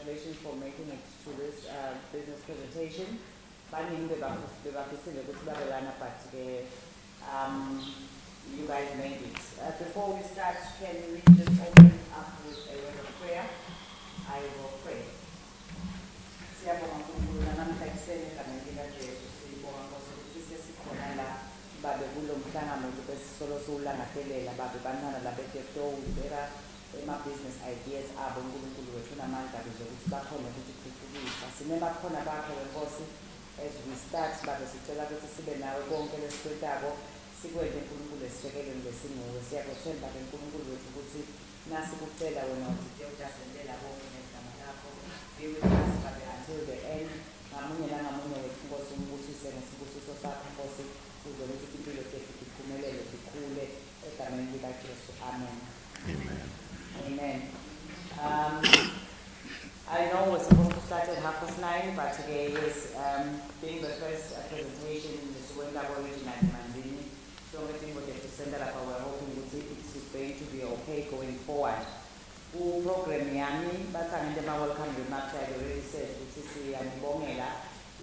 congratulations for making it to this business presentation. But you guys made it. Before we start, can we just open up with a word of prayer? I will pray. Babe kulo mhlangano besisolo solangathelela babe bantwana labethetowubeka ema-business ideas abo uNkulunkulu wethu unamandla zokuthi bakhona ukuthi kuthuthukisa sinebakhona bakho wenkosi. As we start babe sicela ukuthi sibe nawe konke lesikwetako sikwenze uNkulunkulu esisekele ngesinguwe siyakuthemba ke uNkulunkulu wethu ukuthi nasi kucela wena ukuthi uyasendela konke ngegama lakho be with us babe until the end ngamunye nangamunye wethu Nkosi umbusise ngesibusiso sakho Nkosi. Amen. Amen. I know we're supposed to start at 9:30, but today is being the first presentation in the Suwenda region at Manzini. So I think we're going to send that up. We're hoping it's going to be okay going forward. Program yami, but I'm welcome remarks. I already said, which is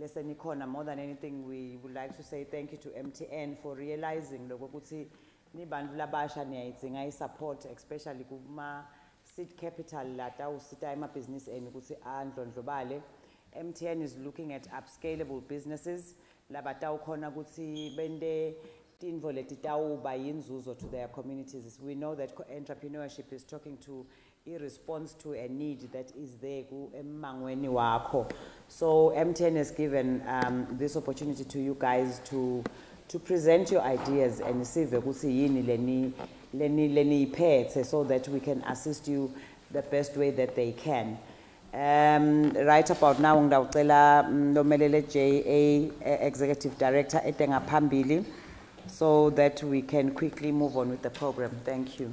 Lesson Ikona, more than anything, we would like to say thank you to MTN for realizing the Gokuti Nibandula Basha Niating support, especially Kuma Seed Capital Lata Usitaima business and Guti and Globale. MTN is looking at upscalable businesses, Labatao Kona Guti Bende Tinvoletitao by Inzuzo to their communities. We know that entrepreneurship is talking to in response to a need that is there. So MTN has given this opportunity to you guys to present your ideas and see so that we can assist you the best way that they can. Right about now, ngicela Nomelele JA Executive Director Etenga Pambili, so that we can quickly move on with the program. Thank you.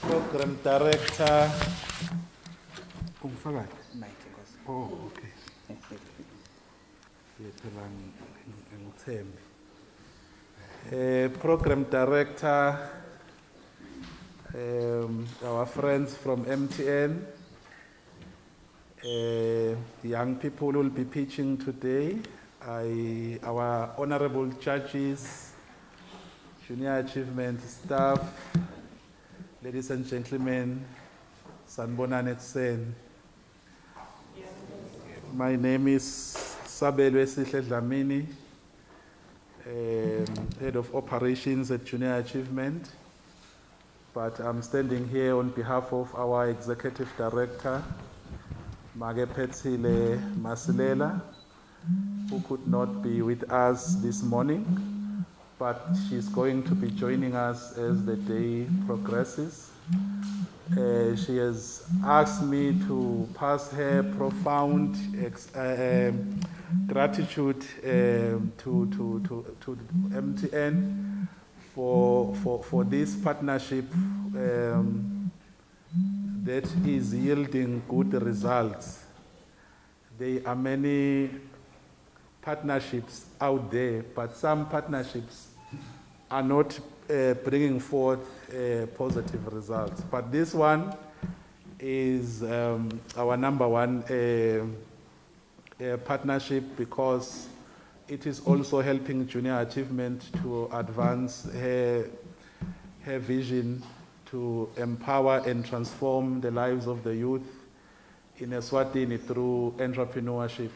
Program Director. Oh, okay. Program Director, our friends from MTN, young people will be pitching today, our honorable judges, junior achievement staff, ladies and gentlemen, Sanbonani Sen. My name is Sabelwe Sihle Dlamini, Head of Operations at Junior Achievement, but I'm standing here on behalf of our Executive Director, Magepetsile Masilela, who could not be with us this morning, but she's going to be joining us as the day progresses. She has asked me to pass her profound gratitude to MTN for this partnership that is yielding good results. There are many partnerships out there, but some partnerships are not bringing forth positive results. But this one is our number one partnership, because it is also helping Junior Achievement to advance her vision to empower and transform the lives of the youth in Eswatini through entrepreneurship.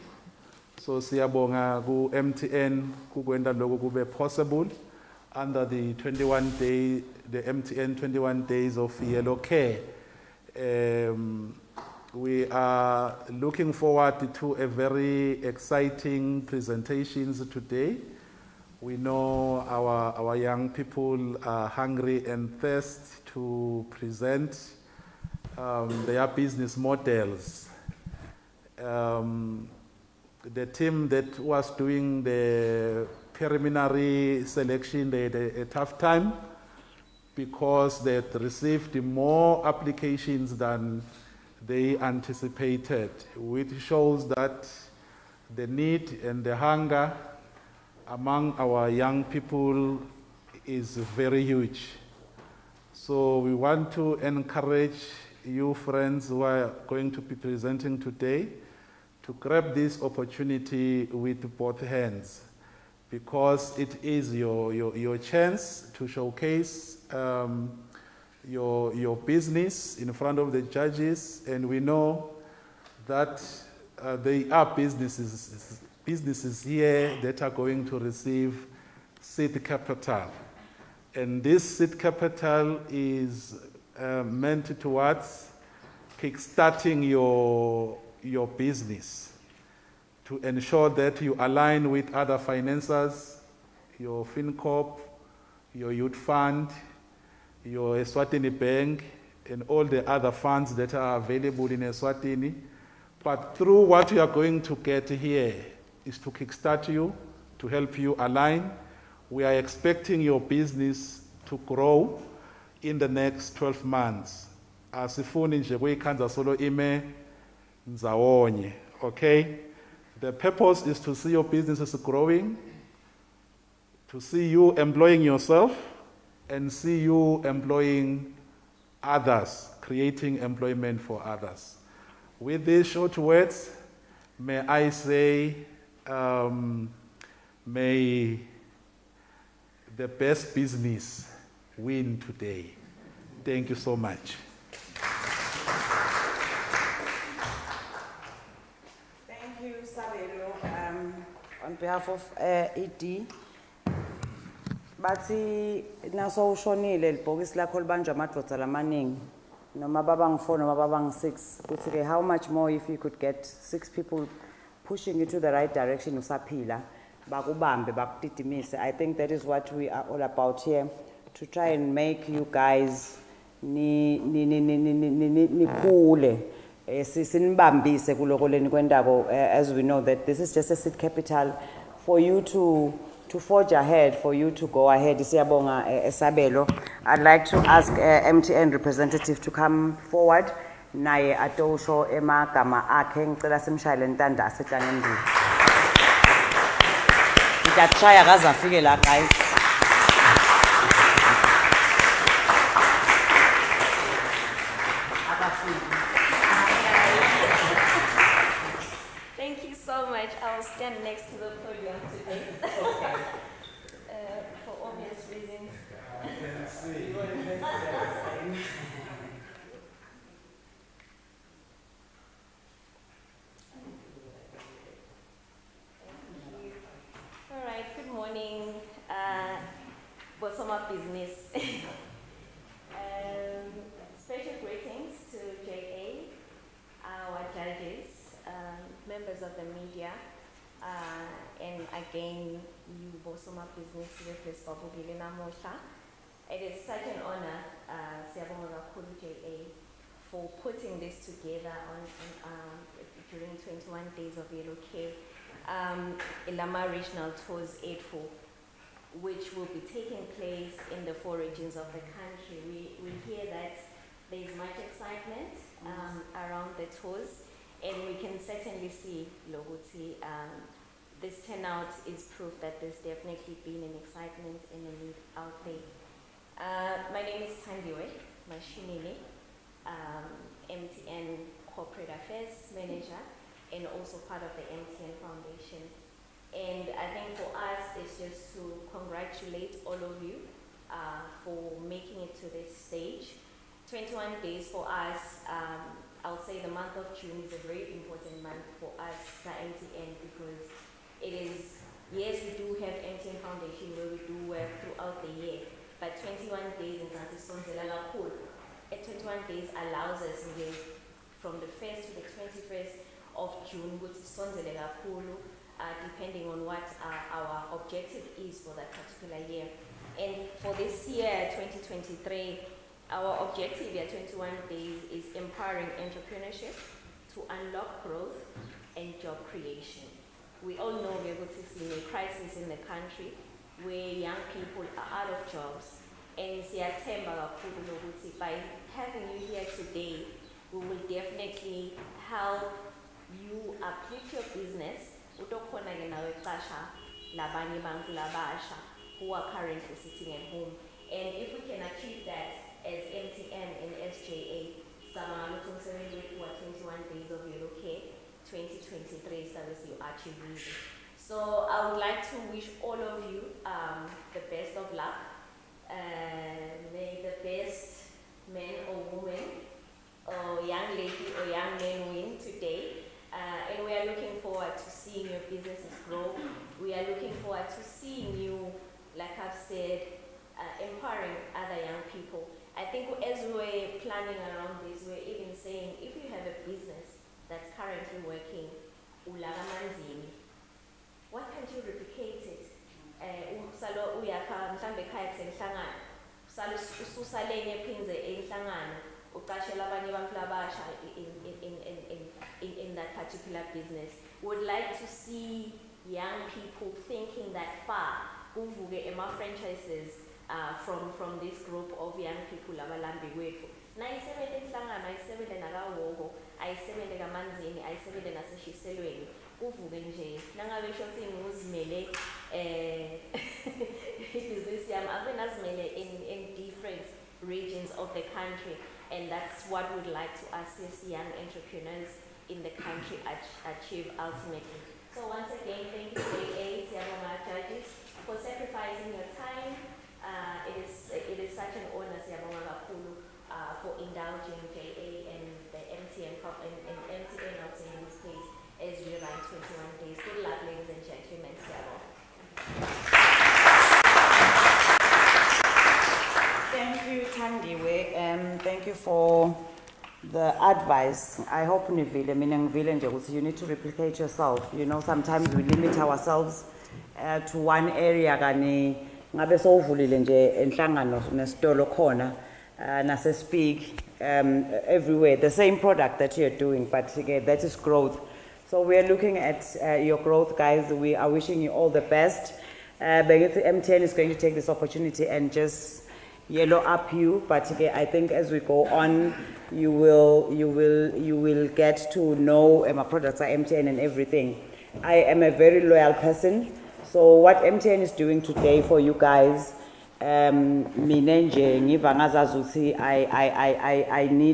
So siyabonga ku MTN kukwenda lokho kube possible under the MTN 21 days of yellow care. We are looking forward to a very exciting presentations today. We know our young people are hungry and thirsty to present their business models. The team that was doing the preliminary selection, they had a tough time because they had received more applications than they anticipated, which shows that the need and the hunger among our young people is very huge. So we want to encourage you friends who are going to be presenting today to grab this opportunity with both hands, because it is your chance to showcase your business in front of the judges, and we know that there are businesses here that are going to receive seed capital. And this seed capital is meant towards kickstarting your business, to ensure that you align with other financiers, your FinCorp, your Youth Fund, your Eswatini Bank, and all the other funds that are available in Eswatini. But through what we are going to get here is to kickstart you, to help you align. We are expecting your business to grow in the next 12 months. Asifuni nje kuyikhanza solo ime ndzawonye, okay? The purpose is to see your businesses growing, to see you employing yourself, and see you employing others, creating employment for others. With these short words, may I say, may the best business win today. Thank you so much. Thank you, Sabelo. On behalf of ED, bathi naso ushonile libhokisi lakho libanjwa amadoda lamaningi noma babang 4 noma babang 6 kuthi ke how much more if you could get 6 people pushing you to the right direction usaphila bakubambe bakutidimise. I think that is what we are all about here, to try and make you guys nikhule sinibambise kulokoleni kwendako, as we know that this is just a seed capital for you to forge ahead, for you to go ahead. Siyabonga Esabelo. I'd like to ask MTN representative to come forward. Naye atosho emagama akhe ngicela simshayele ntandase Tangembili. Ngiyatshaya kaze afike la guys. Thank you so much. I will stand next to the podium today. For obvious reasons. I can see. All right, good morning, Bosoma Business. Special greetings to JA, our judges, members of the media, and again, you Bosoma Business with Babugile Namosha. It is such an honor, Siyabonga kakhulu JA, for putting this together during 21 days of Yellow Care. Ilama Regional Tours 84, which will be taking place in the 4 regions of the country. We hear that there is much excitement around the tours, and we can certainly see, Loguti, this turnout is proof that there's definitely been an excitement and a need out there. My name is Tandiwe Mashinini, MTN Corporate Affairs Manager, and also part of the MTN Foundation. And I think for us, it's just to congratulate all of you for making it to this stage. 21 days for us, I'll say the month of June is a very important month for us, the MTN, because it is, yes, we do have MTN Foundation where we do work throughout the year, but 21 days in at 21 days allows us from the 1st to the 21st of June, which is depending on what our objective is for that particular year. And for this year, 2023, our objective at 21 days is empowering entrepreneurship to unlock growth and job creation. We all know we're going to see a crisis in the country where young people are out of jobs. And by having you here today, we will definitely help you uplift your business who are currently sitting at home. And if we can achieve that as achieve. So I would like to wish all of you the best of luck. May the best man or woman, or young lady or young man win today. And we are looking forward to seeing your businesses grow. We are looking forward to seeing you, like I've said, empowering other young people. I think as we were planning around this, we were even saying, if you have a business that's currently working, ulaga Manzini, why can't you replicate it? Usalo uyakha mhlambe ekhaya kusenhlangano, usalo ususa lenye ephindze enhlangano, uqashela abanye abantu labasha in that particular business. Would like to see young people thinking that far, kuvuke ema-franchises from this group of young people abalambi kwethu. Na isebenze enhlangano, ayisebenze nakawogo, ayisebenze kaManzini, ayisebenze naseshiselweni. Kuvuke nje nangabe shopping uzimele business yami ave nazimele in different regions of the country, and that's what we'd like to assist young entrepreneurs in the country achieve ultimately. So once again, thank you JA, Siyabonga judges, for sacrificing your time. It is such an honor, Siyabonga kakhulu, for indulging JA and the MTN and MTN, I'll say in this case, as we run 21 days. Good luck, ladies and gentlemen. Thank you, Tandiwe. Thank you for the advice. I hope you need to replicate yourself. You know, sometimes we limit ourselves to one area. Ngabe sowuvulile nje enhlangano nesitolo khona nase speak everywhere the same product that you're doing, but again, that is growth. So we are looking at your growth, guys. We are wishing you all the best. MTN is going to take this opportunity and just yellow up you. But again, I think as we go on, you will get to know my products are MTN and everything. I am a very loyal person. So what MTN is doing today for you guys, I need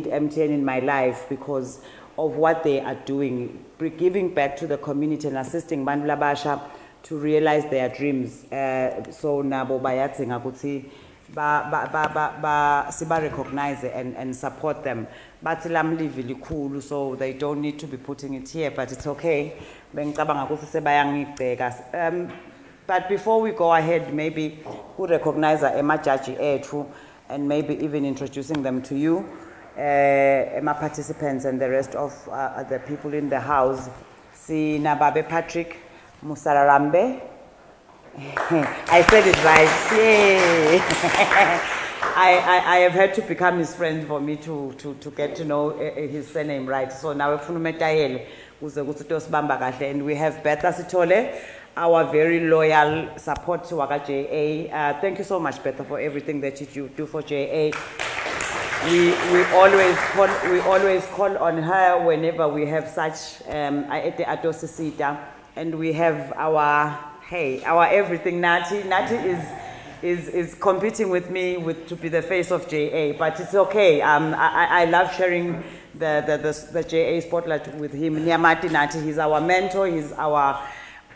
MTN in my life because of what they are doing, giving back to the community and assisting Bandla Basha to realize their dreams. So nabo bayatsinga ukuthi siba recognize and support them. But so they don't need to be putting it here, but it's okay. But before we go ahead, maybe we recognize Emajaji Etu and maybe even introducing them to you, my participants and the rest of the people in the house. Si Nababe Patrick Musararambe. I said it right. Yay! I have had to become his friend for me to get to know his surname right. So now and we have Betha Sitole, our very loyal support to Waka JA. Thank you so much, Betha, for everything that you do for JA. We always call on her whenever we have such and we have our everything. Nati is competing with me to be the face of JA, but it's okay. I love sharing the JA spotlight with him. Nyamati Nati, he's our mentor, he's our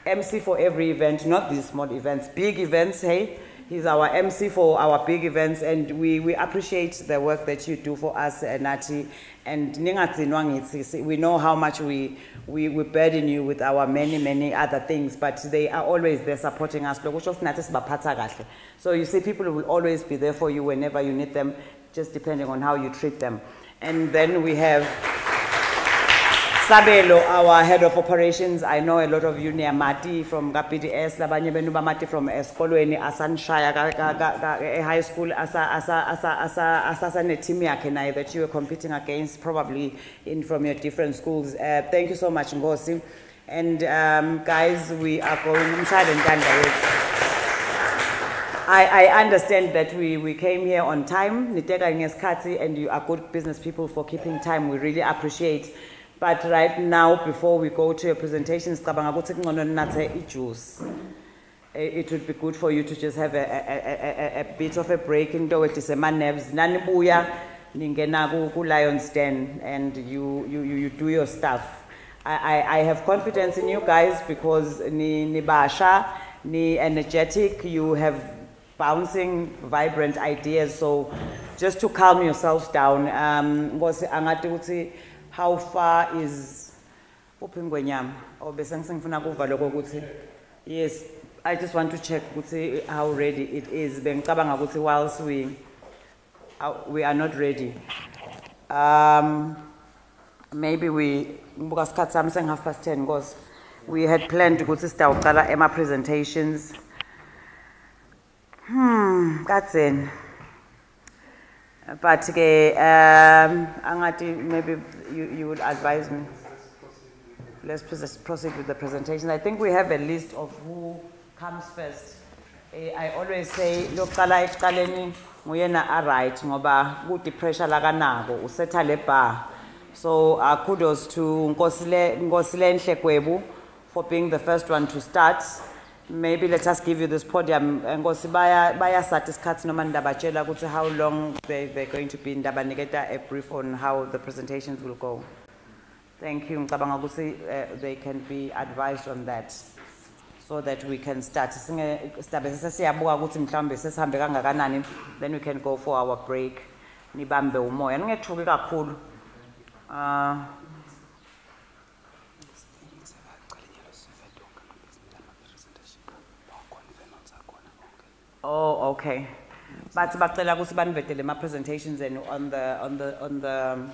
MC for every event, not these small events, big events, hey. He's our MC for our big events, and we appreciate the work that you do for us, Nati. And we know how much we burden you with our many other things, but they are always there supporting us. So you see, people will always be there for you whenever you need them, just depending on how you treat them. And then we have Sabelo, our head of operations. I know a lot of you near Mati from PDS, Labanye Benuba Mati from Eskolweni, Asanshaya High School, Asasanetimia Kenai, that you were competing against, probably from your different schools. Thank you so much, Ngosi. And guys, we are going inside and done. I understand that we came here on time, and you are good business people for keeping time. We really appreciate. But right now, before we go to your presentations, it would be good for you to just have a bit of a break into it. Lion's Den, and you do your stuff. I have confidence in you guys because ni basha, ni energetic, you have bouncing, vibrant ideas. So just to calm yourselves down, how far is yes, I just want to check how ready it is. Whilst we are not ready. Maybe we something 10:30 because we had planned to go to Stauqala Emma presentations. That's it. But maybe you would advise me. Let's proceed with the presentation. I think we have a list of who comes first. I always say, loqala ekuqaleni nguyena right ngoba ku pressure lakanako usetha le bar. So kudos to Nkosile Nhlekwebu for being the first one to start. Maybe let us give you this podium. Nkosi baya start isikhathi noma ndabachela ukuthi how long they're going to be. Ndabaniketa a brief on how the presentations will go. Thank you. Ngicabanga ukuthi they can be advised on that so that we can start. Then we can go for our break. Nibambe umoya. Ningethuki kakhulu. Oh, okay. But bacela ukuthi banivetele ma presentations and on the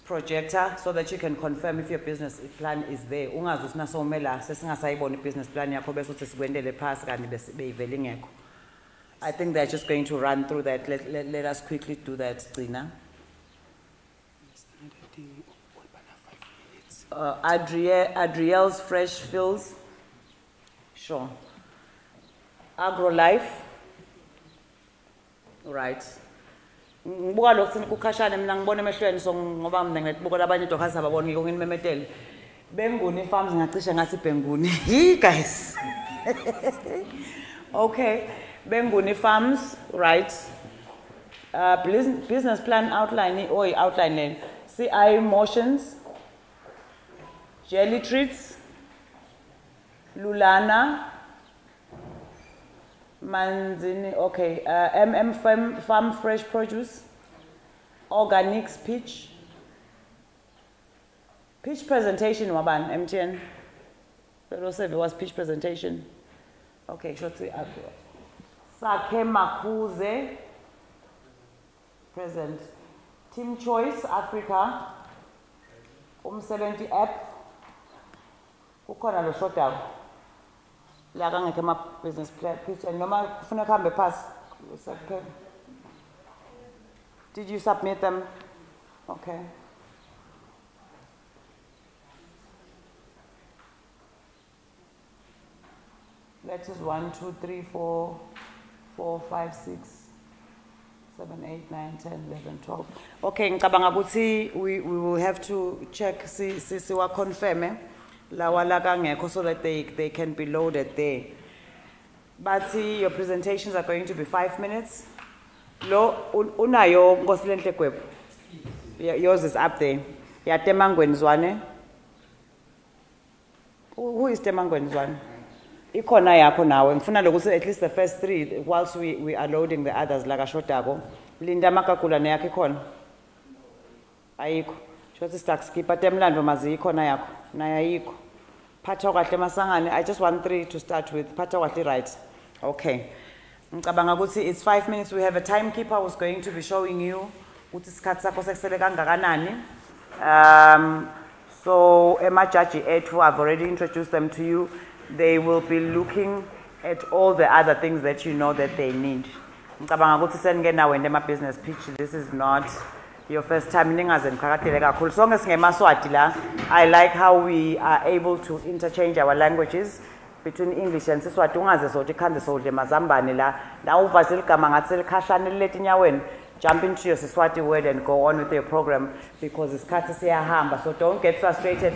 projector so that you can confirm if your business plan is there. Ungazi usinasomela sesingasayibona business plan yakho bese uthi sikwendele phasi kanti beyivele ingekho. I think they're just going to run through that. Let us quickly do that, Gcina. Adriel's Fresh Fills. Sure. AgroLife. Right. Ngibuka lokho sikukhashana mina ngibona emehlweni so ngoba mina ngibuka labanye dokhasi ababona ngiko nginimemetele. Benguni Farms ngacishe ngathi Benguni. Hi guys. Okay. Benguni Farms, right. Business plan outline. CI Motions. Jelly Treats, Lulana, Manzini, okay, Farm Fresh Produce, Organics Peach presentation, Waban, MTN. It was peach presentation. Okay, shortly after. Sake Makuze, present. Team Choice Africa, 70 app. Ukhona lo shota la kangeke ma business plan picture noma kufuna kuhambe past. Did you submit them? Okay. That is 1, 2, 3, 4, 5, 6, 7, 8, 9, 10, 11, 12. Okay, ngicabanga ukuthi we will have to check si wa confirm so that they can be loaded there. But your presentations are going to be 5 minutes. Unayo Nkosile Nhlekwebu. Yours is up there. Ya Temangweni Zwane. Who is Temangweni Zwane? Ikona yakho nawe. Ngifuna lokuthi at least the first 3 whilst we are loading the others like ashotako. Linda Makakula yakho ikhona. Ayikho. Shothi stack skipper temlando mazi ikhona yakho. Nayayikho. Phatha kahle masangane. I just want 3 to start with. Phatha kahle right. Okay. Ngicabanga ukuthi it's 5 minutes. We have a timekeeper who's going to be showing you ukuthi isikhathi sakho sekusele kangakanani. So emajaji ethu, I've already introduced them to you. They will be looking at all the other things that you know that they need. Ngicabanga ukuthi seningena wena ema business pitch. This is not your first time. I like how we are able to interchange our languages between English and Siswati. Jump into your Siswati word and go on with your program because it's hamba. So don't get frustrated,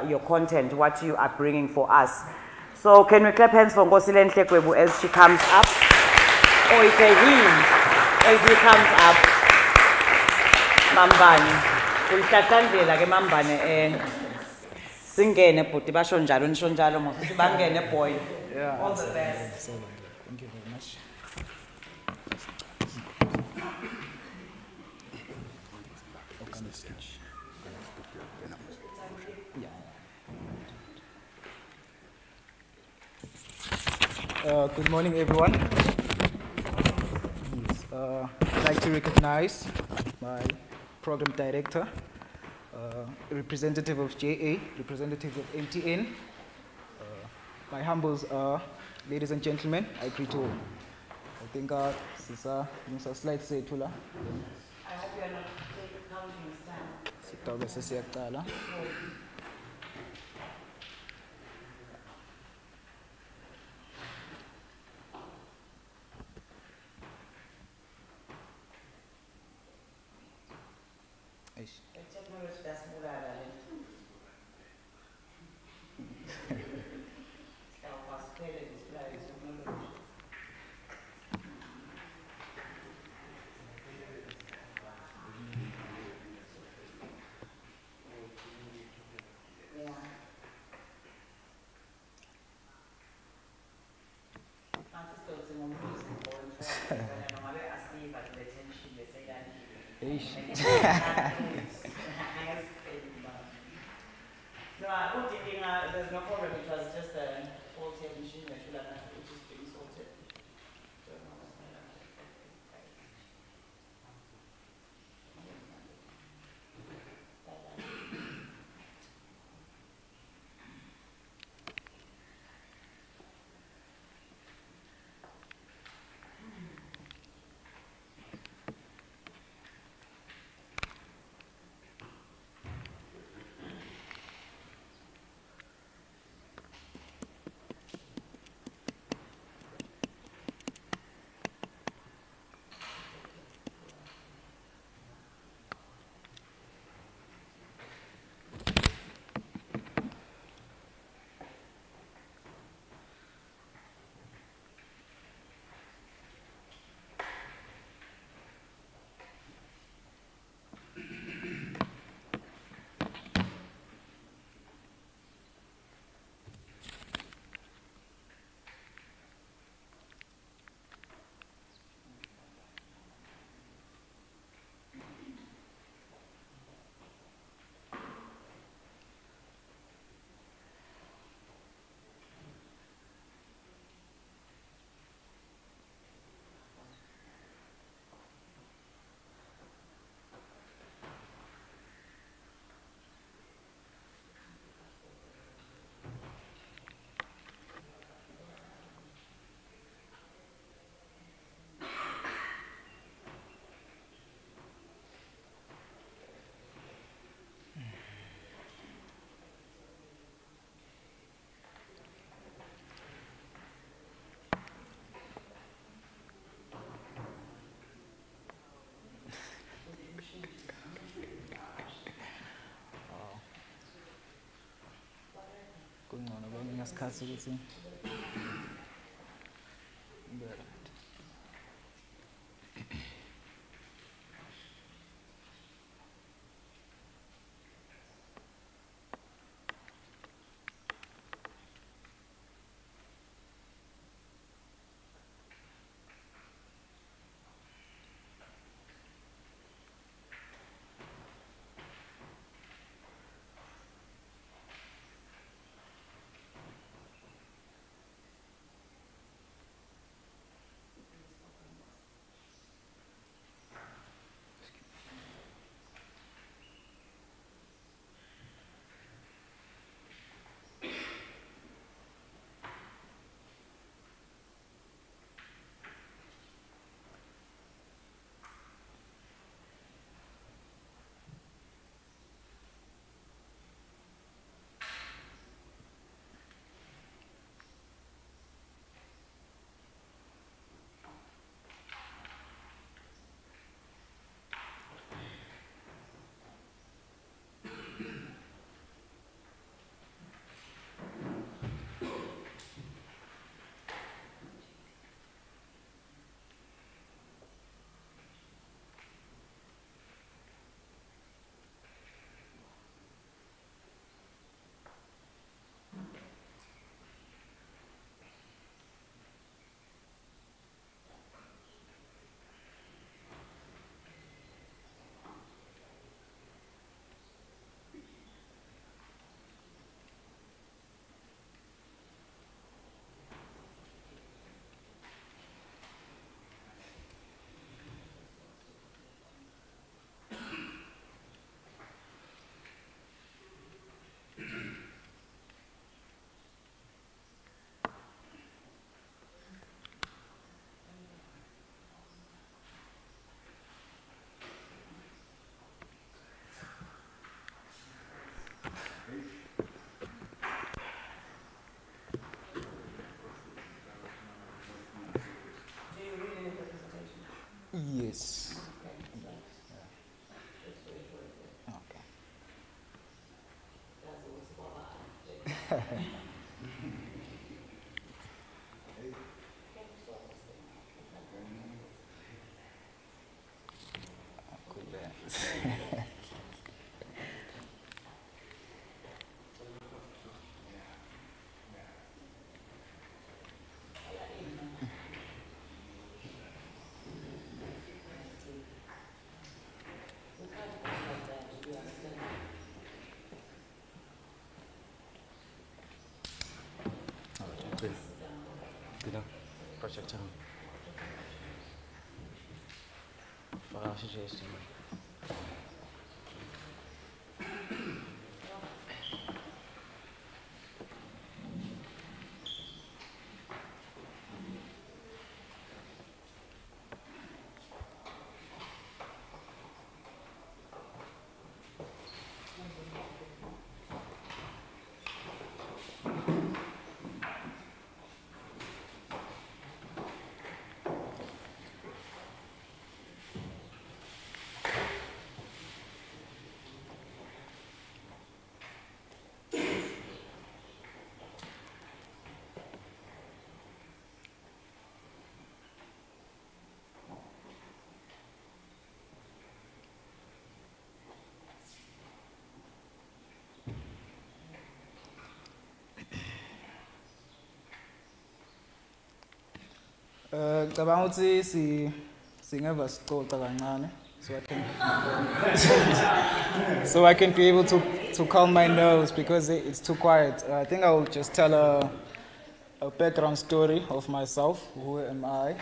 your content, what you are bringing for us. So can we clap hands for Nkosile Nhlekwebu as she comes up? Or it's a him as he comes up. Mambane. Kulihlatlandlela ke Mambane singene bhuti basho njalo nisho njalo mos sibangene boy. Yeah. All the best. Thank you very much. Good morning, everyone. Yes, I'd like to recognize my program director, representative of JA, representative of MTN. My humbles are, ladies and gentlemen, I greet you all. I think this is slide set. I hope you are not counting this time. Technology does move out of it. No, I don't think there's no problem. It was just a faulty machine that should have just been sorted. ngesikhathi ukuthi Yes. Okay. Project suggestion. Cabanga ukuthi singeva sixoxa kancane so I can be able to calm my nerves because it's too quiet. I think I will just tell a background story of myself, who am I,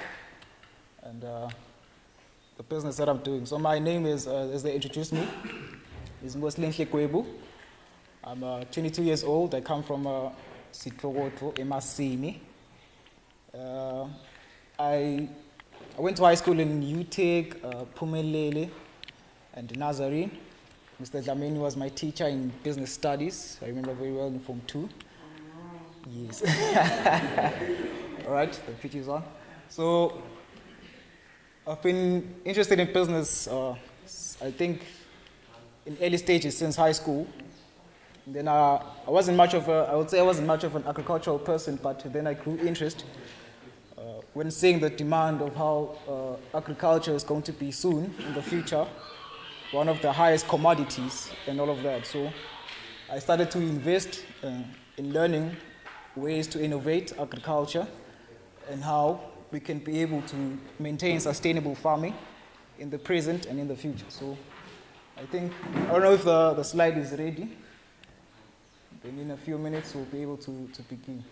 and the business that I'm doing. So my name is, as they introduced me, is Ngoslenhle Kwebu. I'm 22 years old. I come from Sitlokoto, Manzini. I went to high school in UTEC, Pumelele, and Nazarene. Mr. Dlamini was my teacher in business studies. I remember very well in Form 2. Yes. All right, the pitch is on. So I've been interested in business, I think, in early stages since high school. And then I wasn't much of a, I would say I wasn't much of an agricultural person, but then I grew interest when seeing the demand of how agriculture is going to be soon in the future, one of the highest commodities and all of that. So I started to invest in learning ways to innovate agriculture and how we can be able to maintain sustainable farming in the present and in the future. So I think, I don't know if the slide is ready. Then in a few minutes we'll be able to begin.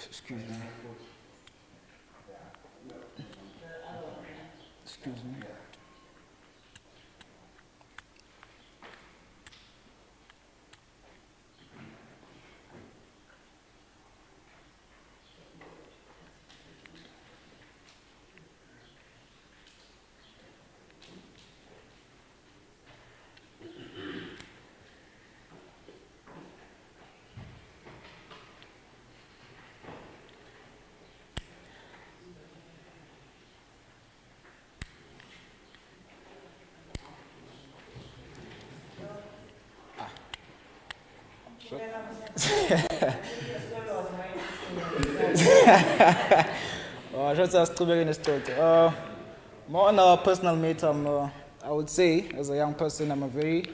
Excuse me. Excuse me. More on a personal matter, I would say, as a young person, I'm a very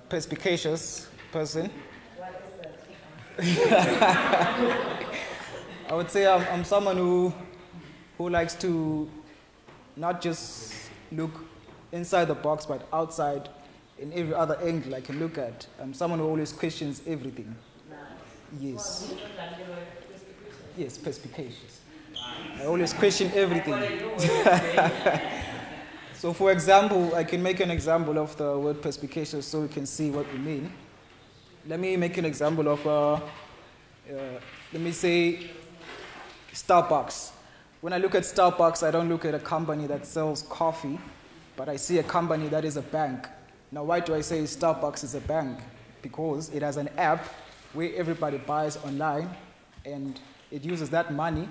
perspicacious person. What is that? I would say I'm someone who likes to not just look inside the box, but outside in every other angle I can look at. I'm someone who always questions everything. Yes. Yes, perspicacious. I always question everything. So for example, I can make an example of the word perspicacious so we can see what we mean. Let me make an example of, let me say, Starbucks. When I look at Starbucks, I don't look at a company that sells coffee, but I see a company that is a bank. Now, why do I say Starbucks is a bank? Because it has an app where everybody buys online, and it uses that money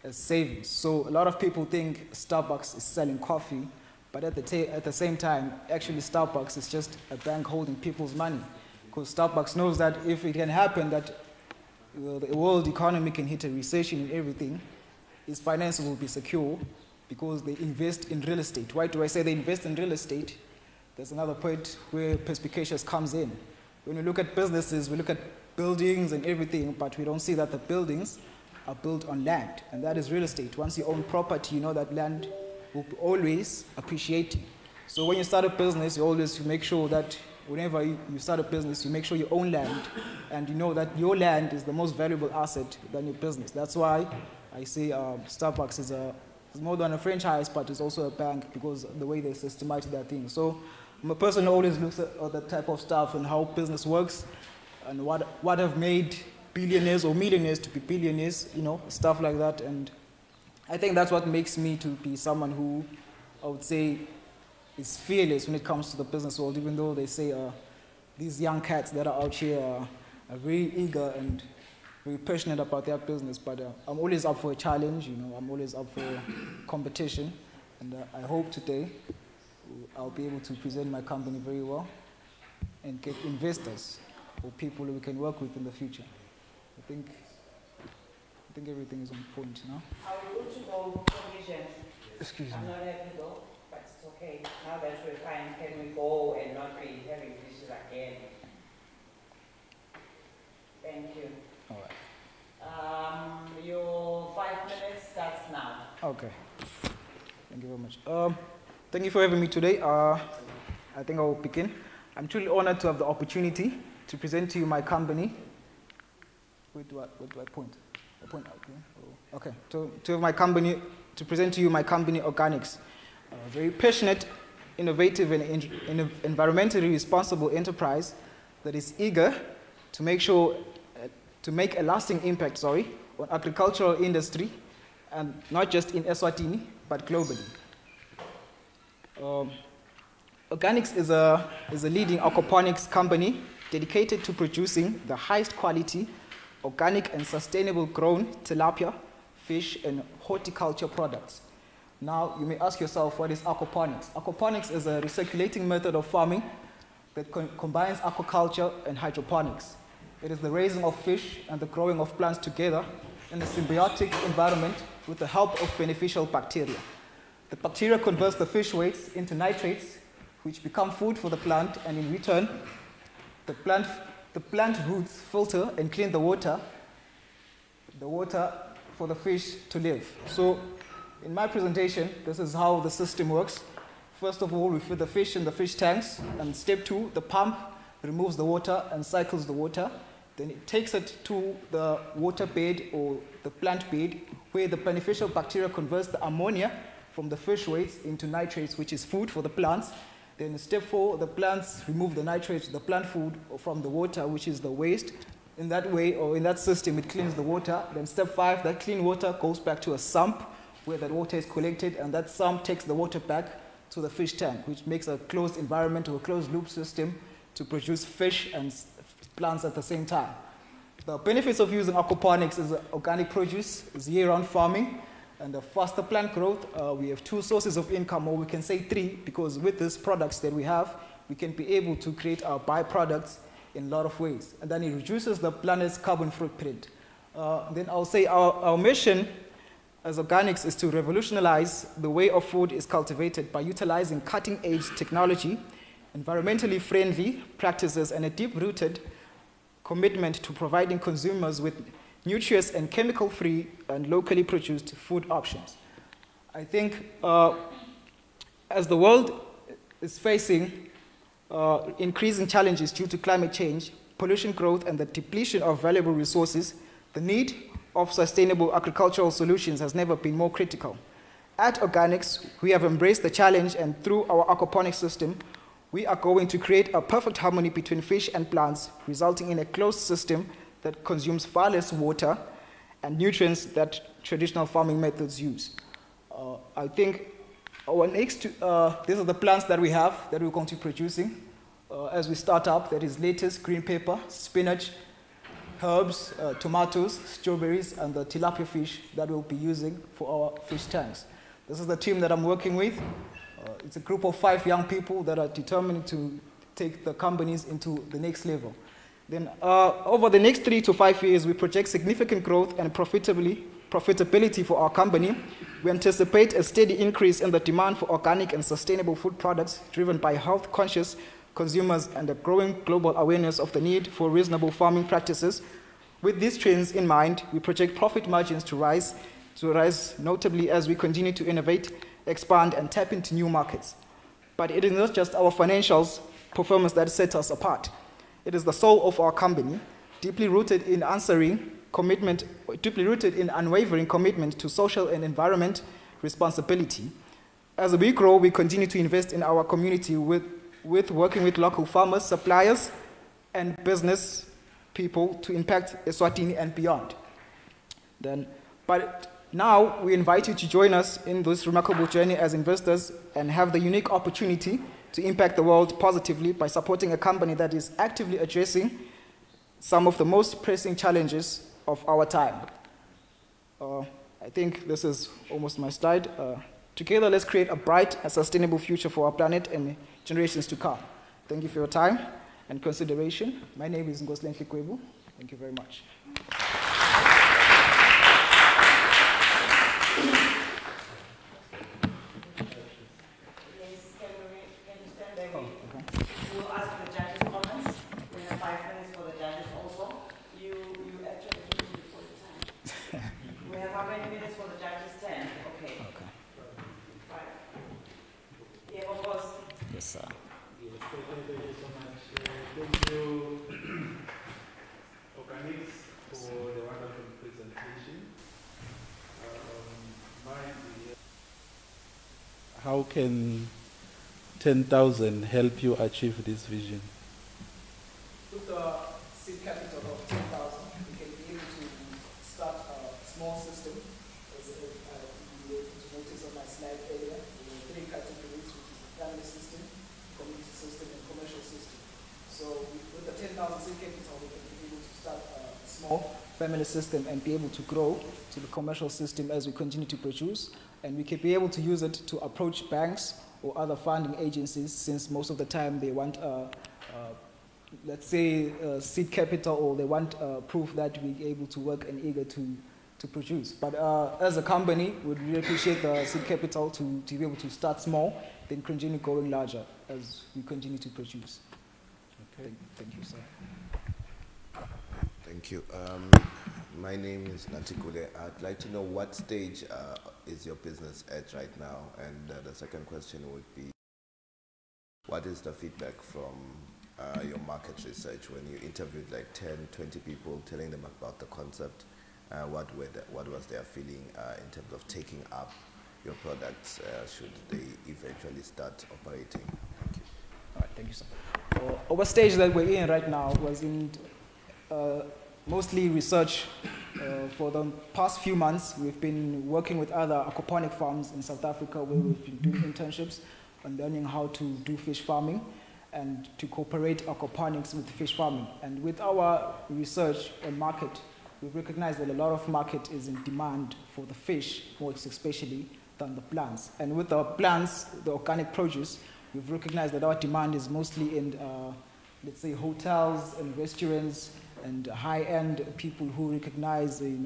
as savings. So a lot of people think Starbucks is selling coffee, but at the same time, actually Starbucks is just a bank holding people's money. Because Starbucks knows that if it can happen that the world economy can hit a recession and everything, its finances will be secure because they invest in real estate. Why do I say they invest in real estate? There's another point where perspicacious comes in. When we look at businesses, we look at buildings and everything, but we don't see that the buildings are built on land, and that is real estate. Once you own property, you know that land will be always appreciating. So when you start a business, you always make sure that whenever you start a business, you make sure you own land, and you know that your land is the most valuable asset than your business. That's why I say Starbucks is more than a franchise, but it's also a bank because of the way they systematize their things. So I'm a person who always looks at that type of stuff and how business works and what have made billionaires or millionaires to be billionaires, you know, stuff like that. And I think that's what makes me to be someone who, I would say, is fearless when it comes to the business world, even though they say these young cats that are out here are very eager and very passionate about their business. But I'm always up for a challenge, you know, I'm always up for competition. And I hope today I'll be able to present my company very well and get investors or people who we can work with in the future. I think everything is on point now. I will go to go conditions. Excuse me. I'm not happy though, but it's okay. Now that we're fine, can we go and not be having dishes again? Thank you. All right. Your 5 minutes starts now. Okay. Thank you very much. Thank you for having me today. I think I will begin. I'm truly honored to have the opportunity to present to you my company. Where do I point? I point out here. Oh, okay. To have my company, to present to you my company, Organics. A very passionate, innovative, and environmentally responsible enterprise that is eager to make a lasting impact, on agricultural industry, and not just in Eswatini, but globally. Organics is a leading aquaponics company dedicated to producing the highest quality, organic and sustainable grown tilapia, fish, and horticulture products. Now, you may ask yourself, what is aquaponics? Aquaponics is a recirculating method of farming that combines aquaculture and hydroponics. It is the raising of fish and the growing of plants together in a symbiotic environment with the help of beneficial bacteria. The bacteria converts the fish wastes into nitrates, which become food for the plant, and in return, the plant roots filter and clean the water for the fish to live. So in my presentation, this is how the system works. First of all, we feed the fish in the fish tanks, and step 2, the pump removes the water and cycles the water. Then it takes it to the water bed or the plant bed, where the beneficial bacteria converts the ammonia from the fish waste into nitrates, which is food for the plants. Then step 4, the plants remove the nitrates, the plant food, from the water, which is the waste. In that way, or in that system, it cleans the water. Then step 5, that clean water goes back to a sump where that water is collected, and that sump takes the water back to the fish tank, which makes a closed environment or a closed loop system to produce fish and plants at the same time. The benefits of using aquaponics is organic produce, is year-round farming, and the faster plant growth. We have 2 sources of income, or we can say 3, because with these products that we have, we can be able to create our byproducts in a lot of ways. And then it reduces the planet's carbon footprint. Then I'll say our mission as Organics is to revolutionize the way of food is cultivated by utilizing cutting-edge technology, environmentally friendly practices, and a deep-rooted commitment to providing consumers with nutritious and chemical-free and locally produced food options. I think as the world is facing increasing challenges due to climate change, pollution growth, and the depletion of valuable resources, the need of sustainable agricultural solutions has never been more critical. At Organics, we have embraced the challenge, and through our aquaponics system, we are going to create a perfect harmony between fish and plants, resulting in a closed system that consumes far less water and nutrients that traditional farming methods use. I think our next, these are the plants that we have that we're going to be producing as we start up. That is lettuce, green pepper, spinach, herbs, tomatoes, strawberries, and the tilapia fish that we'll be using for our fish tanks. This is the team that I'm working with. It's a group of 5 young people that are determined to take the companies into the next level. Then over the next 3 to 5 years, we project significant growth and profitability for our company. We anticipate a steady increase in the demand for organic and sustainable food products driven by health-conscious consumers and a growing global awareness of the need for reasonable farming practices. With these trends in mind, we project profit margins to rise notably as we continue to innovate, expand, and tap into new markets. But it is not just our financial performance that sets us apart. It is the soul of our company, deeply rooted in unwavering commitment to social and environment responsibility. As we grow, we continue to invest in our community with working with local farmers, suppliers, and business people to impact Eswatini and beyond. But now we invite you to join us in this remarkable journey as investors and have the unique opportunity to impact the world positively by supporting a company that is actively addressing some of the most pressing challenges of our time. I think this is almost my slide. Together, let's create a bright and sustainable future for our planet and generations to come. Thank you for your time and consideration. My name is Ngoslenhle Kwebu. Thank you very much. How can 10,000 help you achieve this vision? With the seed capital of 10,000, we can be able to start a small system. As you noticed on my slide earlier, there were 3 categories, which is the family system, community system, and commercial system. So with the 10,000 seed capital, we can be able to start a small family system and be able to grow to the commercial system as we continue to produce. And we can be able to use it to approach banks or other funding agencies, since most of the time they want, let's say, seed capital, or they want proof that we're able to work and eager to produce. But as a company, we'd really appreciate the seed capital to be able to start small, then continue going larger as we continue to produce. Okay. Thank you, sir. Thank you. My name is Natikule. I'd like to know what stage is your business at right now? And the second question would be, what is the feedback from your market research when you interviewed like 10, 20 people, telling them about the concept? What was their feeling in terms of taking up your products should they eventually start operating? Thank you. All right, thank you, sir. Our stage that we're in right now was in mostly research. For the past few months, we've been working with other aquaponic farms in South Africa, where we've been doing internships and learning how to do fish farming and to cooperate aquaponics with fish farming. And with our research on market, we've recognized that a lot of market is in demand for the fish, more especially than the plants. And with the plants, the organic produce, we've recognized that our demand is mostly in, let's say, hotels and restaurants, and high-end people who recognize, the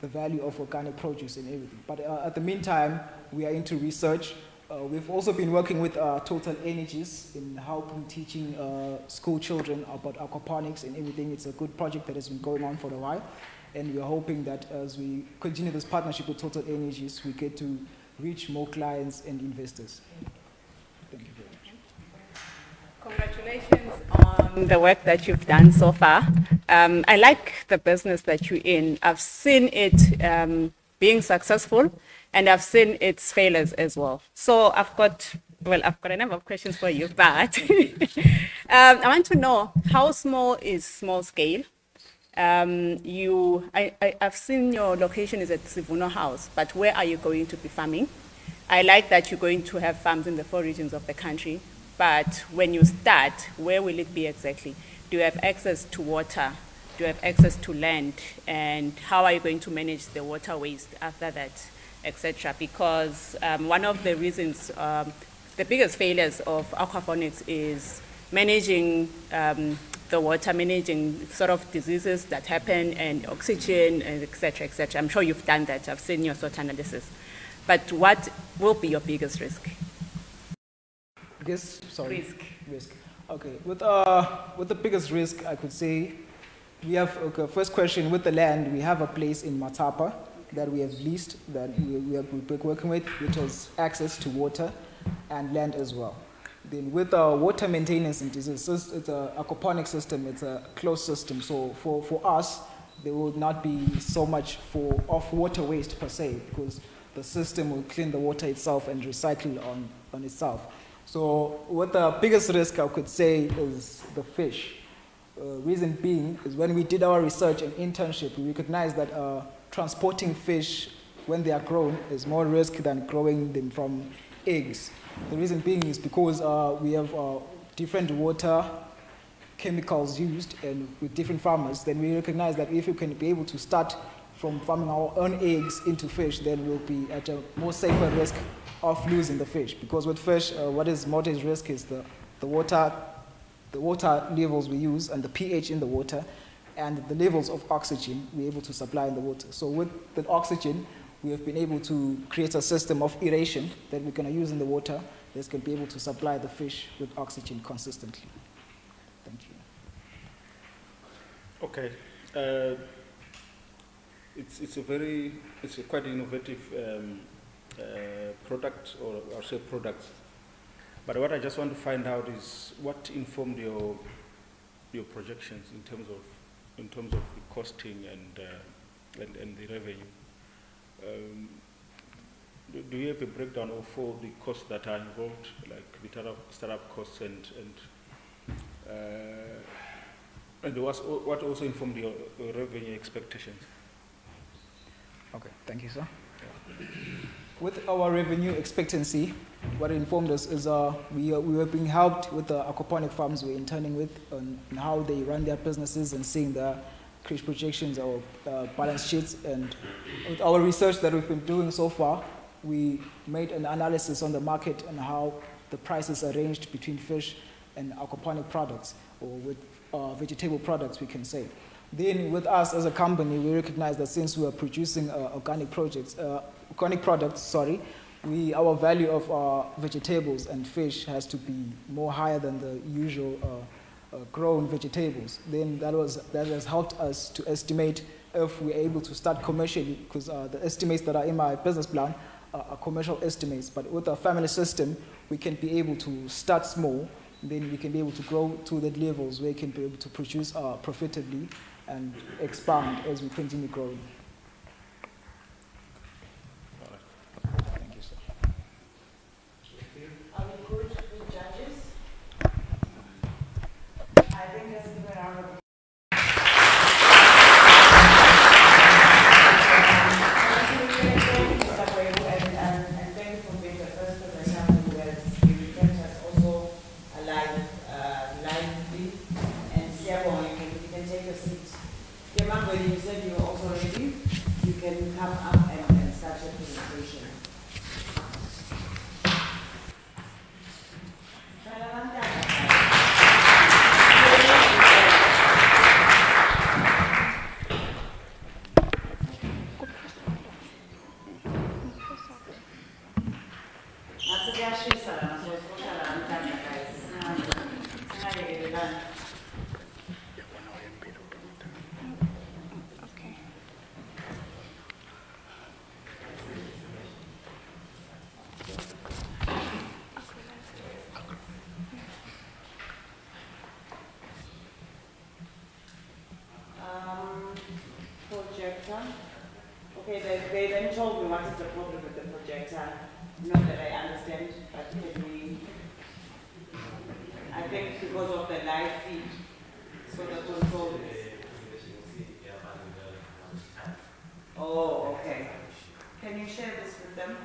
value of organic produce and everything. But at the meantime, we are into research We've also been working with Total Energies in helping teaching school children about aquaponics and everything. It's a good project that has been going on for a while. And we're hoping that as we continue this partnership with Total Energies, we get to reach more clients and investors. Thank you very much. Congratulations on the work that you've done so far. I like the business that you're in. I've seen it being successful, and I've seen its failures as well. So I've got a number of questions for you, but I want to know, how small is small scale? I've seen your location is at Sivuno House, but where are you going to be farming? I like that you're going to have farms in the 4 regions of the country, but when you start, where will it be exactly? Do you have access to water? Do you have access to land? And how are you going to manage the water waste after that, etc.? Because one of the reasons, the biggest failures of aquaponics is managing the water, managing sort of diseases that happen, and oxygen, and etc., etc. I'm sure you've done that. I've seen your SWOT analysis. But what will be your biggest risk? Risk. Okay, with the biggest risk, I could say, we have, okay, first question, with the land, we have a place in Matapa that we have leased, that we're working with, which has access to water and land as well. Then with water maintenance and disease, it's an aquaponic system, it's a closed system. So for us, there will not be so much of water waste per se, because the system will clean the water itself and recycle on itself. So what the biggest risk I could say is the fish. Reason being is when we did our research and internship, we recognized that transporting fish when they are grown is more risk than growing them from eggs. The reason being is because we have different water chemicals used, and with different farmers, then we recognize that if we can be able to start from farming our own eggs into fish, then we'll be at a more safer risk of losing the fish. Because with fish, what is more at risk is the water levels we use and the pH in the water and the levels of oxygen we're able to supply in the water. So with the oxygen, we have been able to create a system of aeration that we're going to use in the water that's going to be able to supply the fish with oxygen consistently. Thank you. Okay. It's a quite innovative product, or I'll say products. But what I just want to find out is what informed your projections in terms of the costing and the revenue. Do you have a breakdown of all the costs that are involved, like the startup costs and what also informed your revenue expectations? Okay, thank you, sir. Yeah. With our revenue expectancy, what informed us is we were being helped with the aquaponic farms we're interning with on how they run their businesses and seeing their cash projections or balance sheets. And with our research that we've been doing so far, we made an analysis on the market and how the prices are ranged between fish and aquaponic products, or with vegetable products, we can say. Then with us as a company, we recognize that since we are producing organic products, our value of vegetables and fish has to be more higher than the usual grown vegetables. Then that has helped us to estimate if we're able to start commercially, because the estimates that are in my business plan are commercial estimates. But with a family system, we can be able to start small, then we can be able to grow to the levels where we can be able to produce profitably and expand as we continue growing. Thank you, sir. Are we good with judges? I think let's give a round of applause. And thank you for being the first professional who has kept us also alive, lively, and Siabon, you can take a seat. Remember, you said you were also ready. You can come up and start your presentation. Once again, Okay, they then told me what is the problem with the projector. Not that I understand, but can we, I think because of the live feed, so the control is. Oh, okay. Can you share this with them?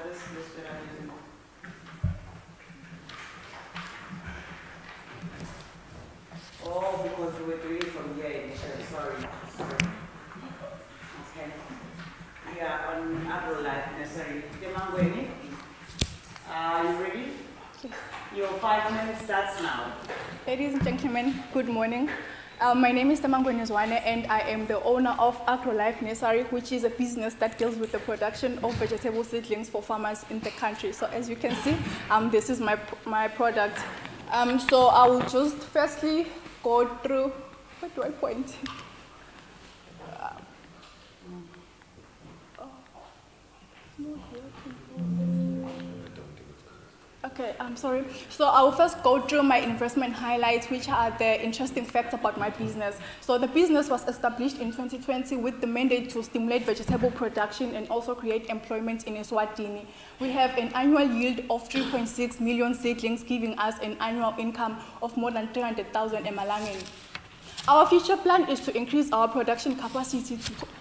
This list that I'm using. Oh, because we were doing it from here initially. Sorry. Okay. Yeah, on Agro Life Nursery. Demangweni, are you ready? Your 5 minutes starts now. Ladies and gentlemen, good morning. My name is Manzini and I am the owner of Agro Life Nursery, which is a business that deals with the production of vegetable seedlings for farmers in the country. So as you can see, this is my product. So I will just firstly go through, what do I point? Okay, I'm sorry. So I will first go through my investment highlights, which are the interesting facts about my business. So the business was established in 2020 with the mandate to stimulate vegetable production and also create employment in Eswatini. We have an annual yield of 3.6 million seedlings, giving us an annual income of more than 300,000 emalangeni. Our future plan is to increase our production capacity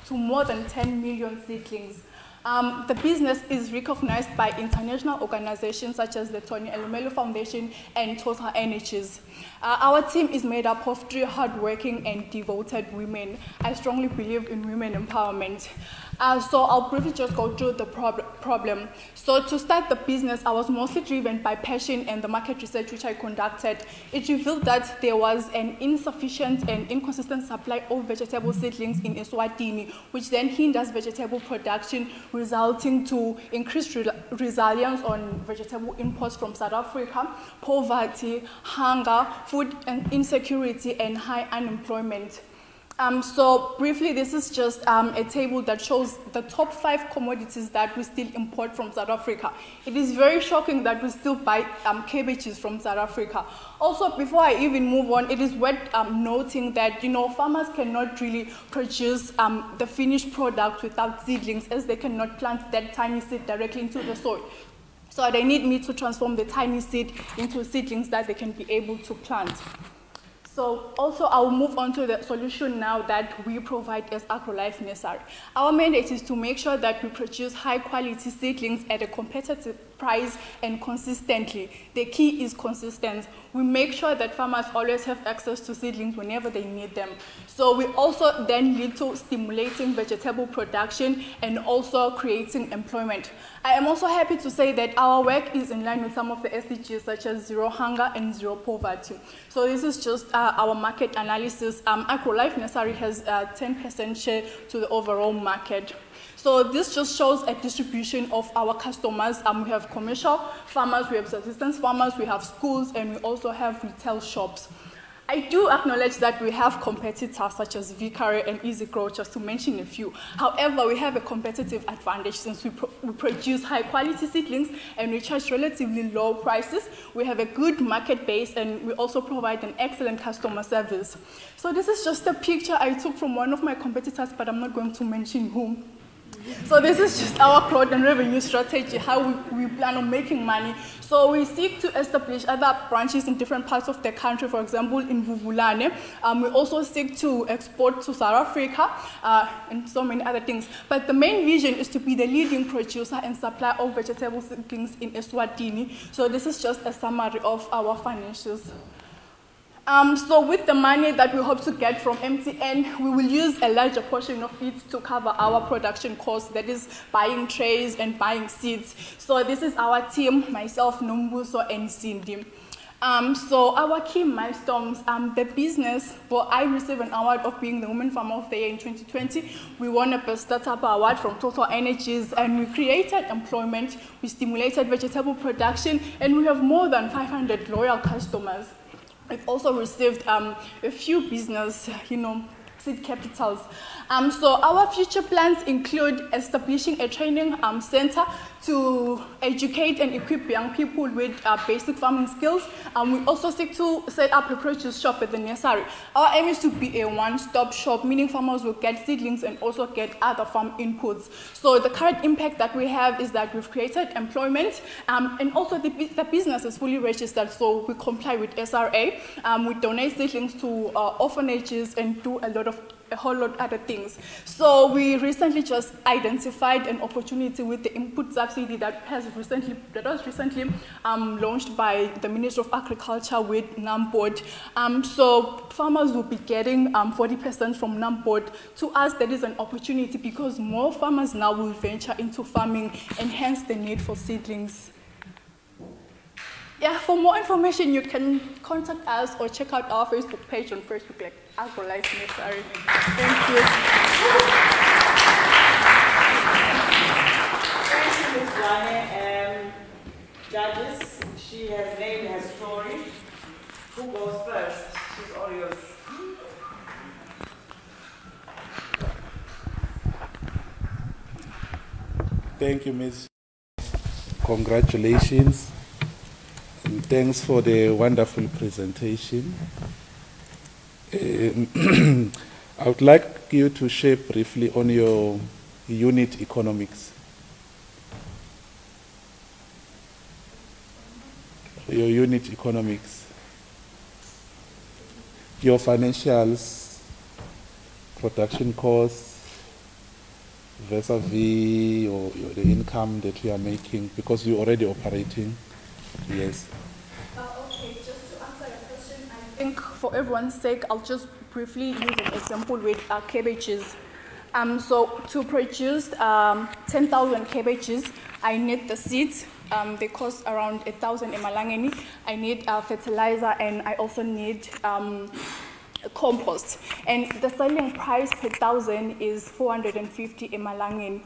to more than 10 million seedlings. The business is recognized by international organizations such as the Tony Elumelu Foundation and Total Energies. Our team is made up of 3 hardworking and devoted women. I strongly believe in women empowerment. So I'll briefly just go through the problem. So to start the business, I was mostly driven by passion and the market research which I conducted. It revealed that there was an insufficient and inconsistent supply of vegetable seedlings in Eswatini, which then hinders vegetable production, resulting to increased resilience on vegetable imports from South Africa, poverty, hunger, food insecurity, and high unemployment. So briefly, this is just a table that shows the top 5 commodities that we still import from South Africa. It is very shocking that we still buy cabbages from South Africa. Also, before I even move on, it is worth noting that, farmers cannot really produce the finished product without seedlings, as they cannot plant that tiny seed directly into the soil. So they need me to transform the tiny seed into seedlings that they can be able to plant. So also I'll move on to the solution now that we provide as Agro Life Nursery. Our mandate is to make sure that we produce high quality seedlings at a competitive price and consistently. The key is consistency. We make sure that farmers always have access to seedlings whenever they need them. So we also then lead to stimulating vegetable production and also creating employment. I am also happy to say that our work is in line with some of the SDGs such as zero hunger and zero poverty. So this is just our market analysis. Agro Life Nursery has a 10% share to the overall market. So this just shows a distribution of our customers. We have commercial farmers, we have subsistence farmers, we have schools, and we also have retail shops. I do acknowledge that we have competitors such as Vicary and Easy Grow, just to mention a few. However, we have a competitive advantage since we produce high quality seedlings and we charge relatively low prices. We have a good market base and we also provide an excellent customer service. So this is just a picture I took from one of my competitors, but I'm not going to mention whom. So this is just our growth and revenue strategy, how we plan on making money. So we seek to establish other branches in different parts of the country, for example, in Vuvulane. We also seek to export to South Africa and so many other things. But the main vision is to be the leading producer and supplier of vegetable seedlings in Eswatini. So this is just a summary of our financials. So with the money that we hope to get from MTN, we will use a larger portion of it to cover our production costs, that is buying trays and buying seeds. So this is our team, myself, Nombuso, and Cindy. So our key milestones, the business, well, I received an award of being the Women Farmer of the Year in 2020. We won a Best Startup Award from Total Energies, and we created employment, we stimulated vegetable production, and we have more than 500 loyal customers. We've also received a few business, seed capitals. So our future plans include establishing a training center to educate and equip young people with basic farming skills. We also seek to set up a produce shop at the nursery. Our aim is to be a one-stop shop, meaning farmers will get seedlings and also get other farm inputs. So the current impact that we have is that we've created employment, and also the business is fully registered, so we comply with SRA. We donate seedlings to orphanages and do a whole lot of other things. So we recently just identified an opportunity with the input subsidy that was recently launched by the Ministry of Agriculture with NAMBOD. So farmers will be getting 40% from NAMBOD. To us, that is an opportunity because more farmers now will venture into farming and hence the need for seedlings. Yeah, for more information, you can contact us or check out our Facebook page on Facebook, like AgroLife Nursery. Thank you. Thank you, Ms. Zwane. Judges, she has named her story. Who goes first? She's all yours. Thank you, Ms. Congratulations. And thanks for the wonderful presentation. I would like you to share briefly on your unit economics. Your unit economics. Your financials, production costs, vis-a-vis or the income that you are making, because you're already operating. Yes. Okay, just to answer your question, I think for everyone's sake, I'll just briefly use an example with cabbages. So to produce 10,000 cabbages, I need the seeds. They cost around 1,000 emalangeni. I need fertilizer, and I also need compost. And the selling price per 1,000 is 450 emalangeni.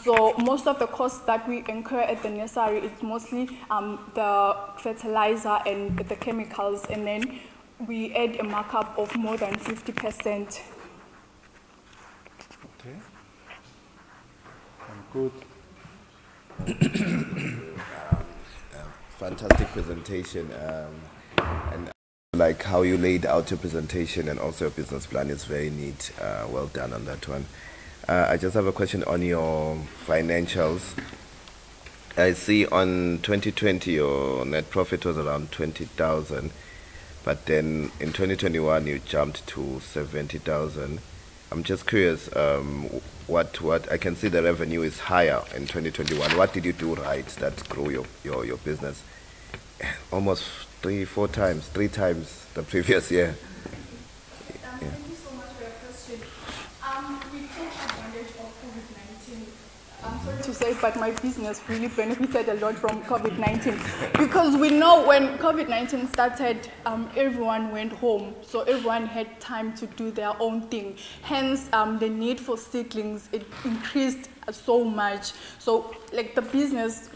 So most of the costs that we incur at the nursery is mostly the fertilizer and the chemicals, and then we add a markup of more than 50%. Okay. Good. Fantastic presentation, and like how you laid out your presentation and also your business plan is very neat. Well done on that one. I just have a question on your financials. I see on 2020 your net profit was around 20,000, but then in 2021 you jumped to 70,000. I'm just curious, what I can see the revenue is higher in 2021. What did you do right that grew your business almost 3 times the previous year? Thank you so much for your question. We took advantage of COVID-19. I'm sorry to say, but my business really benefited a lot from COVID-19 because we know when COVID-19 started, everyone went home, so everyone had time to do their own thing. Hence, the need for seedlings, it increased so much. So, like the business,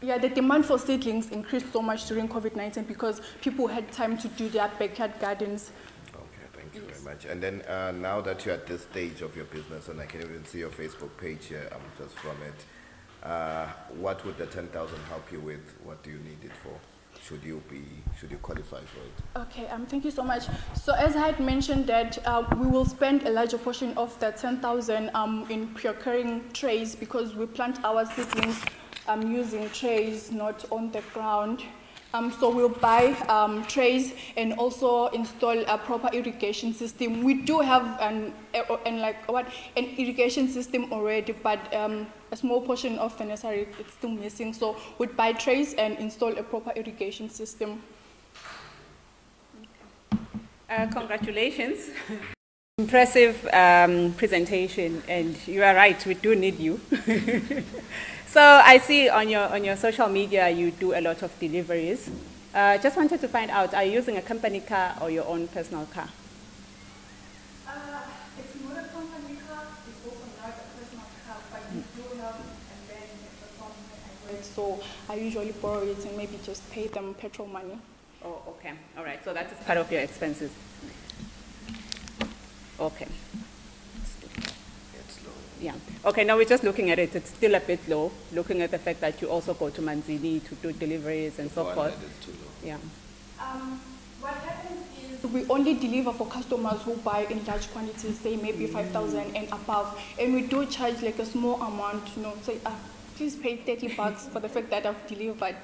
yeah, the demand for seedlings increased so much during COVID-19 because people had time to do their backyard gardens. Okay, thank you very much. And then now that you're at this stage of your business, and I can even see your Facebook page here, just from it, what would the 10,000 help you with? What do you need it for? Should you qualify for it? Okay, thank you so much. So as I had mentioned that we will spend a larger portion of the 10,000 in procuring trays because we plant our seedlings using trays, not on the ground. So we'll buy trays and also install a proper irrigation system. We do have an irrigation system already, but a small portion of the nursery is still missing. So we'd buy trays and install a proper irrigation system. Congratulations. Impressive presentation, and you are right, we do need you. So I see on your social media you do a lot of deliveries. Just wanted to find out, are you using a company car or your own personal car? It's not a company car, it's also not a personal car, but we do have a van at the farm where I work, so I usually borrow it and maybe just pay them petrol money. Oh, okay. All right. So that is part of your expenses. Okay. It's low. Yeah. Okay, now we're just looking at it. It's still a bit low, looking at the fact that you also go to Manzini to do deliveries and so 400 forth. is too low. Yeah. What happens is we only deliver for customers who buy in large quantities, say maybe 5,000 and above, and we do charge like a small amount, say, please pay 30 bucks for the fact that I've delivered,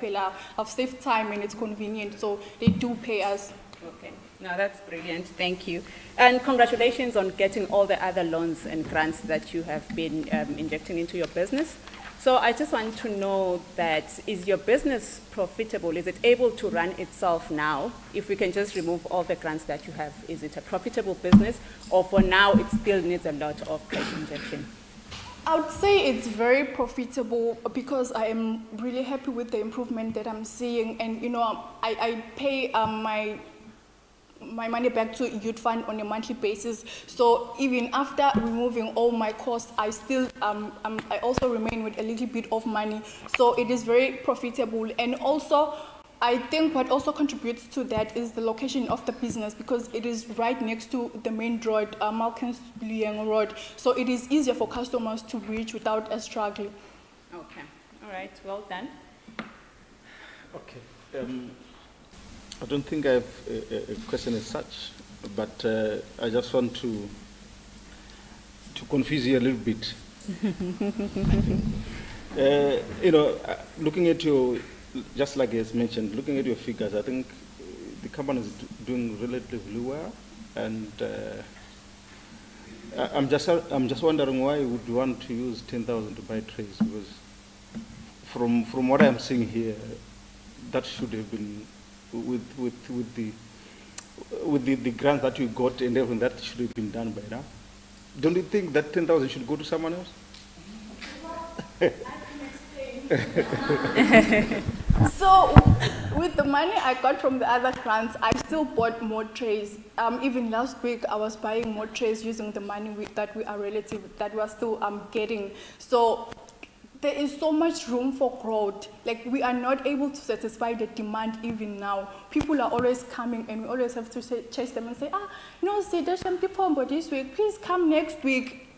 I've saved time and it's convenient, so they do pay us. Okay. No, that's brilliant. Thank you. And congratulations on getting all the other loans and grants that you have been injecting into your business. So I just want to know that, is your business profitable? Is it able to run itself now? If we can just remove all the grants that you have, is it a profitable business? Or for now, it still needs a lot of cash injection? I would say it's very profitable because I am really happy with the improvement that I'm seeing. And, I pay my money back to Youth Fund on a monthly basis. So even after removing all my costs, I still, I also remain with a little bit of money. So it is very profitable. And also, I think what also contributes to that is the location of the business, because it is right next to the main road, Malkins Liang Road. So it is easier for customers to reach without a struggle. Okay. All right. Well done. Okay. I don't think I have a question as such, but I just want to confuse you a little bit. Looking at your, just like as mentioned, looking at your figures, I think the company is doing relatively well, and I'm just wondering why you would want to use 10,000 to buy trays, because from what I'm seeing here, that should have been with the grant that you got and everything, that should have been done by now. Don't you think that 10,000 should go to someone else? So with the money I got from the other grants, I still bought more trays. Even last week, I was buying more trays using the money that we are still getting. So there is so much room for growth. Like, we are not able to satisfy the demand even now. People are always coming, and we always have to chase them and say, see, there's some people this week, please come next week.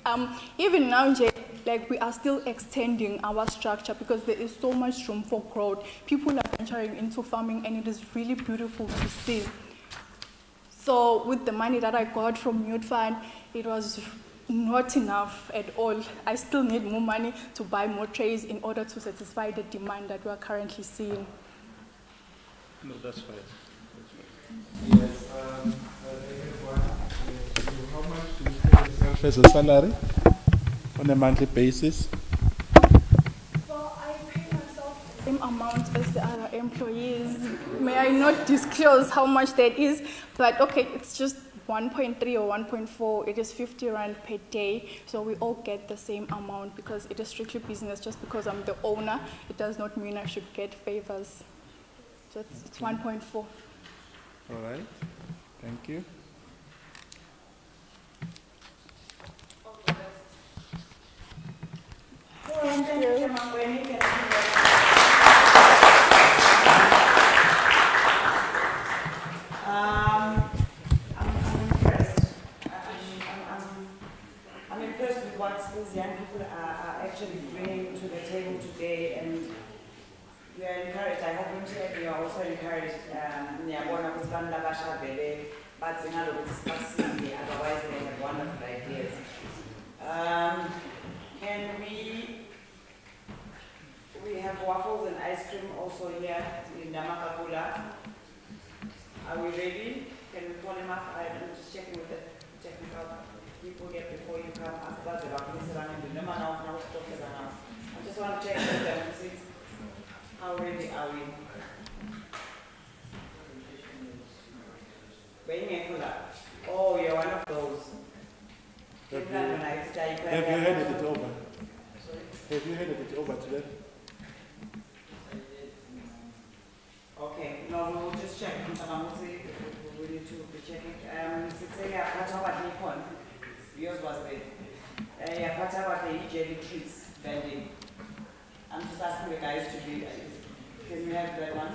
Even now, like, we are still extending our structure because there is so much room for growth. People are venturing into farming, and it is really beautiful to see. So with the money that I got from Youth Fund, it was not enough at all. I still need more money to buy more trays in order to satisfy the demand that we are currently seeing. No, that's fine. Yes, how much do you pay yourself as a salary on a monthly basis? So I pay myself the same amount as the other employees. May I not disclose how much that is, but okay, it's just 1.3 or 1.4, it is 50 Rand per day. So we all get the same amount because it is strictly business. Just because I'm the owner, it does not mean I should get favors. So it's 1.4. All right, thank you. I'm impressed with what these young people are actually bringing to the table today, and we are encouraged. I hope you are also encouraged. Otherwise they have wonderful ideas. Can we have waffles and ice cream also here in Damakakula? Are we ready? Can we call him up? I'm just checking with the technical people here before you come. I just want to check with them and see how ready are we. Oh, you're one of those. Have you handed it over? Sorry? Have you handed it over to them? Okay, no, we will just check. We need to be checking. Yours was the jelly treats vending. I'm just asking the guys to be. Can we have that one?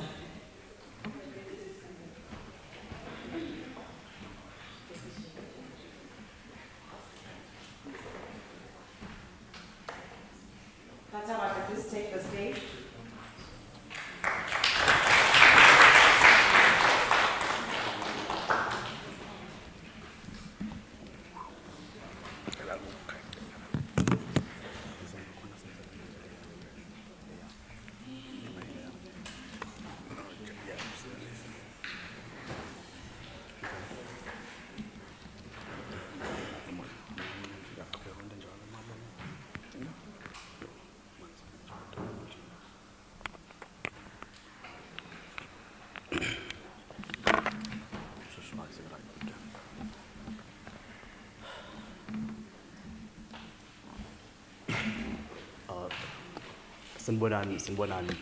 Sinbonani,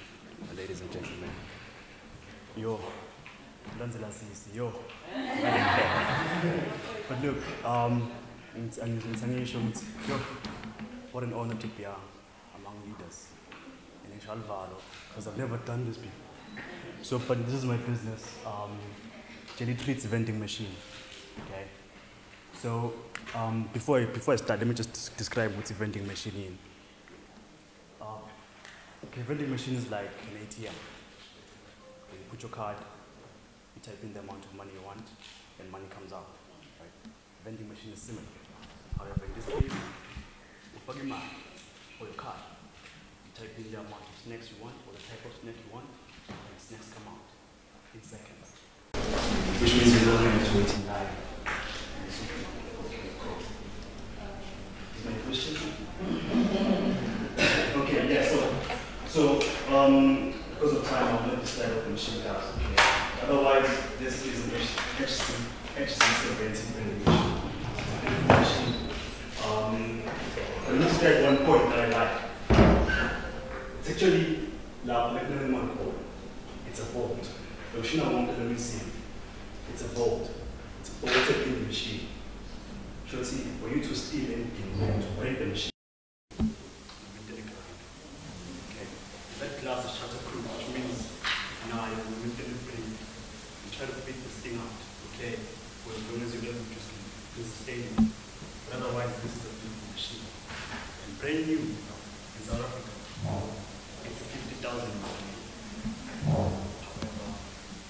ladies and gentlemen. Yo, yo. But look, what an honor to be among leaders in Ishalvalo, because I've never done this before. So, but this is my business, Jelly Treats vending machine. Okay. So, before I start, let me just describe what's a vending machine in. Okay, vending machine is like an ATM. You put your card, you type in the amount of money you want, and money comes out. Right? Vending machine is similar. However, in this case, you plug your money or your card. You type in the amount of snacks you want or the type of snack you want, and the snacks come out in seconds. Which means you don't have to wait in line. Is my question? Okay, yeah, so because of time, I'll let this slide of the machine down. Okay. Otherwise, this is an HC vending machine. Let me describe one point that I like. It's actually it's a vault. The machine I wanted to see, it's a vault. It's a vaulted in the machine. So see, for you to steal anything, you have to break the machine. That glass is shatterproof, which means now you will mentally you try to beat this thing out, okay? For as long as you let it just sustain it. But otherwise, this is a beautiful machine. And brand new in South Africa, it's a 50,000 machine. However,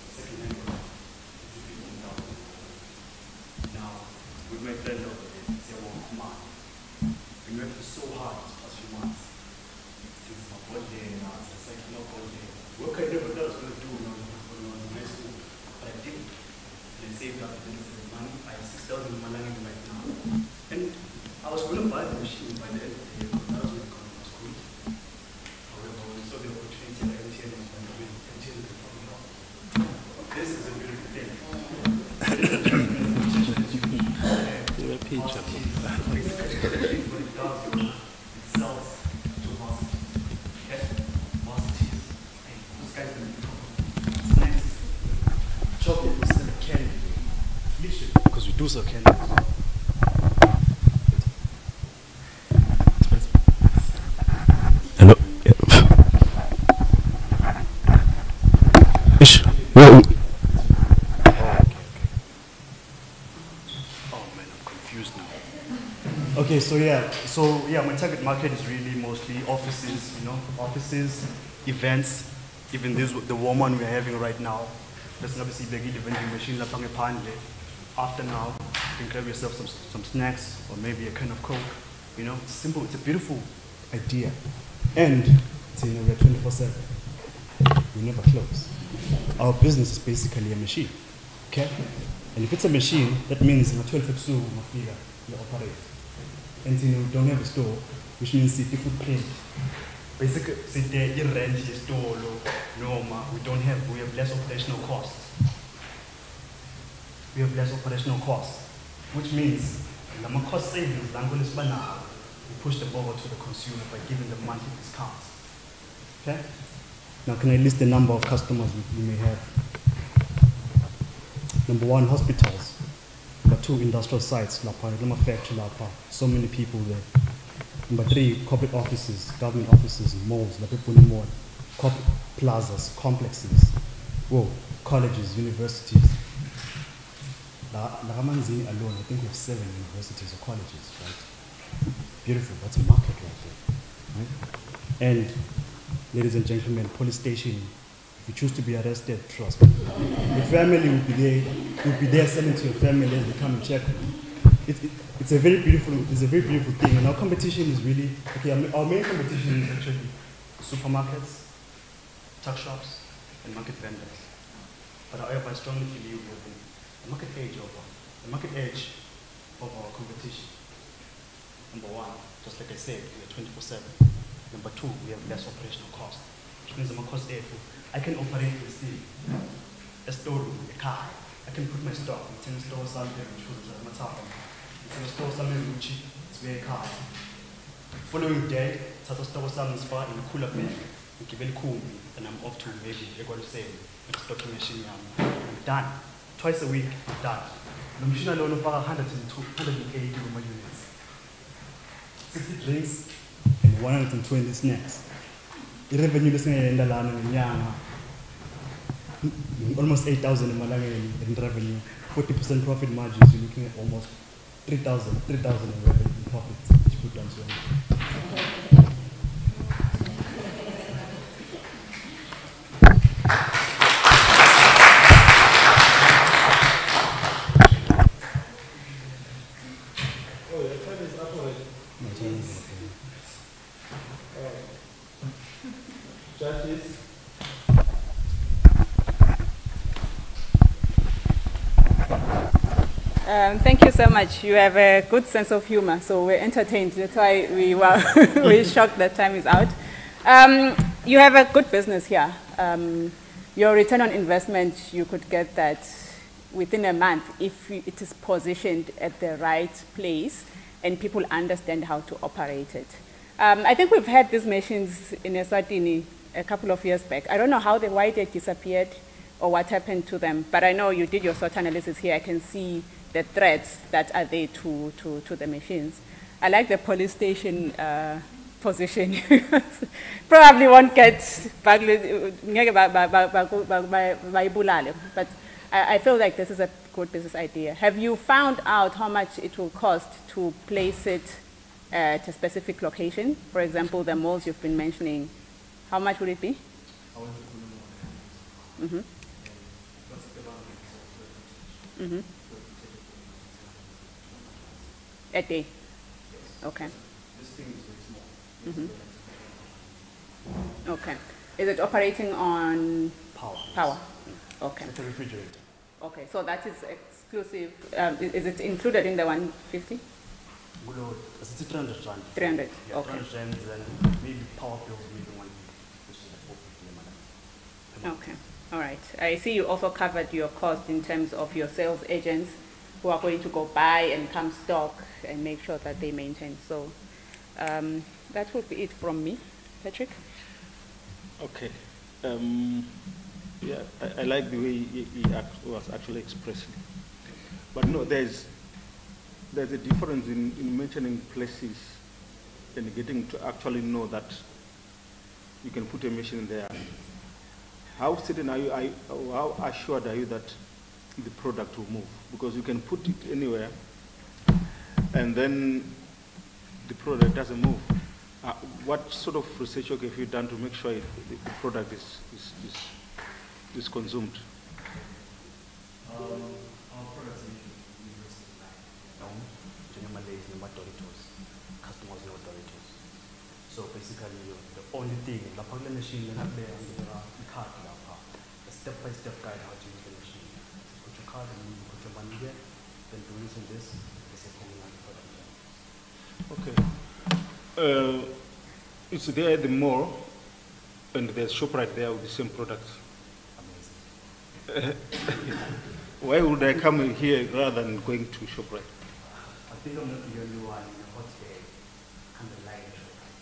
second hand, it's a 15,000. Now, with my friend over there, they say, well, come on. We worked so hard these past few months. Since my birthday, now it's a second of birthday. Work I never thought I was going to do when I was in high school, but I did. And I saved up a little bit of money. I have 6,000 in my language right now. And I was going to buy the machine by the end of the year, but that was when economy was good. However, when we saw the opportunity at MTN, MTN could probably help. This is a beautiful thing. Because we do sell candy. Hello. Ish. Oh, man, I'm confused now. Okay, so yeah, my target market is really mostly offices, offices, events, even the warm one we're having right now. That's obviously the vending machine after now, you can grab yourself some snacks or maybe a can of Coke. It's simple, it's a beautiful idea. And we're 24/7. We never close. Our business is basically a machine. Okay? And if it's a machine, that means in 12 episodes you operate. And we don't have a store, which means it's a footprint. Basically, you rent the store, we have less operational costs. We have less operational costs, which means the cost savings, we push them over to the consumer by giving them monthly discounts. Okay? Now, can I list the number of customers we may have? Number 1, hospitals. Number 2, industrial sites, factory, so many people there. Number 3, corporate offices, government offices, malls, corporate plazas, complexes, colleges, universities. Manzini alone, I think we have 7 universities or colleges, right? Beautiful, that's a market right there, right? And ladies and gentlemen, police station, if you choose to be arrested, trust me. Your family will be there selling to your family as they come and check. It's a very beautiful thing, and our competition is really, our main competition is actually supermarkets, tuck shops, and market vendors. But however, I strongly believe that the market edge of our competition. Number 1, just like I said, we are 24/7. Number 2, we have less operational cost, which means I'm a cost there. I can operate this thing, a storeroom, a car. I can put my stock. It's in a store somewhere, it's in a store somewhere, it's very car. Following day, ngithatha isitoko sami ngisifaka in cooler bag, ngigibele ikhumbi, and I'm off to maybe ekwaliseni ngistocking machine yami. I'm done. Twice a week, I'm done. Lo machine alone ufaka 180 units. 60 drinks and 120 snacks. I-revenue lesingayenda lana ngenyanga almost 8,000 emalangeni in revenue. 40% profit margins, you're looking at almost 3,000 in revenue profits, which put down so. Oh, your time is up already. Judges. Thank you so much. You have a good sense of humor, so we're entertained. That's why we were we're shocked that time is out. You have a good business here. Your return on investment, you could get that within a month if it is positioned at the right place and people understand how to operate it. I think we've had these machines in Eswatini a couple of years back. I don't know why they disappeared or what happened to them, but I know you did your SWOT analysis here. I can see the threats that are there to the machines. I like the police station position. Probably won't get but I feel like this is a good business idea. Have you found out how much it will cost to place it at a specific location? For example, the malls you've been mentioning, how much would it be? Mm-hmm. Mm-hmm. A day? Okay. This thing is very small. Mm-hmm. Okay. Is it operating on Power. power? Okay. It's a refrigerator. Okay, so that is exclusive. Is it included in the 150? It's 300 rand. 300, Yeah, okay. 300 rand and maybe power bills, maybe 150, which is like 450 a month. Okay, all right. I see you also covered your cost in terms of your sales agents who are going to go buy and come stock and make sure that they maintain. So that would be it from me. Patrick? Okay. Yeah, I like the way he was actually expressing. But no, there's a difference in mentioning places and getting to actually know that you can put a machine there. How certain are you, how assured are you that the product will move? Because you can put it anywhere and then the product doesn't move. What sort of research work have you done to make sure the product is consumed? Our products are universal, Malays and Doritos. Customers know Doritos. So basically, the only thing, the problem machine, you're not there and there are the card, a step-by-step guide how to use the machine. Put your card and you put your money there, then to using this, it's a common product. Okay. It's there at the mall, and there's ShopRite there with the same products. Amazing. Why would I come here rather than going to ShopRite? I think I'm not the only one in the hot day underlying ShopRite.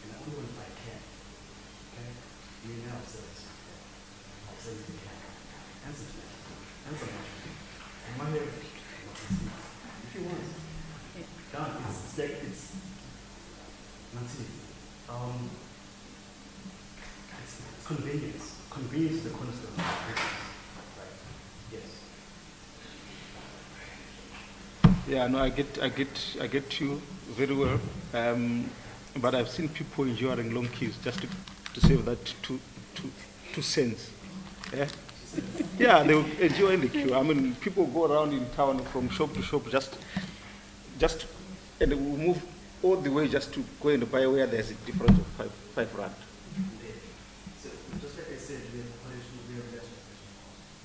And I only want to buy can. Okay? You know, I'll sell you the can. And some snacks. And some mushrooms. And my hair, if you want. Done. It's like, it's not it. It's convenience. Convenience is the cornerstone of business. Right? Yes. Yeah, no, I get you very well. But I've seen people enduring long queues just to save that 2 cents. Yeah? Yeah, they will endure in the queue. I mean, people go around in town from shop to shop just and they will move all the way just to go and buy where there's a difference of 5 rand. So just like I said, we have operational, we have less operational costs.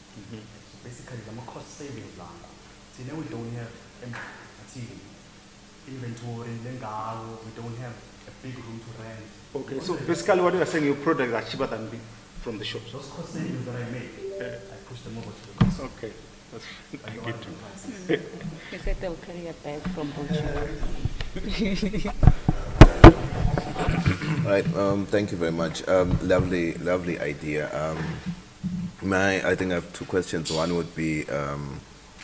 So basically, the cost savings plan. So now we don't have inventory, we don't have a big room to rent. Okay, so basically what you are saying, your products are cheaper than from the shops. Those cost savings that I made, I push them over to the customer. Okay, I get you. He said they'll carry a bag from Bucha. Right. Thank you very much. Lovely, lovely idea. I think I have two questions. One would be, I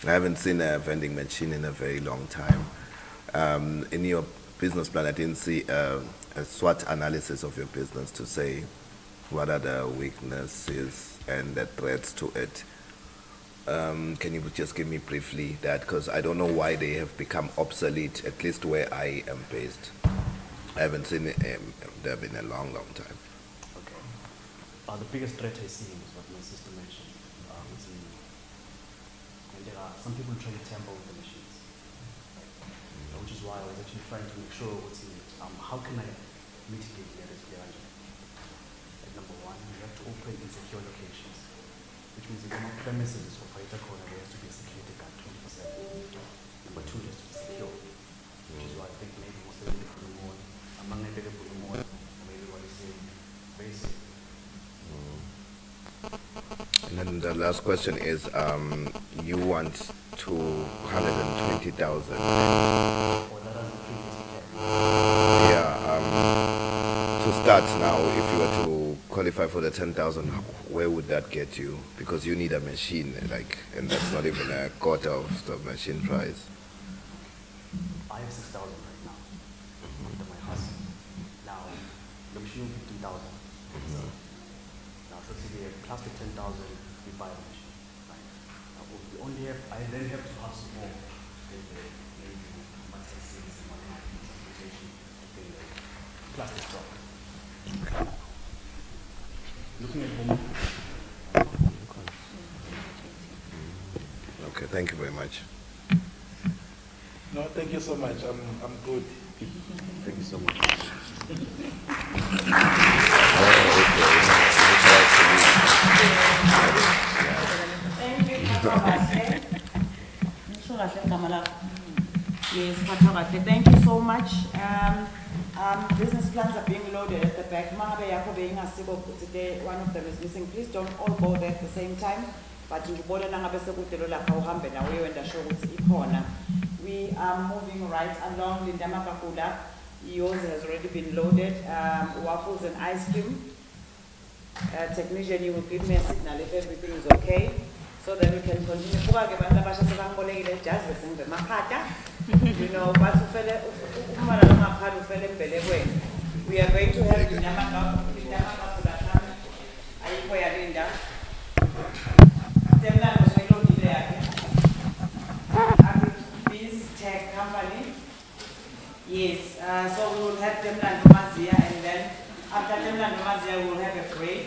haven't seen a vending machine in a very long time. In your business plan, I didn't see a SWOT analysis of your business to say what are the weaknesses and the threats to it. Can you just give me briefly that? Because I don't know why they have become obsolete, at least where I am based. I haven't seen them in a long, long time. Okay. The biggest threat I see is what my sister mentioned. And there are some people trying to tamper with the machines, which is why I was actually trying to make sure how can I mitigate that as well. Number one, you have to operate in secure locations, which means in some premises operator corner there has to be a security guard 24/7. Number two, it has to be secure, which is why I think maybe most of the people more among the people more maybe what is saying very safe. And then the last question is, you want 220,000. Yeah, to start now, if you were to qualify for the 10,000, where would that get you? Because you need a machine, and that's not even a quarter of the machine price. I have 6,000 right now under my hustle. Now, the machine will be 15,000. Now, so if we have plus the 10,000, we buy a machine. Right? Now, we only have, I then have to hustle more. Plus the stock. Looking at home. Okay, thank you very much. No, thank you so much. I'm good. Thank you so much. Thank you, Yes, Patogatle. Thank you so much. Business plans are being loaded at the back. Today, one of them is missing. Please don't all go there at the same time. But we are moving right along. Linda Makakula, yours has already been loaded. Waffles and ice cream. Technician, you will give me a signal if everything is okay, so that we can continue. You know, we are going to have Biz Tech Company. Yes, so we will have them and then after Temla Nomazia we will have a break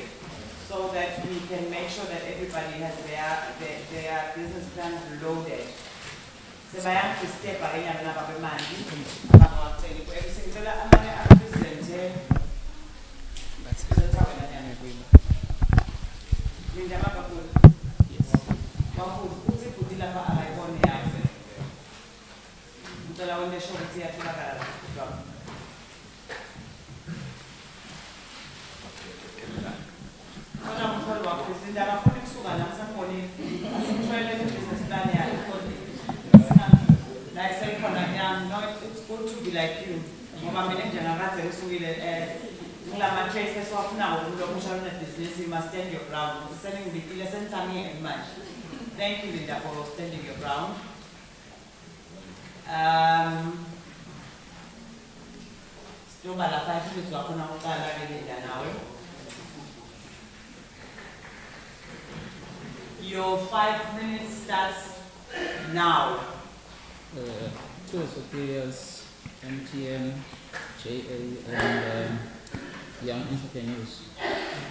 so that we can make sure that everybody has their business plans loaded. So I am to step by another man. Every single represent Linda Makakula. Yes. Wafu uthi kudila pa alaibone yafe. Mtala wende show uthi yathulakala. Kodwa umtholi wakho Linda akafuni kusuka la msamboni. Asimthwele business plan yakhe. Like say it's good to be like you. Ngoba mina njengakade usukile ngilama trace eswafuna ukulokusha na business, you must stand your ground. Selling the lesson time and much. Thank you, Linda, for standing your ground. Still by the 5 minutes wakuna ukala Linda nawe. Your 5 minutes starts now. Two superiors, MTN, JA, and young entrepreneurs.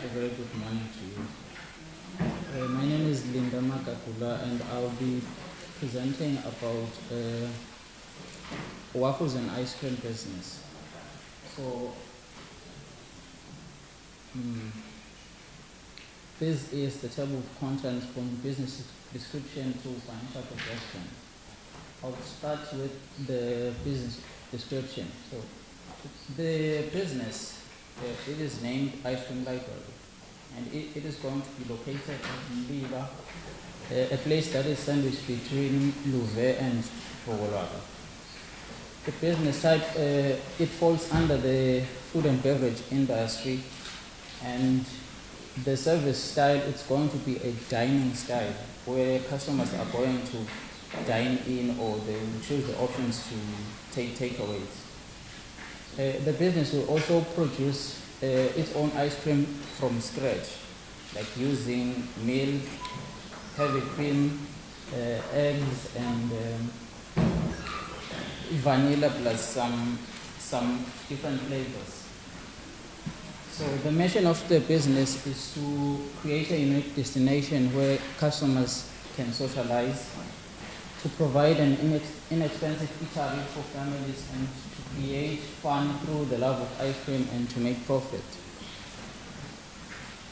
A very good morning to you. My name is Linda Makakula, and I'll be presenting about waffles and ice cream business. So, this is the table of contents from business description to financial projection. I'll start with the business description. So, the business, it is named Ice Cream Library, and it is going to be located in Liva, a place that is sandwiched between Louve and Fogolwaga. the business type, it falls under the food and beverage industry, and the service style, it's going to be a dining style where customers are going to dine in, or they will choose the options to take takeaways. The business will also produce its own ice cream from scratch, like using milk, heavy cream, eggs, and vanilla plus some different flavors. So the mission of the business is to create a unique destination where customers can socialize, to provide an inexpensive eatery for families, and to create fun through the love of ice cream and to make profit.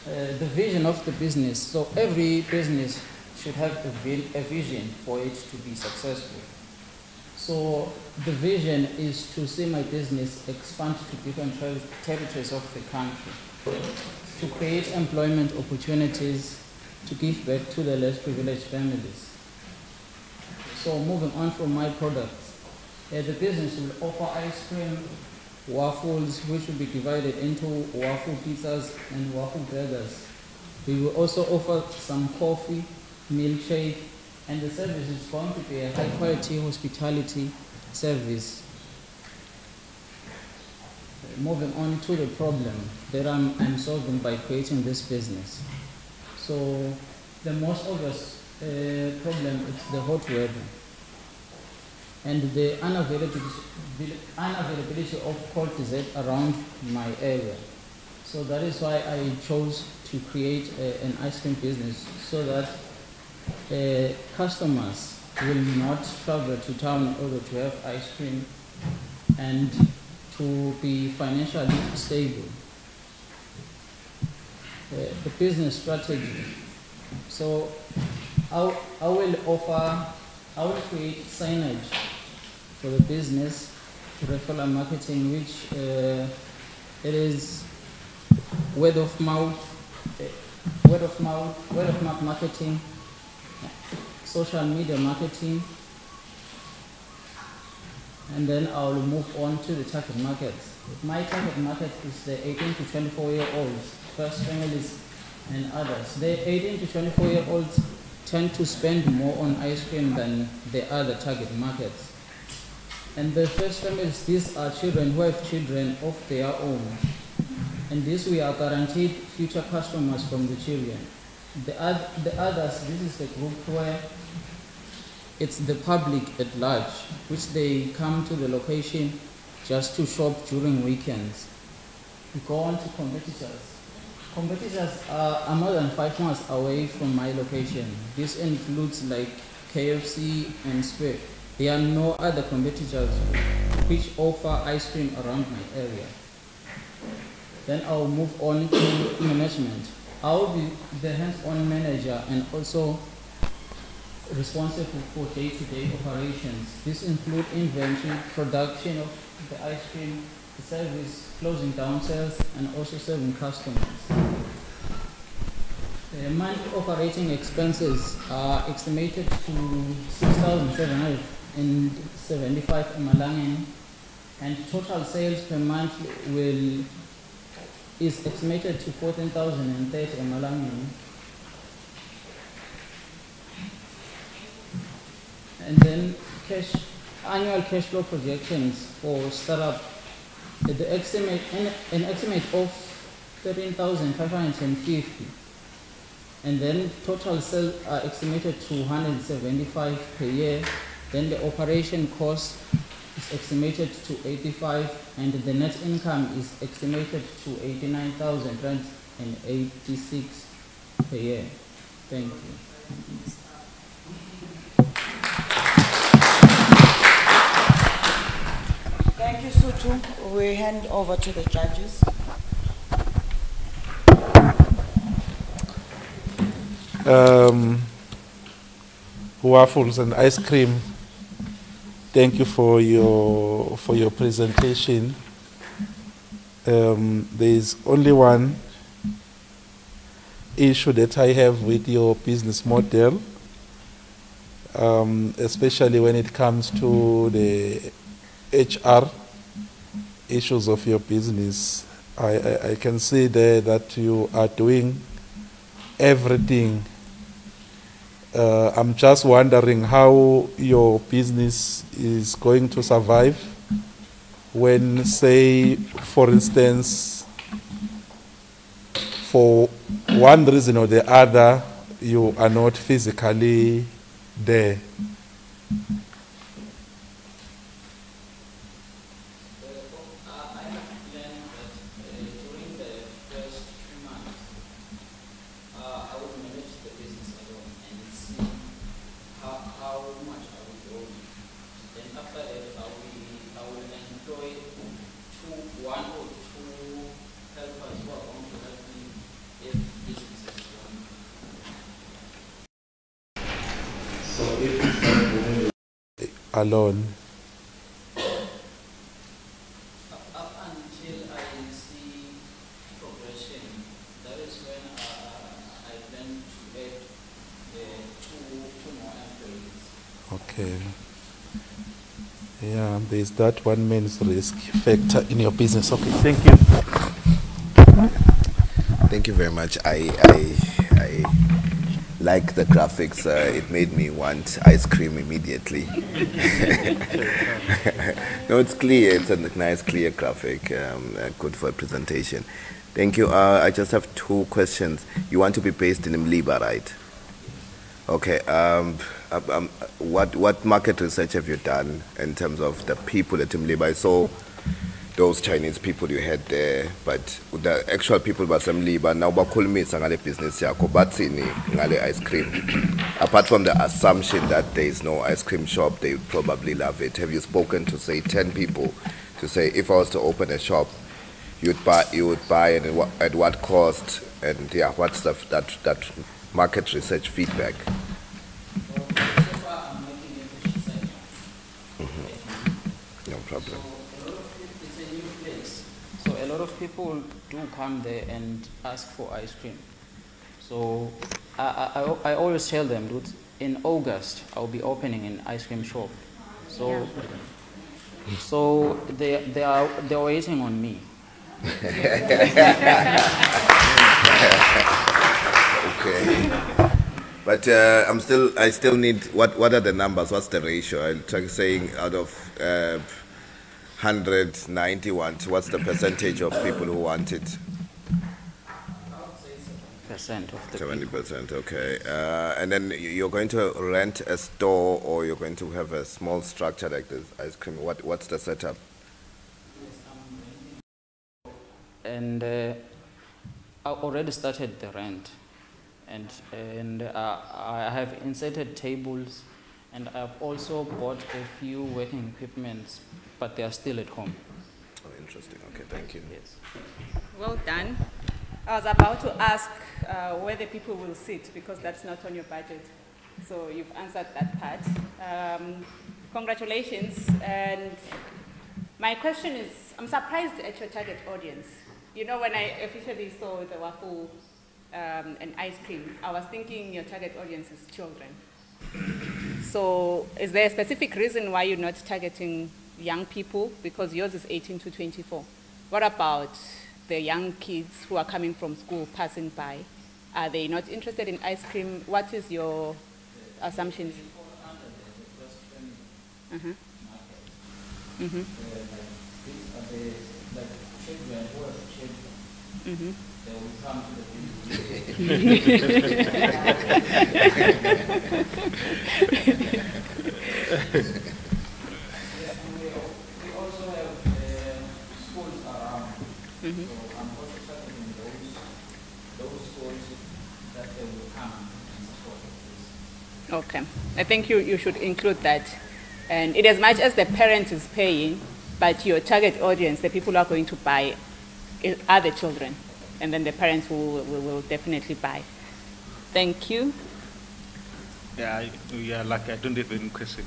The vision of the business. So every business should have a vision for it to be successful. So the vision is to see my business expand to different territories of the country, to create employment opportunities, to give back to the less privileged families. So moving on from my products, the business will offer ice cream, waffles, which will be divided into waffle pizzas and waffle burgers. We will also offer some coffee, milkshake, and the service is going to be a high quality hospitality service. Moving on to the problem that I'm solving by creating this business. So the most obvious problem is the hot weather and the unavailability of cold dessert around my area. So that is why I chose to create an ice cream business, so that customers will not travel to town in order to have ice cream and to be financially stable. The business strategy. So I will create signage for the business, referral marketing, which it is word of mouth marketing, social media marketing, and then I will move on to the target market. My target market is the 18 to 24-year-olds, first families and others. The 18 to 24-year-olds tend to spend more on ice cream than the other target markets. And the first families, these are children who have children of their own. And this we are guaranteed future customers from the children. The others, this is the group where it's the public at large, which they come to the location just to shop during weekends. We go on to competitors. Competitors are more than 5 miles away from my location. This includes like KFC and Spur. There are no other competitors which offer ice cream around my area. Then I'll move on to management. I'll be the hands-on manager and also responsible for day-to-day operations. This includes inventory, production of the ice cream, the service, closing down sales, and also serving customers. The monthly operating expenses are estimated to 6,775 Emalangeni, and total sales per month is estimated to 14,030 Emalangeni. And then annual cash flow projections for startup, an estimate of 13,550. And then total sales are estimated to 175 per year. Then the operation cost is estimated to 85, and the net income is estimated to 89,086 per year. Thank you. Thank you, Sutu. We hand over to the judges. Waffles and ice cream. Thank you for your presentation. There is only one issue that I have with your business model, especially when it comes to the HR issues of your business, I can see there that you are doing everything. I'm just wondering how your business is going to survive when, say, for instance, for one reason or the other, you are not physically there. Alone. Up until I see progression, that is when I plan to add two more employees. Okay. Yeah, there's that one man's risk factor in your business. Okay, thank you. Thank you very much. I like the graphics. It made me want ice cream immediately. No, it's clear. It's a nice, clear graphic. Good for a presentation. Thank you. I just have two questions. You want to be based in Mliba, right? Okay. What market research have you done in terms of the people at Mliba? I saw those Chinese people you had there, but the actual people basemliba now bakhulumisa ngale business yakho bathini ngale ice cream. Apart from the assumption that there is no ice cream shop, they would probably love it. Have you spoken to, say, 10 people to say, if I was to open a shop, you would buy and at what cost, and yeah, what's that market research feedback? No problem. So a lot of people do come there and ask for ice cream. So I always tell them, dude, in August I'll be opening an ice cream shop. So so they're waiting on me. Okay. But I still need, what are the numbers? What's the ratio? I'm saying out of 191, what's the percentage of people who want it? Percent of the 70%, okay. And then you're going to rent a store, or you're going to have a small structure like this ice cream? What's the setup? And I already started the rent, and I have inserted tables, and I've also bought a few working equipments, but they are still at home. Oh, interesting. Okay, thank you. Yes. Well done. I was about to ask where the people will sit, because that's not on your budget. So you've answered that part. Congratulations. And my question is, I'm surprised at your target audience. You know, when I officially saw the waffle and ice cream, I was thinking your target audience is children. So is there a specific reason why you're not targeting young people? Because yours is 18 to 24. What about the young kids who are coming from school, passing by? Are they not interested in ice cream? What is your assumptions? Mm-hmm. Mm-hmm. Mm-hmm. They will come to the we also have schools around. Mm-hmm. So I'm also targeting those schools that they will come and support this. Okay. I think you should include that. And in as much as the parent is paying, but your target audience, the people who are going to buy, are the children. And then the parents will definitely buy. Thank you. Yeah, lucky. I don't have any question.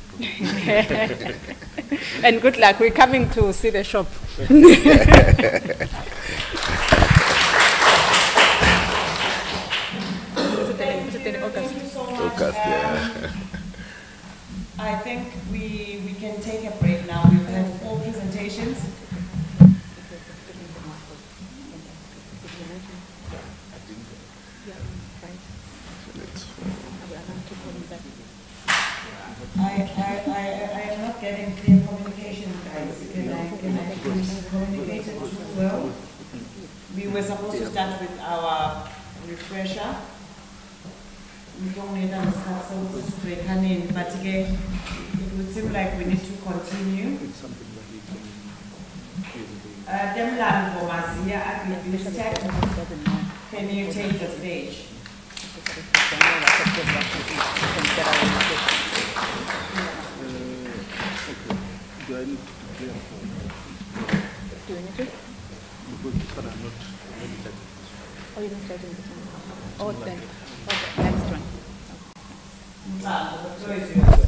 And good luck. We're coming to see the shop. August, yeah. I think we can take a break now. We've had 4 presentations. I am not getting clear communication, guys. Can I communicate it too well? We were supposed to start with our refresher. We don't need to discuss but again, it would seem like we need to continue. Demlan Bomazia at this tech. Can you take the stage? Do I need to clear Do you need to? because I'm not meditating. Oh, you're not charging this one. Oh, then. Okay, next one. The floor is yours.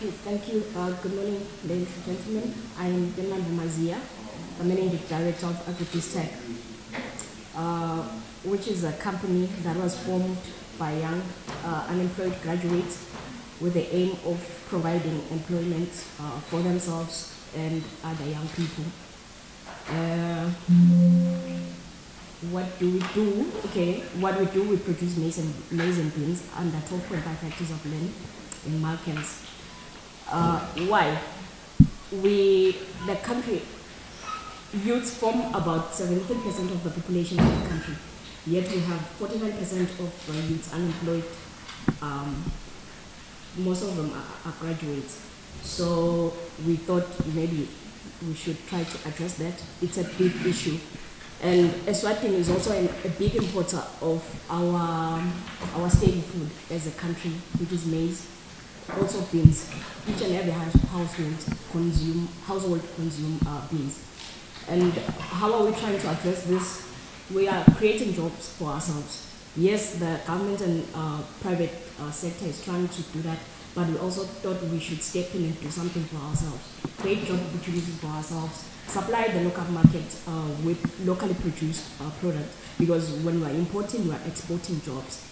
Yes, thank you. Good morning, ladies and gentlemen. I am Demlan Bomazia, the Managing Director of Agritech, which is a company that was formed by young unemployed graduates with the aim of providing employment for themselves and other young people. What do we do? Okay, what we do, we produce maize and beans under 12.5 hectares of land in Malkens. Why? The country, youths form about 17% of the population of the country, yet we have 49% of youths unemployed. Most of them are graduates. So we thought maybe we should try to address that. It's a big issue. And Eswatini is also a big importer of our staple food as a country, which is maize, also beans. Each and every household consume beans. And how are we trying to address this? We are creating jobs for ourselves. Yes, the government and private sector is trying to do that, but we also thought we should step in and do something for ourselves, create job opportunities for ourselves, supply the local market with locally produced products, because when we are importing, we are exporting jobs.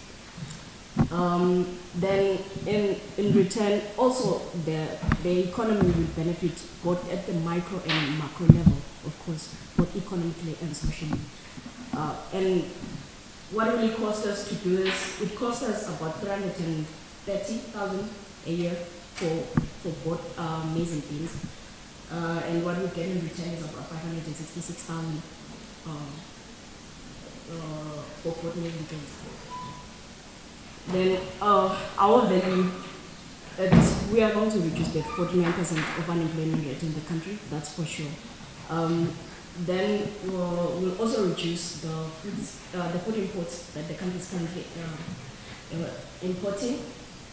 Then in return, also the economy will benefit both at the micro and macro level, of course, both economically and socially. And what will it cost us to do this? It costs us about 330,000 a year for both maize and beans. And what we get in return is about 566,000 for both maize and beans. Then our value, we are going to reduce the 49% of unemployment rate in the country, that's for sure. Then we'll also reduce the food imports that the country is currently importing.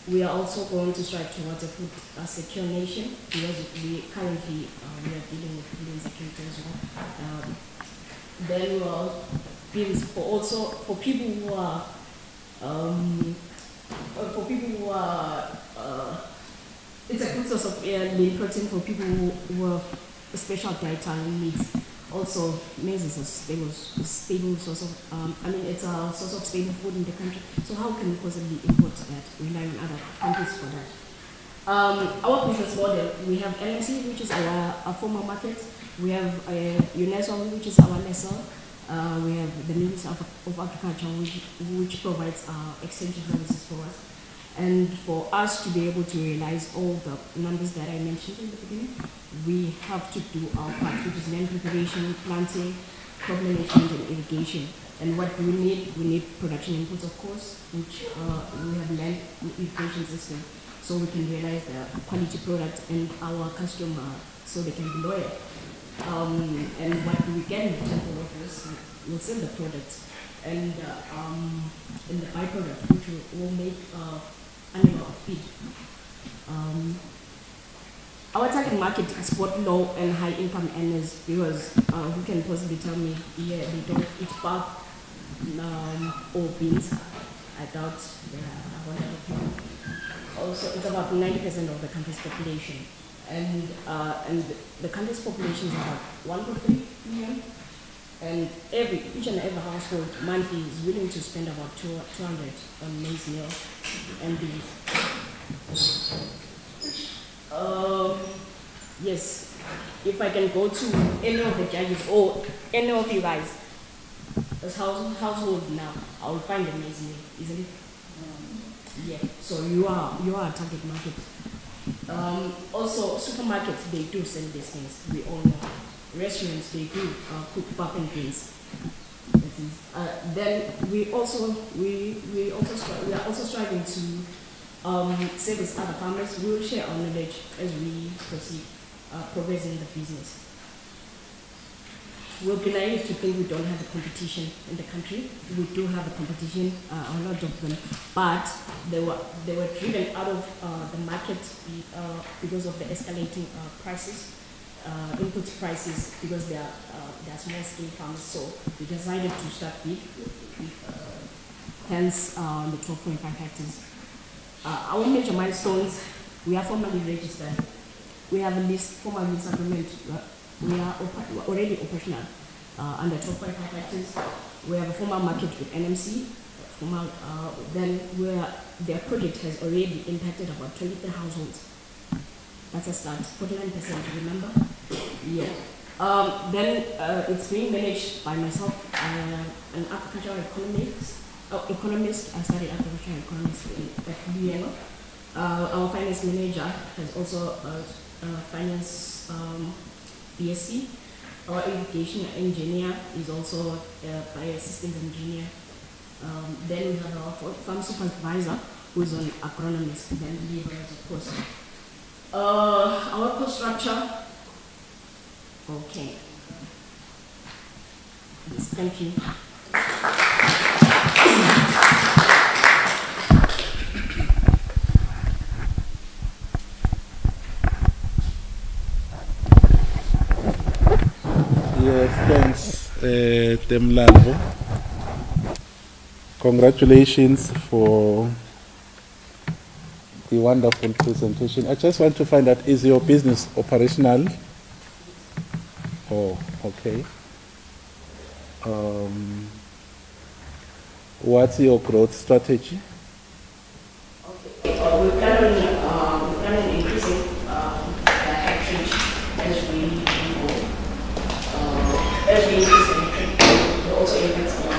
We are also going to strive towards a food secure nation, because we currently we are dealing with food insecurity as well. Then for people who are it's a good source of lean protein for people who have special dietary needs. Also, maize is a stable source of, it's a source of stable food in the country. So how can we possibly import that, rely on other countries for that? Our business model, we have LNC, which is our former market. We have UNESO, which is our lessor. We have the Ministry of Agriculture, which provides extension services for us. And for us to be able to realize all the numbers that I mentioned in the beginning, we have to do our part, which is land preparation, planting, crop management, and irrigation. And what do we need? We need production inputs, of course, which we have land irrigation system, so we can realize the quality product and our customer, so they can be loyal. And what do we get in return for all this? We'll sell the product and the byproduct, which will make animal feed. Our target market is both low and high income earners, because who can possibly tell me, yeah, they don't eat pap or beans? I doubt there are 100 people. Also, it's about 90% of the country's population. And the country's population is about 1.3 million. And each and every household monthly is willing to spend about 200 on maize meal and beef. Yes, if I can go to any of the judges or any of you guys, as household now, I will find the maize meal, isn't it? Yeah, so you are a target market. Also, supermarkets, they do sell these things, we all know. Restaurants, they do cook pap and beans. Then we are also striving to service other farmers. We will share our knowledge as we proceed, progress in the business. We'll be naive to think we don't have a competition in the country. We do have a competition, a lot of them, but they were driven out of the market because of the escalating prices, input prices, because they are small scale farmers. So we decided to start big, hence the 12.5 hectares. Our major milestones: we are formally registered. We have a formal lease agreement. We are already operational under 12.5 hectares. We have a formal market with NMC. Then their project has already impacted about 23 households. That's a start. 49%, remember? Yeah. Then it's being managed by myself, an agricultural economist. I studied agricultural economics at BUN. Our finance manager has also finance BSc. Our education engineer is also a biosystems engineer. Then we have our farm supervisor, who is an agronomist, then laborers, of course. Our cost structure, okay. Yes, thank you. Yes, thanks, Temlalvo. Congratulations for the wonderful presentation. I just want to find out, is your business operational? Oh, okay. What's your growth strategy? Okay, we plan on increasing the acreage as we go. As we increase the acreage, we also increase our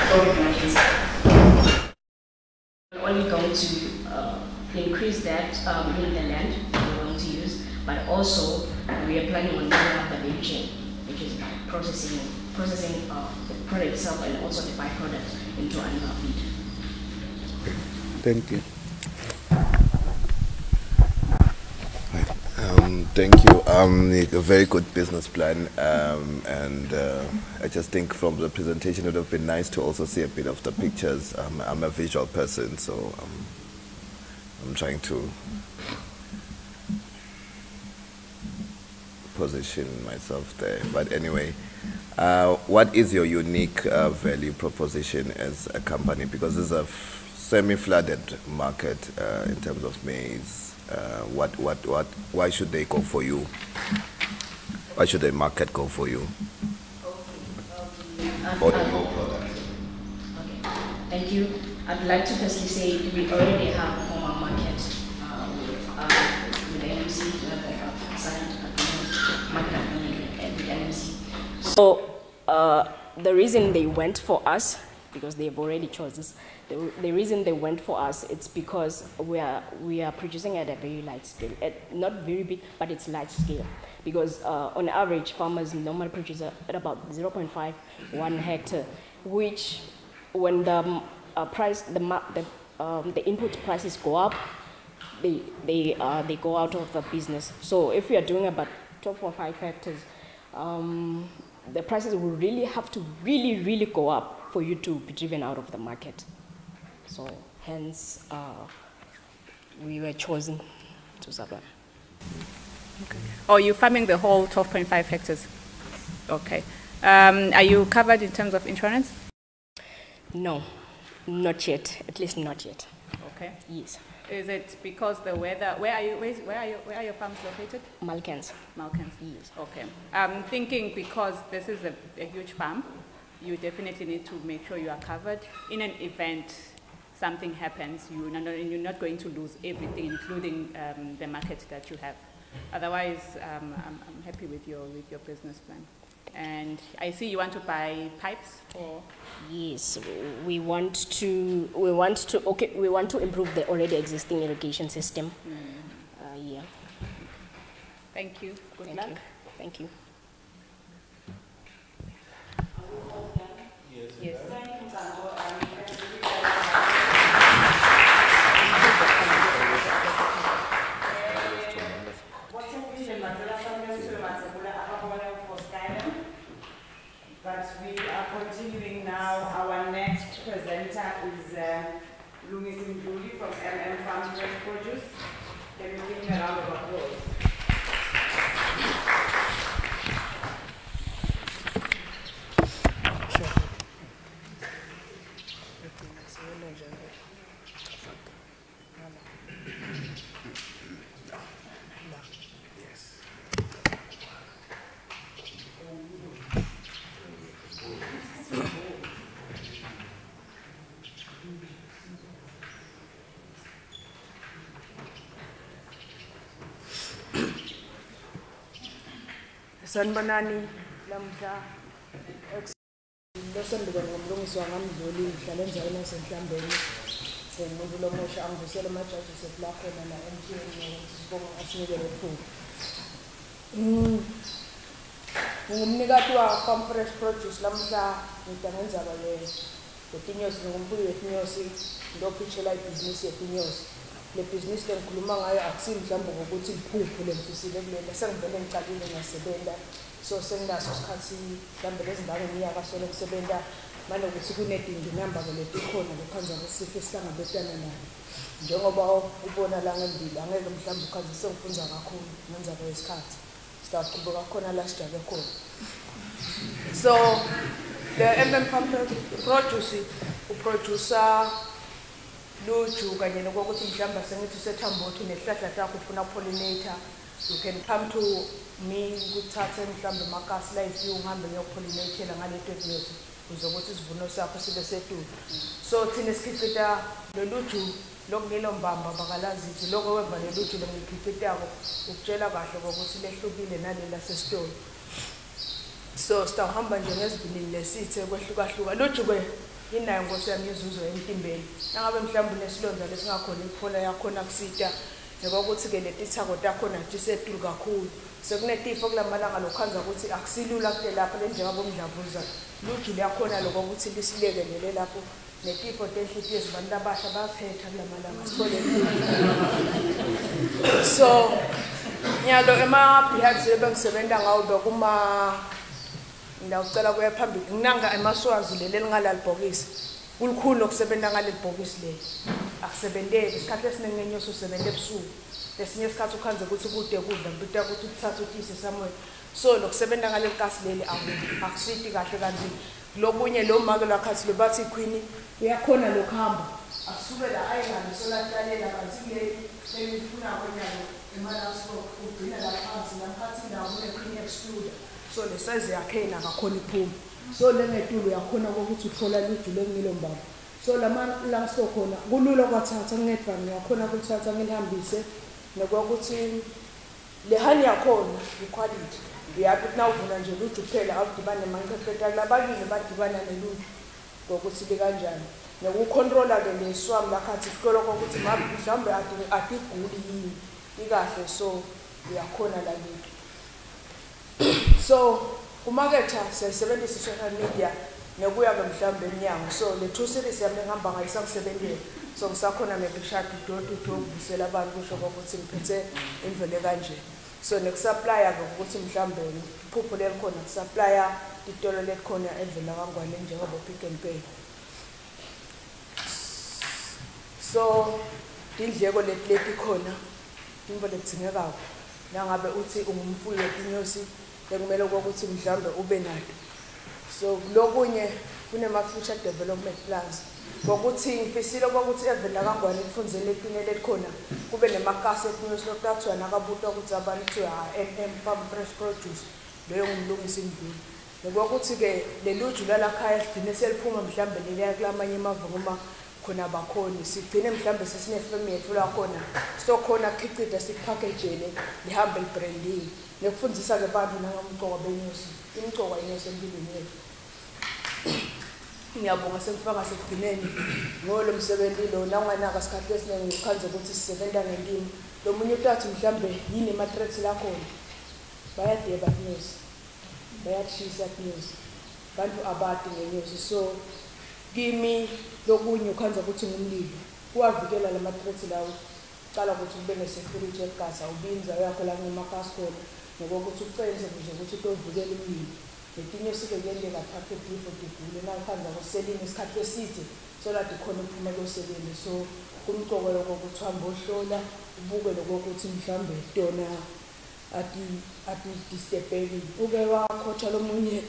profit margins. We're only going to increase that in the land we're going to use, but also we are planning on building up the value chain, which is processing the product itself and also the byproducts into animal feed. Thank you. Thank you. A very good business plan, and I just think from the presentation it would have been nice to also see a bit of the pictures. I'm a visual person, so I'm trying to position myself there. But anyway, what is your unique value proposition as a company? Because this is a semi-flooded market in terms of maize. Why should they go for you? Why should the market go for you? Or your product? Okay, thank you. I'd like to firstly say we already have a formal market with NMC. We have signed market agreement with NMC. So the reason they went for us, because they've already chosen this, the reason they went for us, it's because we are producing at a very light scale, not very big, but it's light scale. Because on average, farmers normally produce at about 0.51 hectare, which when the input prices go up, they go out of the business. So if we are doing about 12.5 hectares, the prices will really have to really go up for you to be driven out of the market. So hence, we were chosen to supply. Okay. Oh, you're farming the whole 12.5 hectares? Okay. Are you covered in terms of insurance? No. Not yet, at least not yet. Okay. Yes. Is it because the weather? Where are your farms located? Malkans. Malkans. Yes. Okay. I'm thinking because this is a huge farm, you definitely need to make sure you are covered in an event. Something happens, you're not going to lose everything, including the market that you have. Otherwise, I'm happy with your business plan. And I see you want to buy pipes for. Yes, we want to improve the already existing irrigation system. Yeah. Thank you. Good Thank luck. you. Thank you. Yes. But we are continuing now. Our next presenter is Lungisin Julie from Farm Fresh Produce. Can you give me a round of applause? Sanbanani lamhla losonduka ngomlungiswa ngamdluli ngihlala enzaweni yasemhlambeni ngumuntu lomusha angivusela amajaji seplakhona la MTN ukuthi sibonga asinikele ithuba. Ngumnikati wa Farm Fresh Produce lamhla ngidangenza letinyosi ngumfuyi wetinyosi ndophishela ibhizinisi yetinyosi. Le business lengikhuluma ngayo akusi mhlawumbe ngokuthi liphupho lemfisile kulena sengivele ngicalile ngasebenza so senginaso isikhathi mhlawumbe lezingangeminyaka solo kusebenza manokuthi kunedinginamba letikhona lokhanza lesifo esihlangabetana nayo njengoba ubona la ngembili angeke mhlawumbe ukhanza sengifunza kakhulu ngenza kwesikhathi sitaqhubeka khona la sijabe khona. So the Farm Produce uproducer luju kanye nokuthi mhlamba sengithi sethambotho nehlahla lakho ufuna pollinator, you can come to me ukuthathe mhlamba makasi la if uhambe ngiyopollinatela ngaleto ezinyosi uzokuthi isivuno sakho sibe setulu. So thina sikhipita loluju lokungelo mbamba bakalazithi lokho wemba loluju lengikhipitako ukutshela kahle ukuthi lehlukile nalela sesitolo. So sitahamba nje ngesivinini lesithe kwehlukahluka luju ke inayo ngosi yami izuzo emtimbeni nangabe mhlawumbe nesilonda lesingakhona iphola yakhona kusita ngokuthi ke letithako takhona tisetulu kakhulu sekunetifo kulamalanga lokhanza ukuthi akusilula kule lapha lenjengabo umdlavuza luju liyakhona lokho ukuthi lisilekelele lapho netifo tenhlitiyo ezibantu abasha baphetha kulamalanga sithole. So nyalo behaviors ebengisebenza ngawo bekuma ngiyacela kuya phambili nginanga emaswazi leli ngalalibhokisi kulikhulu lokusebenza ngaleli bhokisi leli akusebenzeki isikhathi esiningi ngenyosi usebenza ebusuku lesinye isikhathi ukhanze ukuthi kude kudla mbita ukuthi uthathe utise somewhere so lokusebenza ngaleli kasi leli akusiti kahle kanti lokunye lo make lakhathi lebathi queen uyakhona lokuhamba asuke la ayingani solahlalela kanti le ifuna konyalo emalaso ugcina la phansi laphathi la kune queen excluder. So the size yakhena akakhona iphuma so lengetulu yakhona ukuthi uthola luju lengilo mbaba so la sokhona kulula kwathatha ngedwa ngiyakhona ukuthatha ngilihambise nokuthi le hani yakhona iquality uyathi nawuvuna nje luju kuphela awudibane manqeqeta lababili badibana neluju ngokuthi bekanjani nokucontrola ke leswam lakhathi kuhlola ukuthi mhlawumbe atiguli yini ikahle so uyakhona la lithi. So kumaketha sisebenzisa social media nekuya ke mhlawumbe eminyango so le 2 series yami ngihamba ngayisakusebenzela so ngisakhona ngekushada door to door ukuvusela abantu kusho ukuthi ngiphethe indlela kanje so nekusupplya ke ukuthi mhlawumbe iphupho lelikhona kusupplya itolo lekhona evela kangwane njengoba Pick n Pay. So indleko leti khona imbo ledzingekako nangabe uthi ungumfuyi wetinyosi bekumele ukuthi mhlawumbe ube nayo so lokunye kunema future development plans ngokuthi ngifisile ukuthi evela kangwane ekufundzeni letinye lelikhona kube nemakasi enews lokuthiwa nakabutwa ukuthi abantu MM Farm Fresh Produce leyo ngumlungisi imvula ngokuthi ke leluju lalakhaya sigcine seliphuma mhlambe leliya kulamanye amava uma khona abakhona sigcine mhlambe sesinefirm yethu la khona stokhona khichida sikupackagele lihambe libranding nekufundisa ke abantu nangamqoka benyusi imqoka inews empilweni yethu. Ngiyabonga sengifaka sekugcineni ngolo msebenzi lo nanganaka isikhathi esiningi ngikhanze ukuthi sisebenza ngendimi lo munye utathi mhlambe yini ema-threats la khona bayadeba news bayashisa news bantu abadi ngenews so kimi lokunye ukhanza ukuthi ngumlilo kuwavikela lama-threats lawo cala ukuthi ube ne-security egasa ubinza yakho la kunemakasi khona ngokuthi ucenze ukuze ukuthi utovikela umlilo letinye sike kuyendeka phakhe before digule nakhanza kuselinye isikhathi eside so that ikhona ukuphuma kwesebenzi so kumqoko lokho ukuthi uhambe ohlola ubuke lokuthi mhlambe dona ati disturbing uke wakhotsha lomunye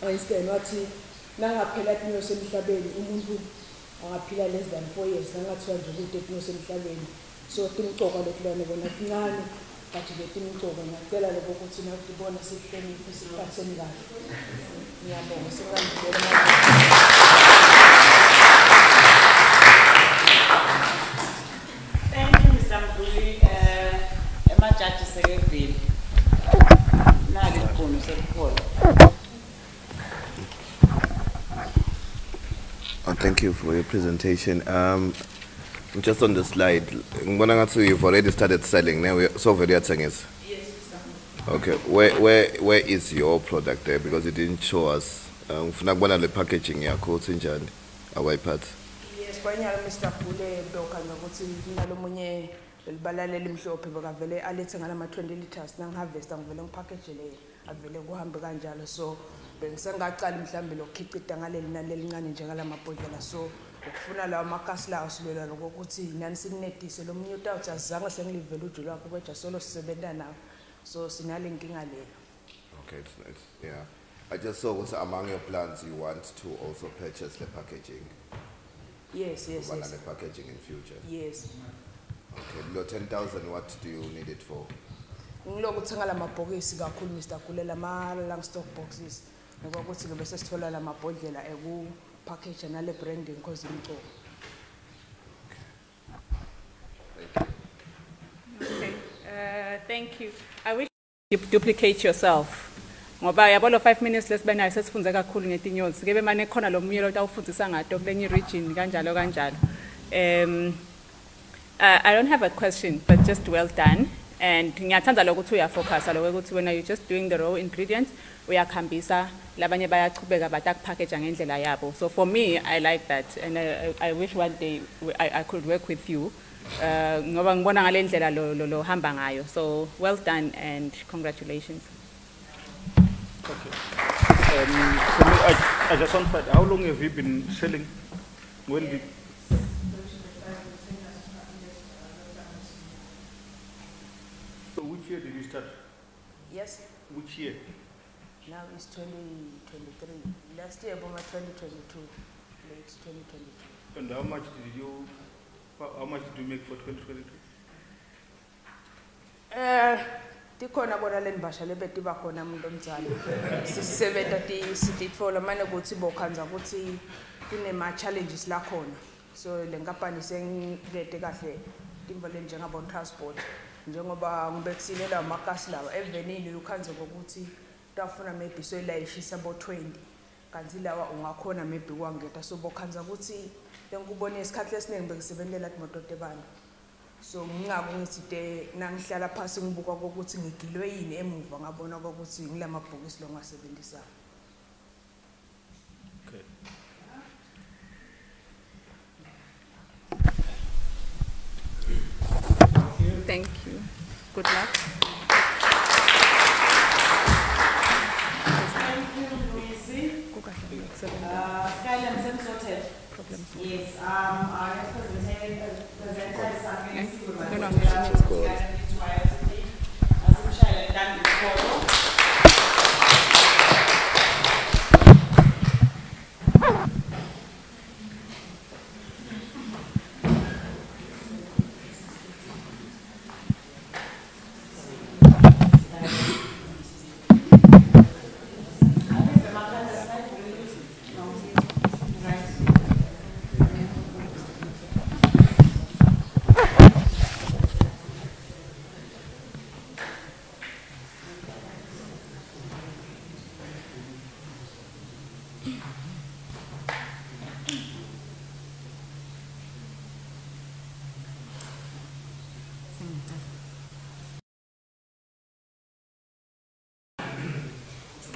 ayisken wathi nangaphela impilo semhlabeni umuntu angaphila less than 4 years nangathiwa nje ukuthi impilo semhlabeni so timqoko lekulana bona kuncane bathi betimqoko ngicela lokho ukuthi nakubona sihloniphe sikhatheni kahle ngiyabonga singandibona. Thank you Mr. Mbuli emajaji sekevile nali iqono selikhona. Thank you for your presentation. Just on the slide, you've already started selling. Now we're so very at Yes, Mr. Okay, where is your product there? Because it didn't show us. The packaging, yeah, coats in Jan, our iPad. Yes, kwanyalo Mr. Mbuli beokanya ukuthi nalomunye libalale limhlophe bakavele alethe ngala 20 liters nangiharvest ngivele ngipackage le avele kuhambe kanjalo so bengisengaqala mhlambe lokukhicida ngaleli nani lelincane njengala mabhodlela so ukufuna lawa makasi lawo silwela lokuthi nani sikunedise lo munye utawuthi azange sengilivele uju lwakho kodwa solo sisebenza nawo so sinale nkinga leyo. Okay, it's yeah. I just saw also among your plans you want to also purchase the packaging. Yes. The packaging in future. Yes. Okay, below 10,000, what do you need it for? Ngilokuthenga la mabhokisi kakhulu Mr. Kule lama long stock boxes ngokuthi bese sithola la mabhodlela eku package nale branding cause imqobo. Okay. Thank you. I wish you duplicate yourself. Ngoba yabona 5 minutes lesibanayo sesifunze kakhulu ngetinyosi. Kebe manje khona lo mnyelo utawufundisa ngato kulenye region kanjalo. I don't have a question, but just well done. And ngiyathanda lokuthi uyafocus lokuthi when you're just doing the raw ingredients uyakhambisa labanye bayachubeka batakupackage ngendlela yabo. So for me I like that and I wish one day I could work with you. Ngoba ngibona ngale ndlela lo hamba ngayo. So well done and congratulations. Okay. For me, I just want to find how long have you been selling? When did So which year did you start? Yes. Which year? Now it's 2023. Last year about 2022. Late 2022. And how much did you make for 2022? Tikhona bona lenibasha lebeti bakhona umuntu omzali sisebenza sititfola manje ukuthi bokhanza ukuthi kunema challenges la khona so le nkampani sengilete kahle timbo lenjengabo transport njengoba ngibekusile la makasi lawa evenini ukhanze ukuthi tafuna maybe so ilayishisa abo 20 kanti lawa ungakhona maybe kwangeta so bokhanza ukuthi lenkubone isikhathi lesiningi bekusebenzela imoto tebana so ngingako ngisite nangihlala phansi ngibuka ukuthi ngigilwe yini emuva ngabona ukuthi ngilamabhokisi lo ngasebenzisa. Okay. Thank you. Good luck. Thank you, Luisi. Yes, our next presenter is Agnes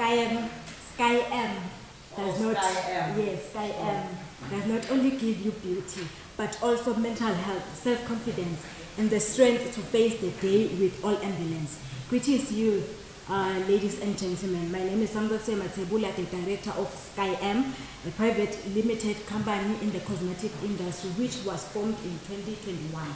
Sky-M does not, yes, Sky-M does not only give you beauty, but also mental health, self-confidence, and the strength to face the day with all ambulance. Greetings to you, ladies and gentlemen. My name is Sambose Matebula, the director of Sky-M, a private limited company in the cosmetic industry, which was formed in 2021.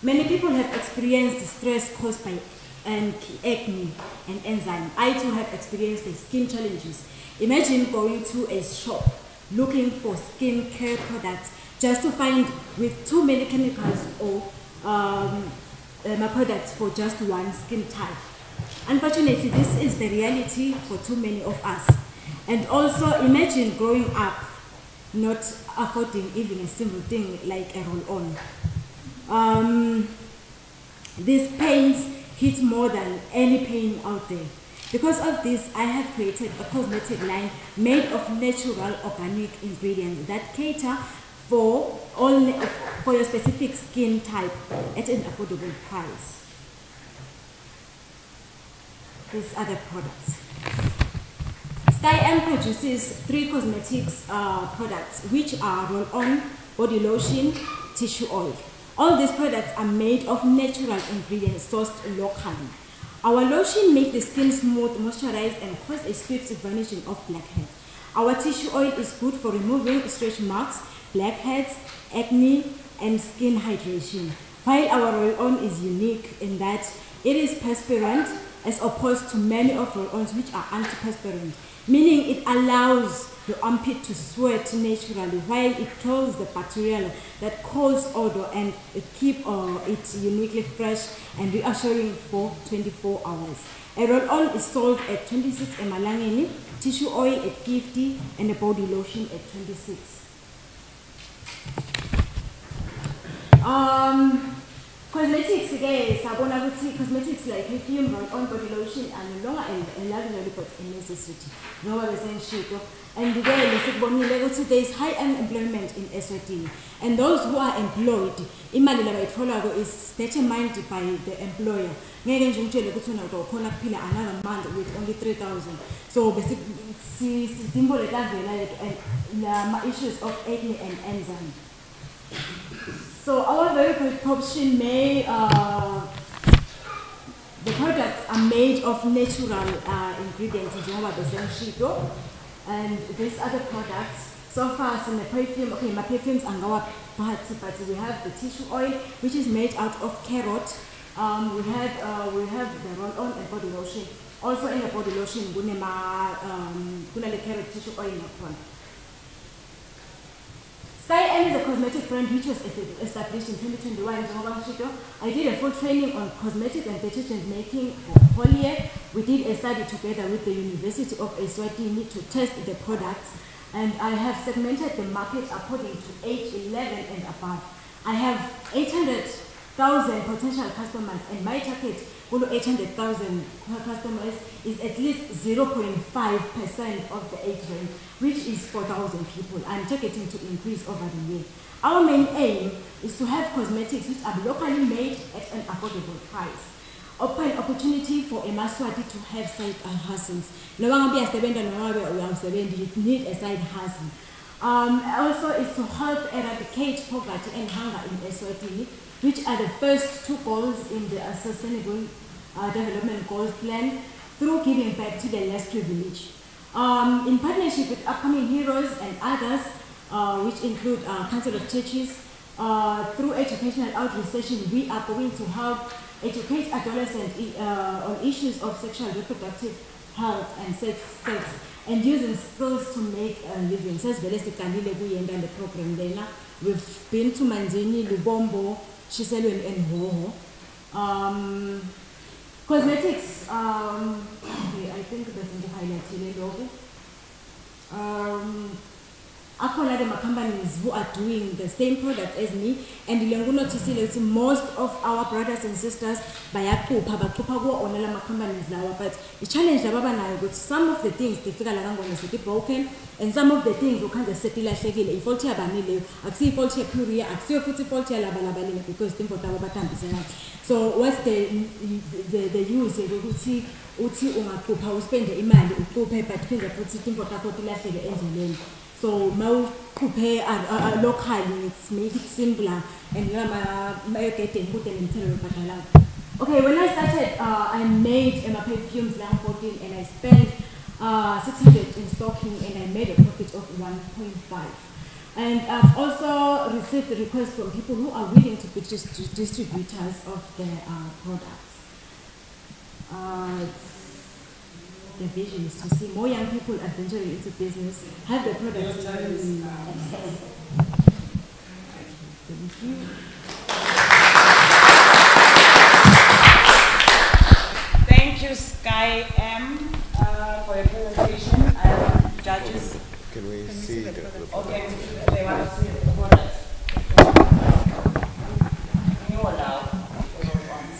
Many people have experienced stress caused by acne and enzyme. I too have experienced the skin challenges. Imagine going to a shop looking for skincare products just to find with too many chemicals or my products for just one skin type. Unfortunately, this is the reality for too many of us. And also imagine growing up not affording even a simple thing like a roll-on. These pains hit more than any pain out there. Because of this, I have created a cosmetic line made of natural organic ingredients that cater for your specific skin type at an affordable price. These are the products. Sky-M produces 3 cosmetics products, which are roll-on, body lotion, tissue oil. All these products are made of natural ingredients sourced locally. Our lotion makes the skin smooth, moisturized, and causes a swift vanishing of blackheads. Our tissue oil is good for removing stretch marks, blackheads, acne, and skin hydration. While our roll-on is unique in that it is perspirant as opposed to many of roll-ons which are antiperspirant, meaning it allows the armpit to sweat naturally while it kills the bacteria that cause odor and keep it uniquely fresh and reassuring for 24 hours. A roll-on is sold at 26 emalangeni, tissue oil at 50, and a body lotion at 26. Cosmetics, guys, cosmetics like perfume, roll-on, body lotion are no longer a luxury but a necessity. No one is saying shit. And there is high unemployment in Eswatini. And those who are employed, imali is determined by the employer. Another month with only 3,000. So basically, issues of acne and enzyme. So our very good option may, the products are made of natural ingredients, and these other products, so far in the perfume, okay, my perfumes are our parts, but we have the tissue oil, which is made out of carrot. We have the roll-on and body lotion. Also in the body lotion, we have the carrot tissue oil. Sky-M is a cosmetic brand which was established in 2021. I did a full training on cosmetic and detergent making for whole year. We did a study together with the University of Eswatini to test the products, and I have segmented the market according to age 11 and above. I have 800,000 potential customers, and my target for 800,000 customers is at least 0.5% of the age range, which is 4,000 people. I'm targeting to increase over the year. Our main aim is to have cosmetics which are locally made at an affordable price. Open opportunity for a Maswati to have side hustles. You need a side hustle. Also is to help eradicate poverty and hunger in Eswatini, which are the first 2 goals in the Sustainable Development Goals Plan, through giving back to the less privileged. In partnership with upcoming heroes and others, which include Council of Churches, through educational outreach session, we are going to help educate adolescents on issues of sexual reproductive health and sex, and using skills to make a living. The program there. We've been to Manzini, Lubombo, Chiselwen, and Hoho. Cosmetics, okay, I think that's in the highlight logo. akhona the companies who are doing the same product as me, and notice most of our brothers and sisters bayaqupha kuwo ona la companies lawa, but the challenge ababanayo ukuthi some of the things defika la ngone sethi broken, and some of the things ukhange sethi lahlekile ifault yabanileyo akusiyo ifault ye courier akusiyo futhi ifault yalabalabale because thimbo tabo batambisana. So what's the use ukuthi uthi ungaqupha uspende imali uquphe but phinda futhi thimbo takho tilahleke endleleni. So mawuquphe locally, it's make it simpler and getting put them in terrible. Okay, when I started, I made my perfumes 14 and I spent 600 in stocking and I made a profit of 1.5. And I've also received requests from people who are willing to be distributors of their products. The vision is to see more young people adventuring into business, have the products to access. Thank you. Thank you, Sky M, for your presentation. Judges. Can we see the product? Okay, they want to see the product. Can you allow those ones?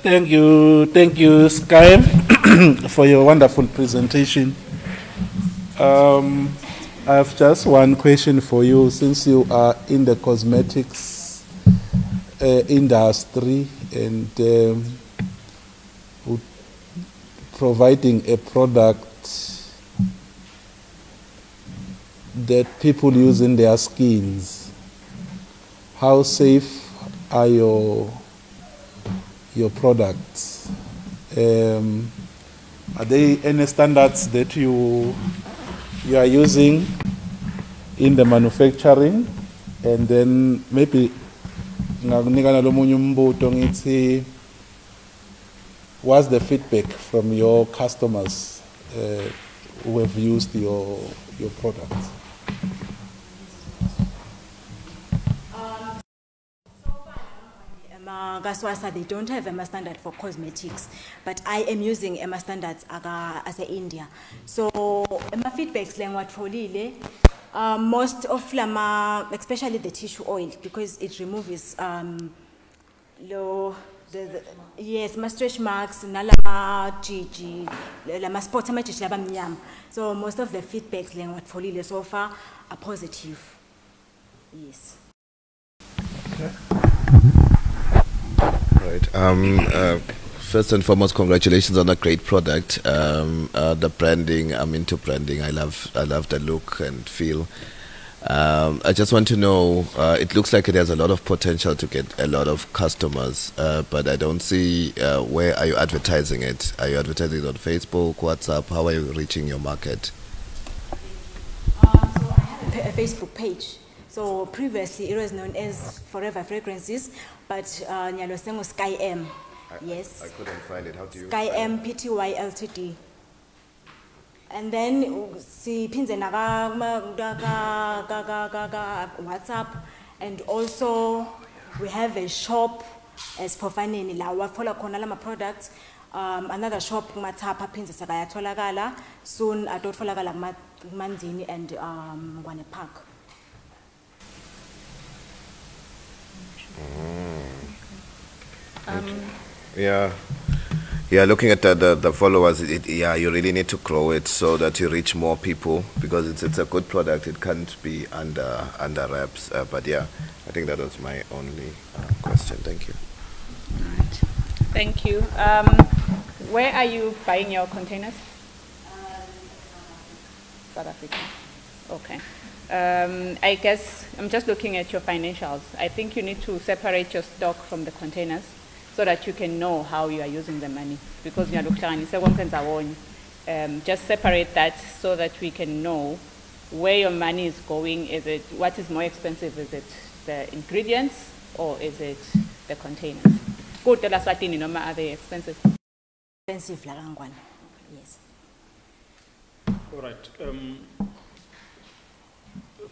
Thank you, Sky, for your wonderful presentation. I have just one question for you. Since you are in the cosmetics industry and providing a product that people use in their skins, how safe are your products? Are there any standards that you are using in the manufacturing? And then maybe what's the feedback from your customers who have used your products? Gaswasa, they don't have EMA standard for cosmetics, but I am using EMA standards as a India. So EMA feedbacks most of lama, especially the tissue oil, because it removes yes, my stretch marks, nalama GG, lama spots, so most of the feedbacks so far are positive. Yes. Okay. Right. First and foremost, congratulations on a great product. The branding, I'm into branding. I love the look and feel. I just want to know, it looks like it has a lot of potential to get a lot of customers, but I don't see where are you advertising it? Are you advertising it on Facebook, WhatsApp? How are you reaching your market? So I have a Facebook page. So previously it was known as Forever Fragrances, but Nyalo Sengo Sky M. Yes. I couldn't find it. How do you? Sky M Pty Ltd. And then see Pinze WhatsApp, and also we have a shop as Pofaneni la wafola konalama products. Another shop Matapa Pinze Sagaya Tolagala soon at Tolagala Manzini and Wane Park. Yeah, looking at the followers, you really need to grow it so that you reach more people, because it's a good product. It can't be under wraps. But yeah, I think that was my only question. Thank you. All right. Thank you. Where are you buying your containers? South Africa. Okay. I guess I'm just looking at your financials. I think you need to separate your stock from the containers, so that you can know how you are using the money. Because just separate that so that we can know where your money is going. Is it, what is more expensive? Is it the ingredients or is it the containers? Good, the Eswatini, no matter, are they expensive? Expensive, yes. All right.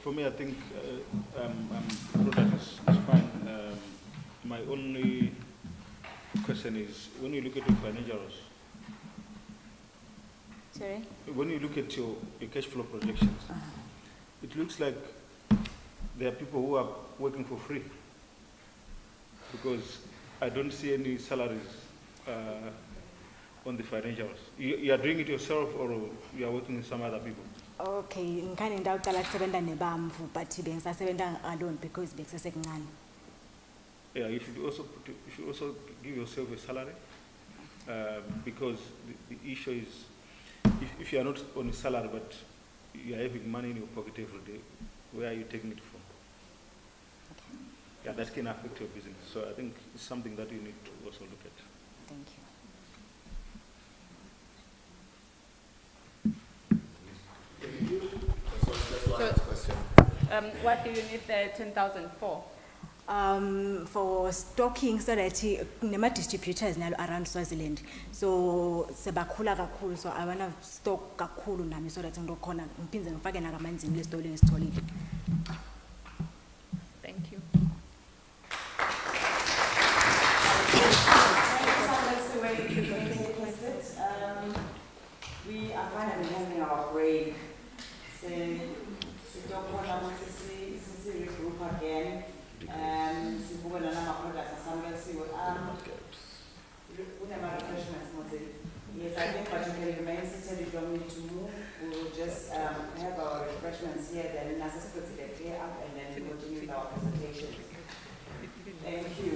For me, I think product is fine. My only question is, when you look at your financials, sorry? When you look at your cash flow projections, it looks like there are people who are working for free, because I don't see any salaries on the financials. You are doing it yourself or you are working with some other people? Okay, ngikani ndawuqala kusebenza nebamvu but bengisasebenza alone because bekusesekuncane. Yeah, you should also give yourself a salary, because the issue is, if you are not on a salary but you are having money in your pocket every day, where are you taking it from? Okay. Yeah, that can affect your business. So I think it's something that you need to also look at. Thank you. What do you need the 10,000 for? For stocking, so that nema distributors nalo around Swaziland. So sebakhula kakhulu, so I wanna stock kakhulu nami so that ngikhona ngiphinze ngifake na Manzini lesitolo ngisitholile. Thank you. We are finally having our break. So we don't want to see regroup again. Sibuke nana products asambe siwe. Unema refreshments Manzini. Yes, I think what you can remain seated, you don't need to move. We will just have our refreshments here, then Nasa put it clear up and then continue with our presentation. Thank you.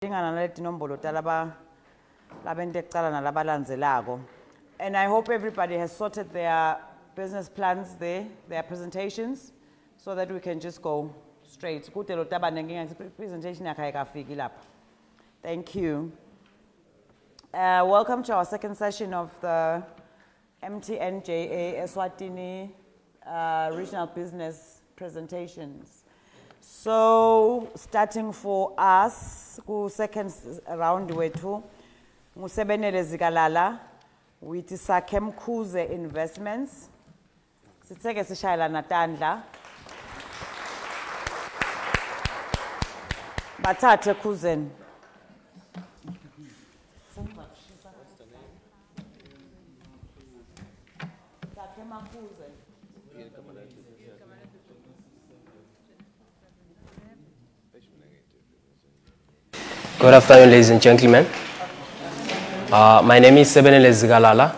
And I hope everybody has sorted their business plans there, their presentations, so that we can just go straight. Thank you. Welcome to our second session of the MTN JA Eswatini Regional Business Presentations. So, starting for us, second round wetu, Musebenele Zigalala, with Sakem Kuze Investments. Siteke sishayela natandla. Bathathe Kuzen. Good afternoon, ladies and gentlemen. My name is Sebenele Zigalala.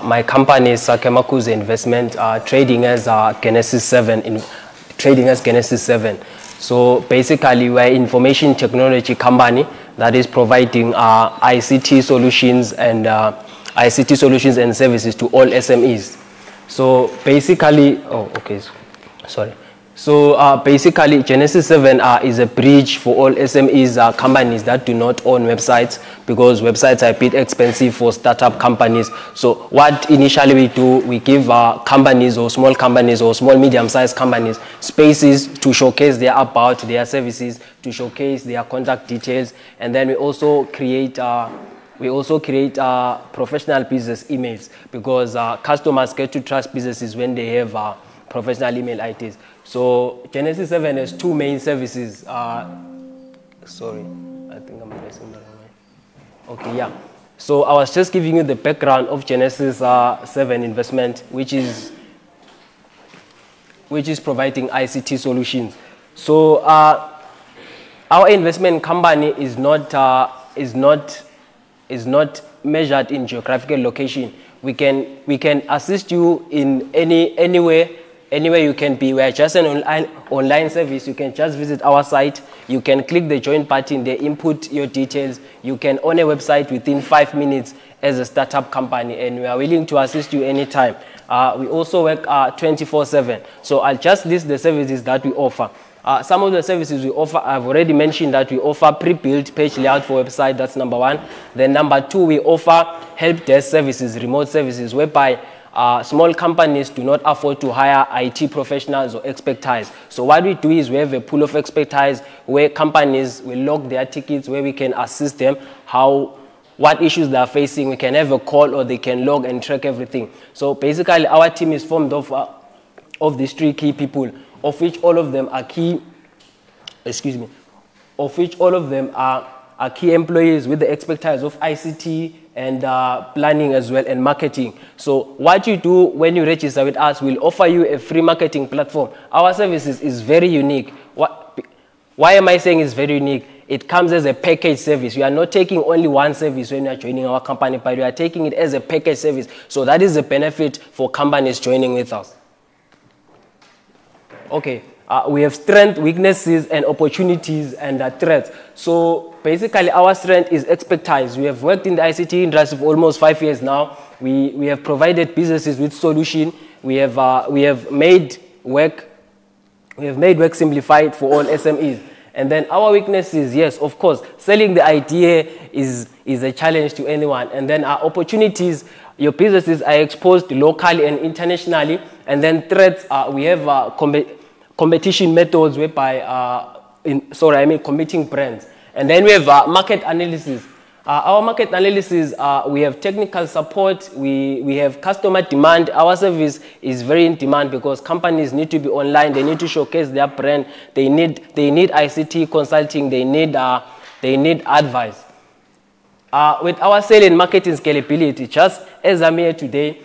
My company is Sakemakuze Investment, trading as Genesis 7. So basically, we're an information technology company that is providing ICT solutions and services to all SMEs. So basically, So basically, Genesis 7 is a bridge for all SMEs companies that do not own websites, because websites are a bit expensive for startup companies. So what initially we do, we give companies or small medium-sized companies spaces to showcase their about, their services, to showcase their contact details, and then we also create professional business emails, because customers get to trust businesses when they have professional email IDs. So Genesis 7 has two main services. Sorry, I think I'm pressing the wrong way. Okay, yeah. So I was just giving you the background of Genesis 7 investment, which is providing ICT solutions. So our investment company is not measured in geographical location. We can assist you in anywhere you can be. We are just an online service. You can just visit our site. You can click the join button, they input your details. You can own a website within 5 minutes as a startup company, and we are willing to assist you anytime. We also work 24/7. So I'll just list the services that we offer. Some of the services we offer, I've already mentioned that we offer pre-built page layout for website. That's number one. Then number two, we offer help desk services, remote services, whereby small companies do not afford to hire IT professionals or expertise. So what we do is we have a pool of expertise where companies will log their tickets, where we can assist them, what issues they are facing. We can have a call, or they can log and track everything. So basically, our team is formed of these three key people, of which all of them are key. Of which all of them are key employees with the expertise of ICT and planning as well, and marketing. So what you do when you register with us, we'll offer you a free marketing platform. Our services is very unique. Why am I saying it's very unique? It comes as a package service. We are not taking only one service when you are joining our company, but we are taking it as a package service. So that is a benefit for companies joining with us. Okay. We have strengths, weaknesses, and opportunities, and threats. So basically, our strength is expertise. We have worked in the ICT industry for almost 5 years now. We have provided businesses with solution. We have made work simplified for all SMEs. And then our weaknesses, yes, of course, selling the idea is a challenge to anyone. And then our opportunities, your businesses are exposed locally and internationally. And then threats, we have competition methods whereby, competing brands. And then we have market analysis. Our market analysis, we have technical support, we have customer demand. Our service is very in demand because companies need to be online, they need to showcase their brand, they need ICT consulting, they need advice. With our sales and marketing scalability, just as I'm here today,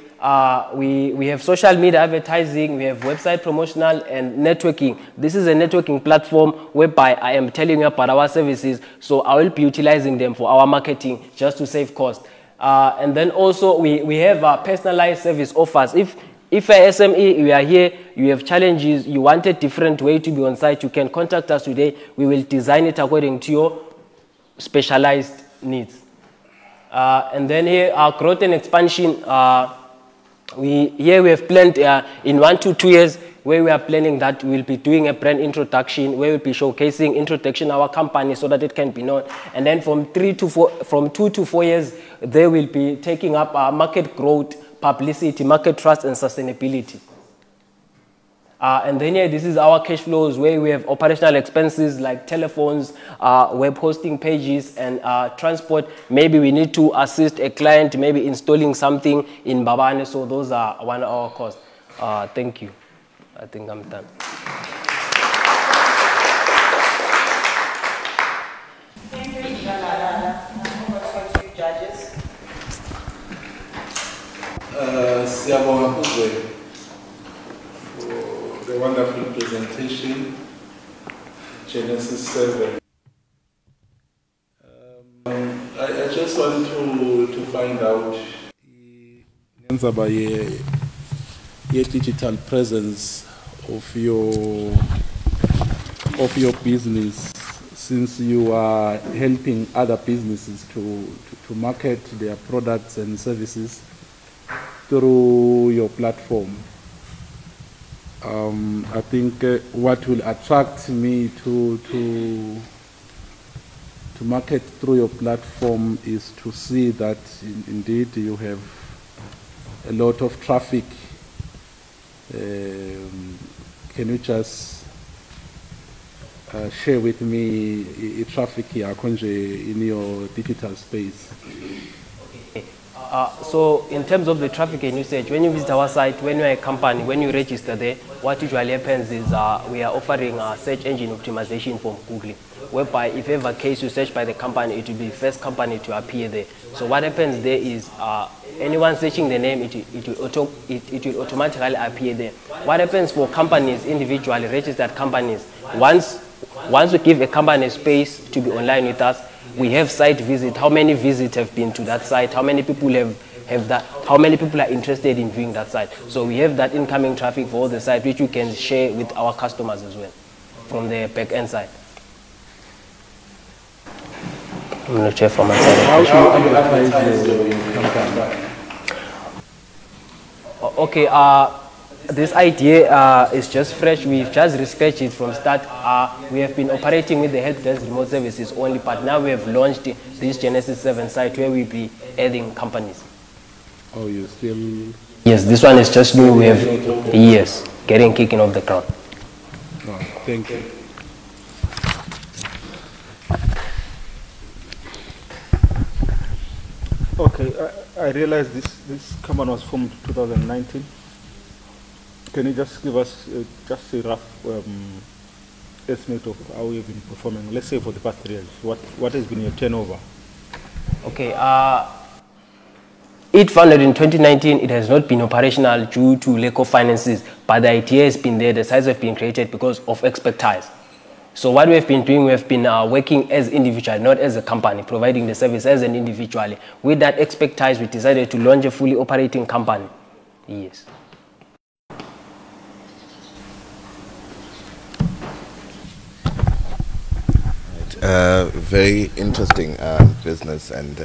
we have social media advertising, we have website promotional and networking. This is a networking platform whereby I am telling you about our services, so I will be utilizing them for our marketing just to save cost. And then also we have personalized service offers. If a SME, you are here, you have challenges, you want a different way to be on site, you can contact us today. We will design it according to specialized needs. And then here, our growth and expansion, we have planned in 1 to 2 years, where we are planning that we'll be doing a brand introduction, where we'll be showcasing introduction of our company so that it can be known. And then from 2 to 4 years, they will be taking up our market growth, publicity, market trust, and sustainability. And then here, this is our cash flows, where we have operational expenses like telephones, web hosting pages, and transport. Maybe we need to assist a client, maybe installing something in Babane, so those are one of our costs. Thank you. I think I'm done. Thank you, judges. Siyabonga Kuzwe for the wonderful presentation, Genesis 7. I just want to find out your digital presence of your business, since you are helping other businesses to market their products and services through your platform. I think what will attract me to market through your platform is to see that indeed you have a lot of traffic. Can you just share with me traffic here in your digital space? So in terms of the traffic and usage, when you visit our site, when you're a company, when you register there, what usually happens is we are offering a search engine optimization from Google, whereby if ever case you search by the company, it will be the first company to appear there. So what happens there is anyone searching the name, it will automatically appear there. What happens for companies, individually registered companies, once we give a company space to be online with us, we have site visit, how many visits have been to that site, how many people have that, how many people are interested in viewing that site. So we have that incoming traffic for all the site, which we can share with our customers as well from the back end side. I'm not sure for myself. How do you advertise your company? Okay, this idea is just fresh. We've just researched it from start. We have been operating with the help desk remote services only, but now we have launched this Genesis 7 site where we'll be adding companies. Oh, you still? Yes, this one is just new. We have, yes, getting kicking off the ground. Oh, thank you. Okay, I realize this company was formed in 2019. Can you just give us just a rough estimate of how we've been performing? Let's say for the past 3 years, what has been your turnover? Okay, it founded in 2019. It has not been operational due to lack of finances, but the idea has been there. The sites have been created because of expertise. So what we have been doing, we have been working as individual, not as a company, providing the service as an individual. With that expertise, we decided to launch a fully operating company. Yes. Very interesting business and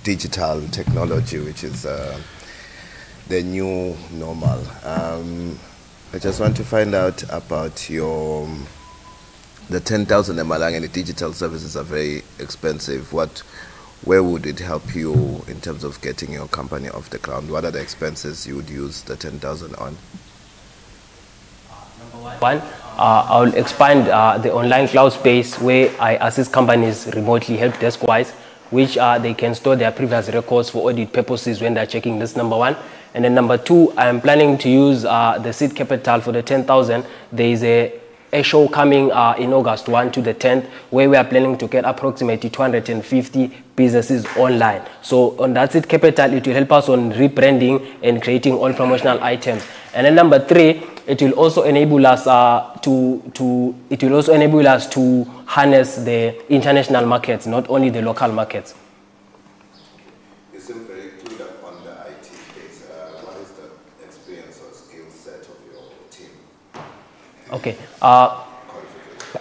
digital technology, which is the new normal. I just want to find out about the 10,000 Emalang, and the digital services are very expensive. Where would it help you in terms of getting your company off the ground? What are the expenses you would use the 10,000 on? One, I will expand the online cloud space where I assist companies remotely, help desk-wise, which they can store their previous records for audit purposes when they're checking. This number one. And then number two, I am planning to use the seed capital for the 10,000. There is a show coming in August 1 to the 10th, where we are planning to get approximately 250 businesses online. So on that seed capital, it will help us on rebranding and creating all promotional items. And then number three, it will also enable us to harness the international markets, not only the local markets. You seem very clued up on the IT space. What is the experience or skill set of your team? Okay.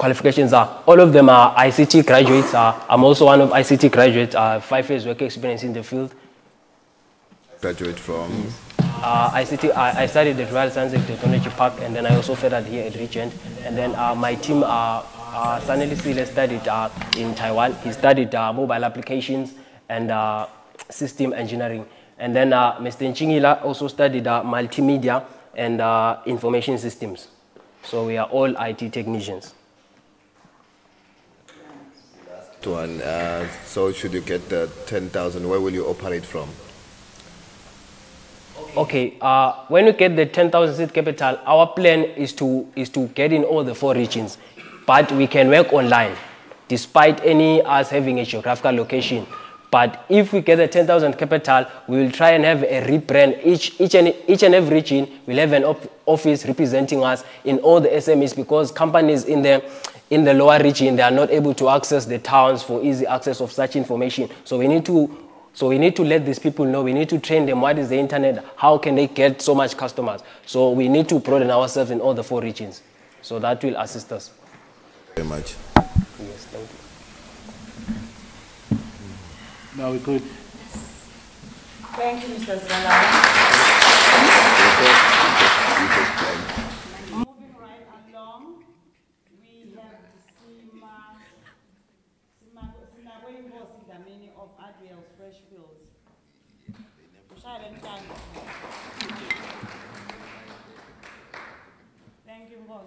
qualifications are, all of them are ICT graduates. I'm also one of ICT graduates, 5 years work experience in the field. Graduate from? ICT, I studied at Royal Science and Technology Park, and then I also furthered here at Regent. And then my team, Saneli Sile studied in Taiwan. He studied mobile applications and system engineering. And then Mr. Nchingila also studied multimedia and information systems. So we are all IT technicians. Last one, so should you get the 10,000, where will you operate from? Okay, when we get the 10,000 seed capital, our plan is to get in all the 4 regions, but we can work online, despite us having a geographical location. But if we get the 10,000 capital, we will try and have a rebrand. Each and every region will have an office representing us in all the SMEs, because companies in the lower region, they are not able to access the towns for easy access of such information. So we need to let these people know. We need to train them. What is the internet? How can they get so much customers? So we need to broaden ourselves in all the 4 regions. So that will assist us. Very much. Yes, thank you. Now we could. Thank you, Mr. Zalala. Moving right along, we have Sinagwe of Adriel's Fresh Fields. Thank you, boss.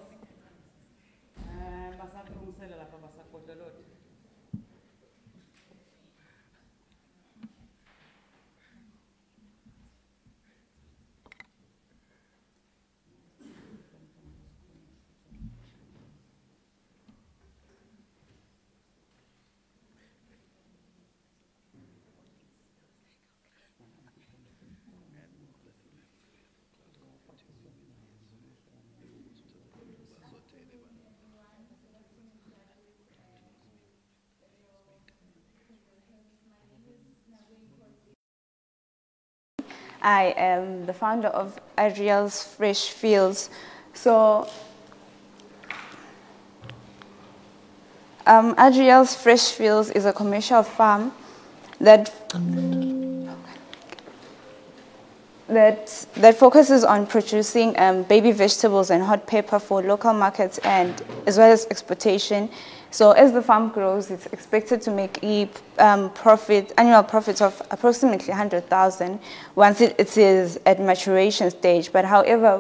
I am the founder of Adriel's Fresh Fields. So, Adriel's Fresh Fields is a commercial farm that focuses on producing baby vegetables and hot pepper for local markets and as well as exportation. So as the farm grows, it's expected to make annual profits of approximately 100,000 once it is at maturation stage. But however,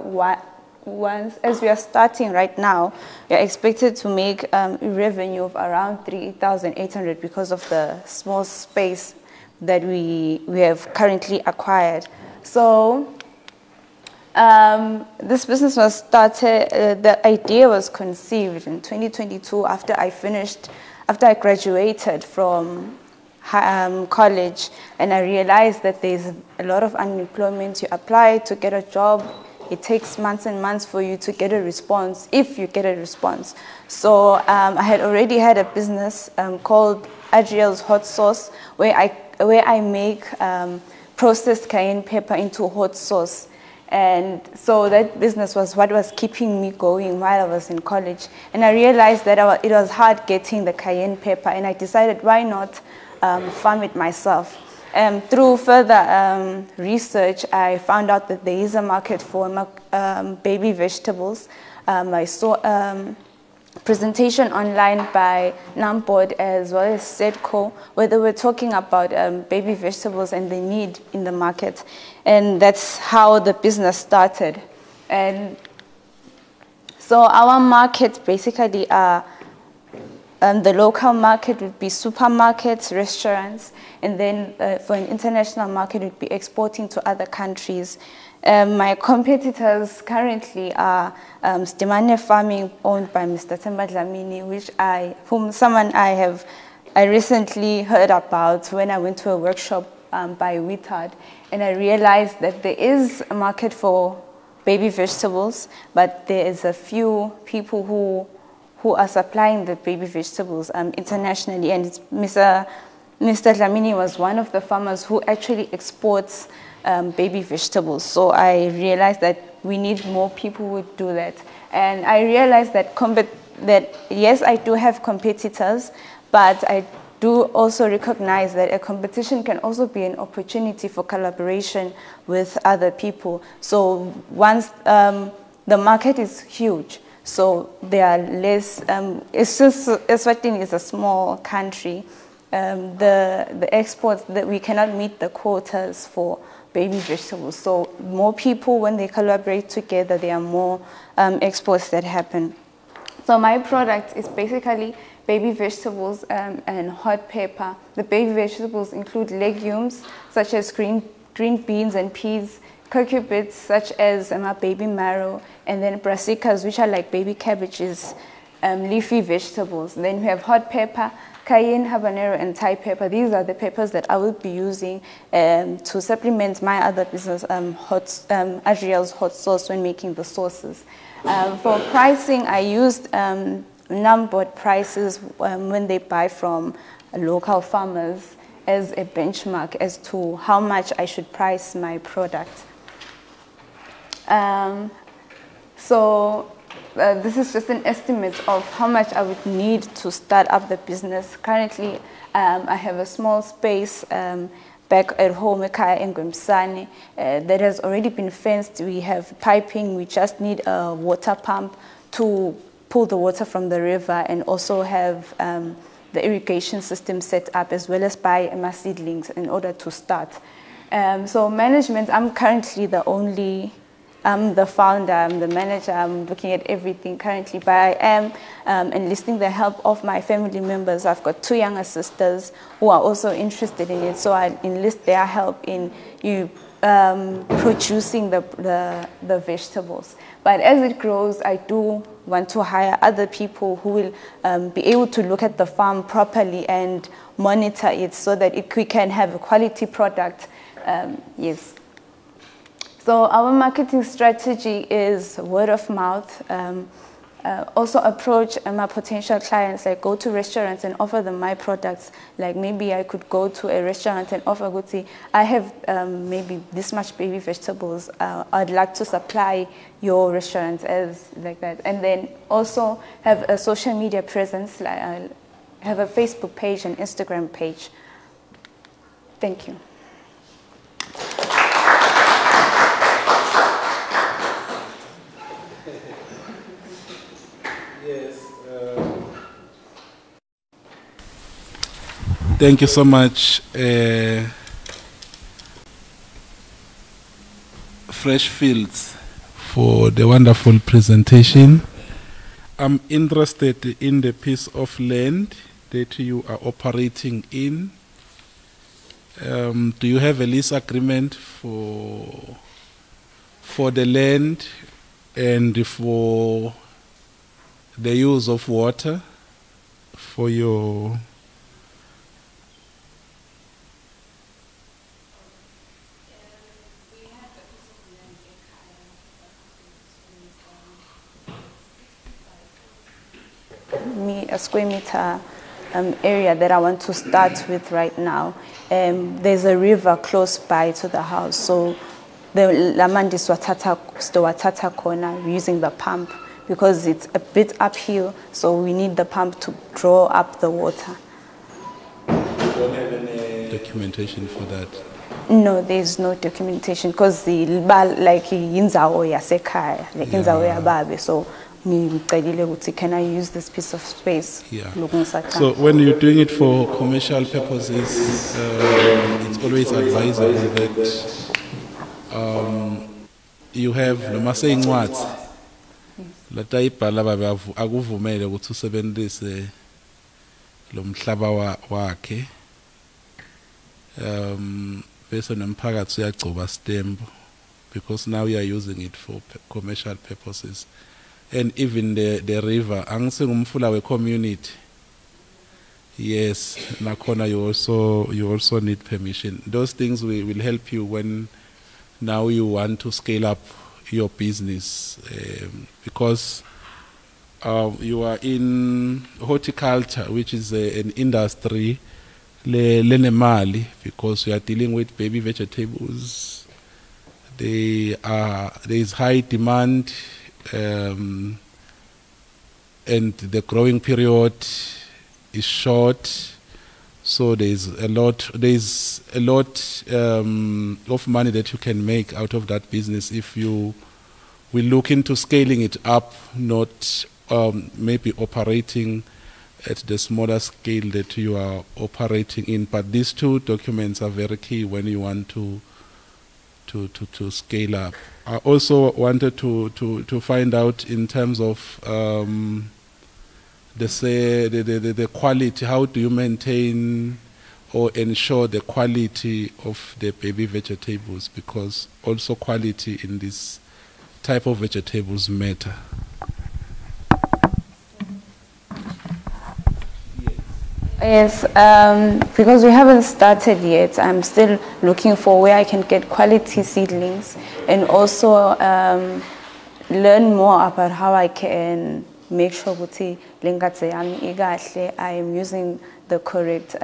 as we are starting right now, we are expected to make a revenue of around 3,800 because of the small space that we have currently acquired. So this business was started, the idea was conceived in 2022 after I graduated from college, and I realized that there's a lot of unemployment. You apply to get a job, it takes months and months for you to get a response, if you get a response. So I had already had a business called Adriel's Hot Sauce, where I make processed cayenne pepper into hot sauce. And so that business was what was keeping me going while I was in college. And I realized that it was hard getting the cayenne pepper, and I decided, why not farm it myself? Through further research, I found out that there is a market for baby vegetables. I saw presentation online by NAMPOD as well as SEDCO, where they were talking about baby vegetables and the need in the market. And that's how the business started. And so our market basically are, the local market would be supermarkets, restaurants, and then for an international market, it would be exporting to other countries. My competitors currently are Stimane Farming, owned by Mr. Temba Dlamini, I recently heard about when I went to a workshop by Withard, and I realized that there is a market for baby vegetables, but there is a few people who are supplying the baby vegetables internationally, and it's Mr. Dlamini was one of the farmers who actually exports baby vegetables. So I realized that we need more people who would do that. And I realized that that yes, I do have competitors, but I do also recognize that a competition can also be an opportunity for collaboration with other people. So once the market is huge, so there are less, it's just, Eswatini is a small country. The exports, that we cannot meet the quotas for baby vegetables. So more people, when they collaborate together, there are more exports that happen. So my product is basically baby vegetables and hot pepper. The baby vegetables include legumes such as green beans and peas, cucurbits such as baby marrow, and then brassicas, which are like baby cabbages, leafy vegetables. Then we have hot pepper, cayenne, habanero, and Thai pepper. These are the peppers that I will be using to supplement my other business, Adriel's hot sauce, when making the sauces. For pricing, I used numbered prices when they buy from local farmers as a benchmark as to how much I should price my product. This is just an estimate of how much I would need to start up the business. Currently, I have a small space back at home in Gwemsane that has already been fenced. We have piping. We just need a water pump to pull the water from the river, and also have the irrigation system set up, as well as buy my seedlings in order to start. So management, I'm currently I'm the founder, I'm the manager, I'm looking at everything currently, but I am enlisting the help of my family members. I've got 2 younger sisters who are also interested in it, so I enlist their help in producing the vegetables. But as it grows, I do want to hire other people who will be able to look at the farm properly and monitor it, so that we can have a quality product. Yes. So our marketing strategy is word of mouth. Also approach my potential clients, like go to restaurants and offer them my products. Like maybe I could go to a restaurant and offer, I have maybe this much baby vegetables. I'd like to supply your restaurant as like that. And then also have a social media presence. Like I have a Facebook page and Instagram page. Thank you. Thank you so much, Fresh Fields, for the wonderful presentation. I'm interested in the piece of land that you are operating in. Do you have a lease agreement for the land and for the use of water for your... A square meter area that I want to start with right now. There's a river close by to the house, so the Lamandi Swatata corner, we're using the pump because it's a bit uphill, so we need the pump to draw up the water. You don't have any documentation for that? No, there's no documentation because the like inzawo yasekhaya, like inzawo yababe, so can I use this piece of space? Yeah. So when you're doing it for commercial purposes, it's always advisable that you have no saying what lata ibhala babe akuvumele ukuthi usebenzise lo mhlaba wakhe bese nomphakathi uyagcoba stamp, because now we are using it for commercial purposes. And even the river, angisengumfula we community. Yes, nakhona you also need permission. Those things will help you when now you want to scale up your business, because you are in horticulture, which is an industry lenemali, because you are dealing with baby vegetables. There is high demand, and the growing period is short. So there's a lot of money that you can make out of that business if you will look into scaling it up, not maybe operating at the smaller scale that you are operating in. But these two documents are very key when you want to scale up. I also wanted to find out in terms of the quality. How do you maintain or ensure the quality of the baby vegetables? Because also quality in this type of vegetables matter. Yes, because we haven't started yet, I'm still looking for where I can get quality seedlings and also learn more about how I can make sure that I am using the correct,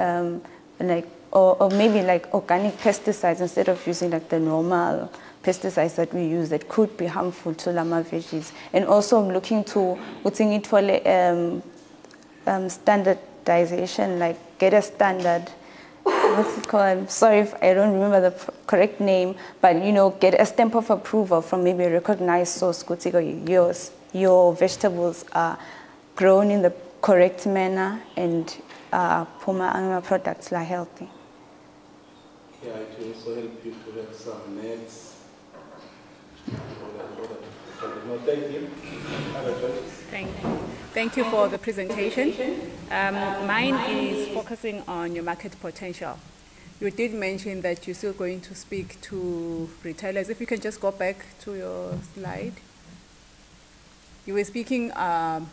or maybe like organic pesticides instead of using like the normal pesticides that we use that could be harmful to lama veggies. And also I'm looking to putting it for standardization, like get a standard, what's it called? I'm sorry if I don't remember the correct name, but you know, get a stamp of approval from maybe a recognized source. Your vegetables are grown in the correct manner and Puma products are healthy. Yeah, it will also help you to have some nets. No, thank you. Thank you for the presentation. Mine is focusing on your market potential. You did mention that you're still going to speak to retailers. If you can just go back to your slide. You were speaking about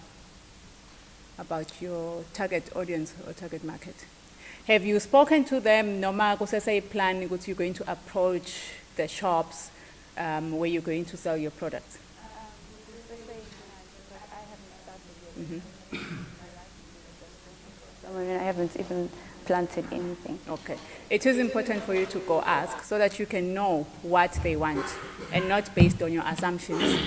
your target audience or target market. Have you spoken to them? Noma kusese plan you're going to approach the shops where you're going to sell your products? I haven't even planted anything. Okay. It is important for you to go ask so that you can know what they want and not based on your assumptions.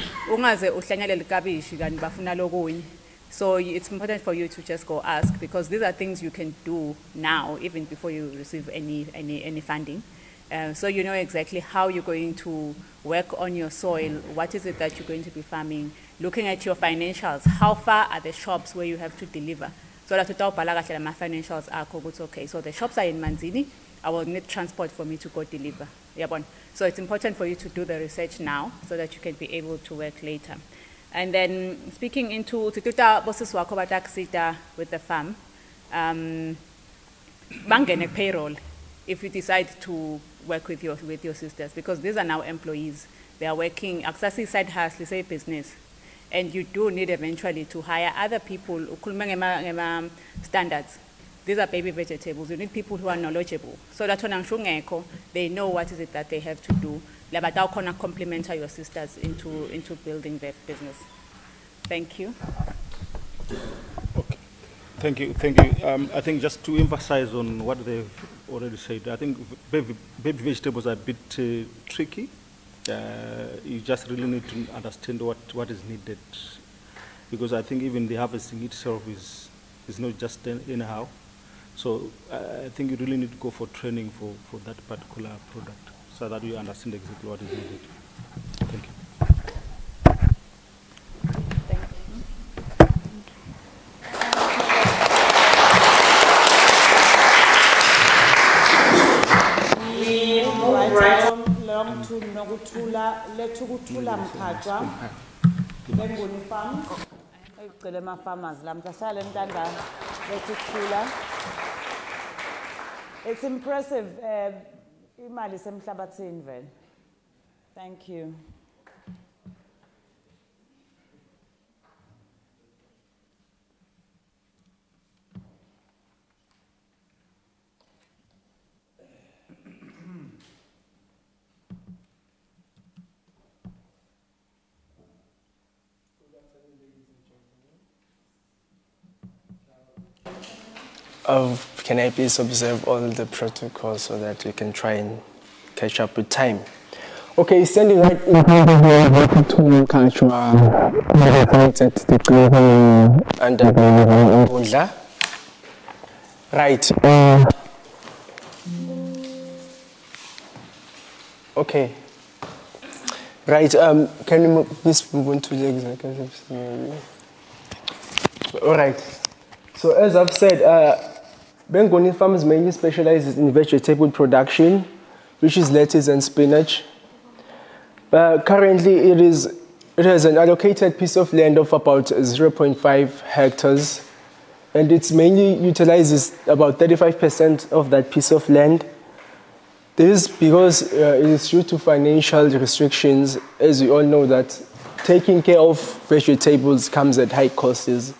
So it's important for you to just go ask, because these are things you can do now, even before you receive any funding. So you know exactly how you're going to work on your soil, what is it that you're going to be farming, looking at your financials, how far are the shops where you have to deliver. So that my financials are okay. So the shops are in Manzini, I will need transport for me to go deliver. So it's important for you to do the research now so that you can be able to work later. And then speaking into Tituta bosses with the farm, bangene payroll if you decide to work with your sisters, because these are now employees. They are working, Aksasi side hustle, say business. And you do need eventually to hire other people, standards. These are baby vegetables. You need people who are knowledgeable. So that when they know what is it that they have to do. But they'll complement your sisters into building their business. Thank you. Okay. Thank you. I think just to emphasize on what they've already said, I think baby vegetables are a bit tricky. You just really need to understand what is needed, because I think even the harvesting itself is not just anyhow. So I think you really need to go for training for that particular product so that you understand exactly what is needed. Thank you. To Nogutula, Letugutula Mkaja, Lenguni Farm, Kelema Farmers, Lamkasha, Lendanda, Letugutula. It's impressive. Imali Semhlabatin Ven. Thank you. Can I please observe all the protocols so that we can try and catch up with time? Okay, standing right in front of you, to culture at the global and Undla. Right. Okay. Right. Can you please move on to the executive? All right. So as I've said, Bengoni Farms mainly specializes in vegetable production, which is lettuce and spinach. Currently, it has an allocated piece of land of about 0.5 hectares, and it mainly utilizes about 35% of that piece of land. This is because it is due to financial restrictions. As we all know that taking care of vegetables comes at high costs.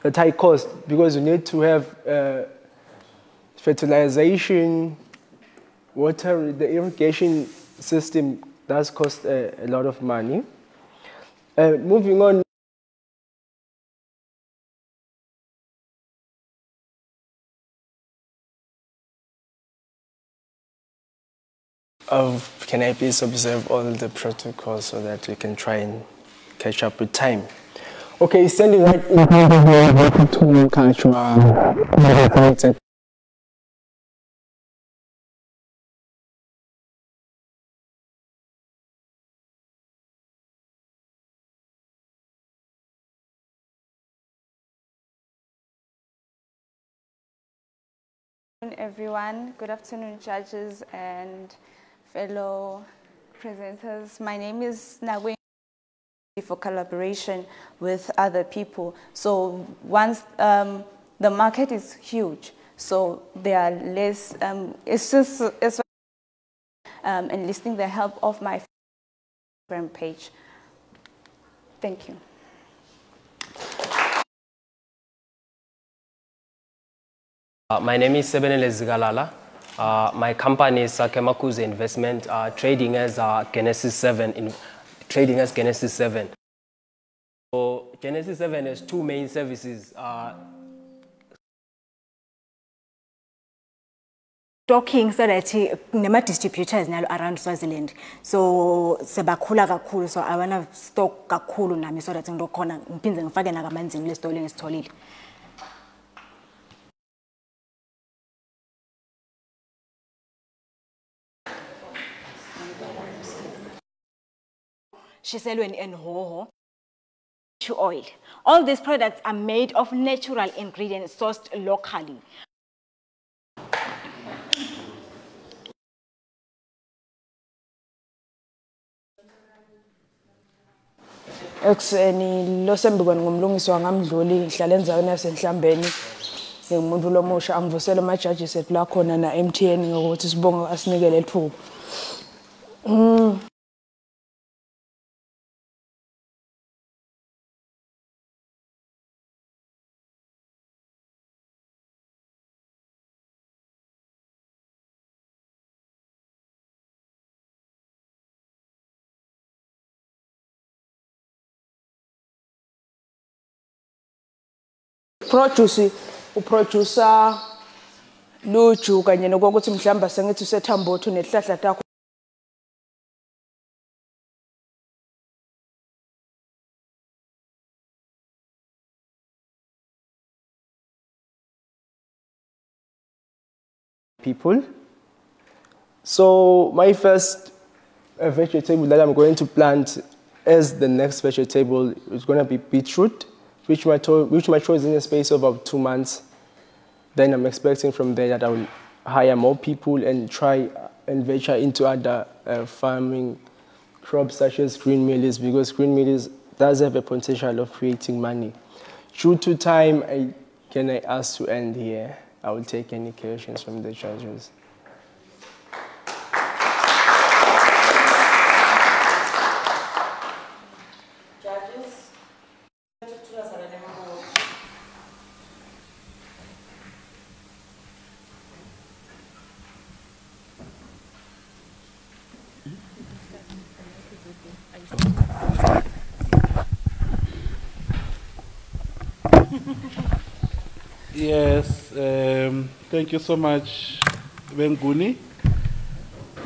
At high cost because you need to have fertilization, water, the irrigation system does cost a lot of money. Moving on. Can I please observe all the protocols so that we can try and catch up with time? Okay, standing right in front of you, to culture at Everyone, good afternoon, judges and fellow presenters. My name is Nagwe for collaboration with other people. So once the market is huge, so there are less. It's just enlisting the help of my Instagram page. Thank you. My name is Sebenele Zigalala. My company is Sakemakuze Investment, trading as Genesis 7. Trading as Genesis 7. So Genesis 7 has two main services. Talking so that nema distributors nalo around Swaziland. So sebakhula kakhulu, so I wanna stock kakhulu nami so that ngikhona ngiphinde ngifake na kamanzini lesitolo ngisitholile. Shiselweni and hoho to oil. All these products are made of natural ingredients sourced locally. Ekuseni lo sembukweni ngumlungiswa ngamdluli ngihlala enzaweni yasenhlambeni ngingumuntu lomusha angivusela ama judges ethu la khona na MTN ngokuthi sibonge asinikele ithuba. Uproducer luju kanye nokuthi mhlamba sengithi usethambotho nehlahla takho people. So my first vegetable that I'm going to plant as the next vegetable is going to be beetroot, which matures in a space of about 2 months. Then I'm expecting from there that I will hire more people and try and venture into other farming crops such as green mealies, because green mealies does have a potential of creating money. Due to time, can I ask to end here? I will take any questions from the judges. Yes, thank you so much, Benguni,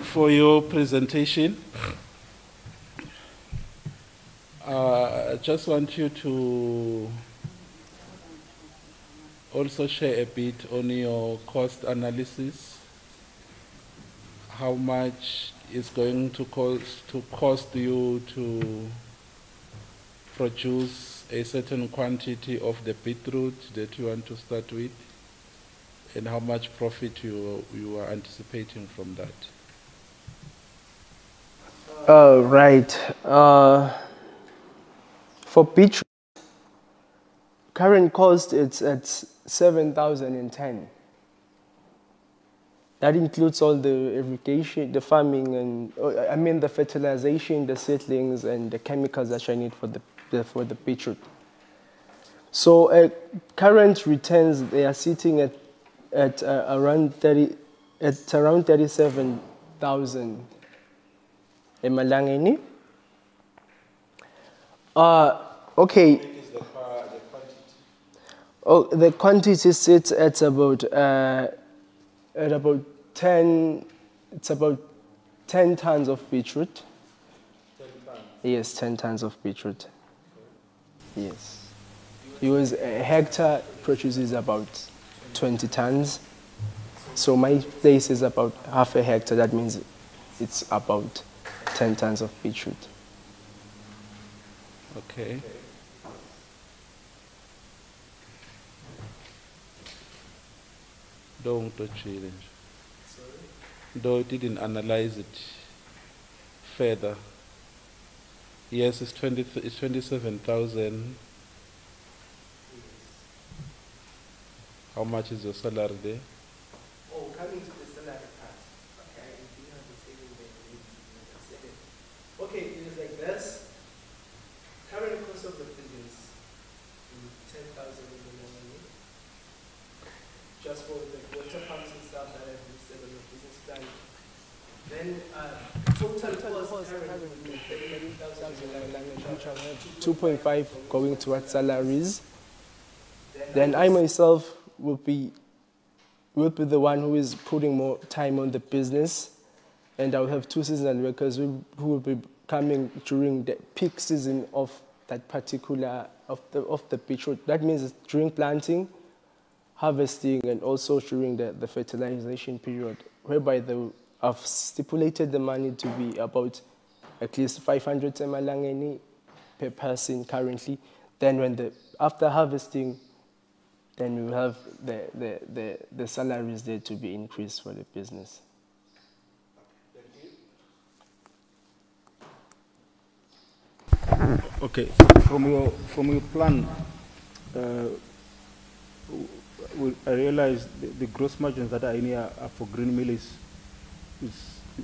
for your presentation. I just want you to also share a bit on your cost analysis. How much is going to cost you to produce a certain quantity of the beetroot that you want to start with, and how much profit you are anticipating from that? Right. For beetroot, current cost it's at 7,010. That includes all the irrigation, the farming, and the fertilization, the seedlings, and the chemicals that I need for the beetroot. So current returns, they are sitting at around 37,000 emalangeni. Okay. Oh, the quantity sits at about 10. It's about 10 tons of beetroot. 10 tons. Yes, 10 tons of beetroot. Yes. Because a hectare produces about 20 tons. So my place is about half a hectare. That means it's about 10 tons of beetroot. Okay. Don't challenge. Though it didn't analyze it further. Yes, it's 27,000. How much is your salary there? Oh, coming to the salary part. Okay, do you have the saving there? Okay, it is like this. Current cost of the business, 10,000 in the money. Just for the water pumps and stuff that I've listed on the business plan. Then total cost currently 2.5 going towards salaries. Then I myself will be the one who is putting more time on the business, and I'll have 2 seasonal workers who will be coming during the peak season of that particular of the beetroot. That means during planting, harvesting, and also during the fertilization period, whereby I've stipulated the money to be about at least 500 emalangeni per person currently. Then after harvesting, then we will have the salaries there to be increased for the business. Okay, from your plan, I realize the gross margins that are in here are for green mill.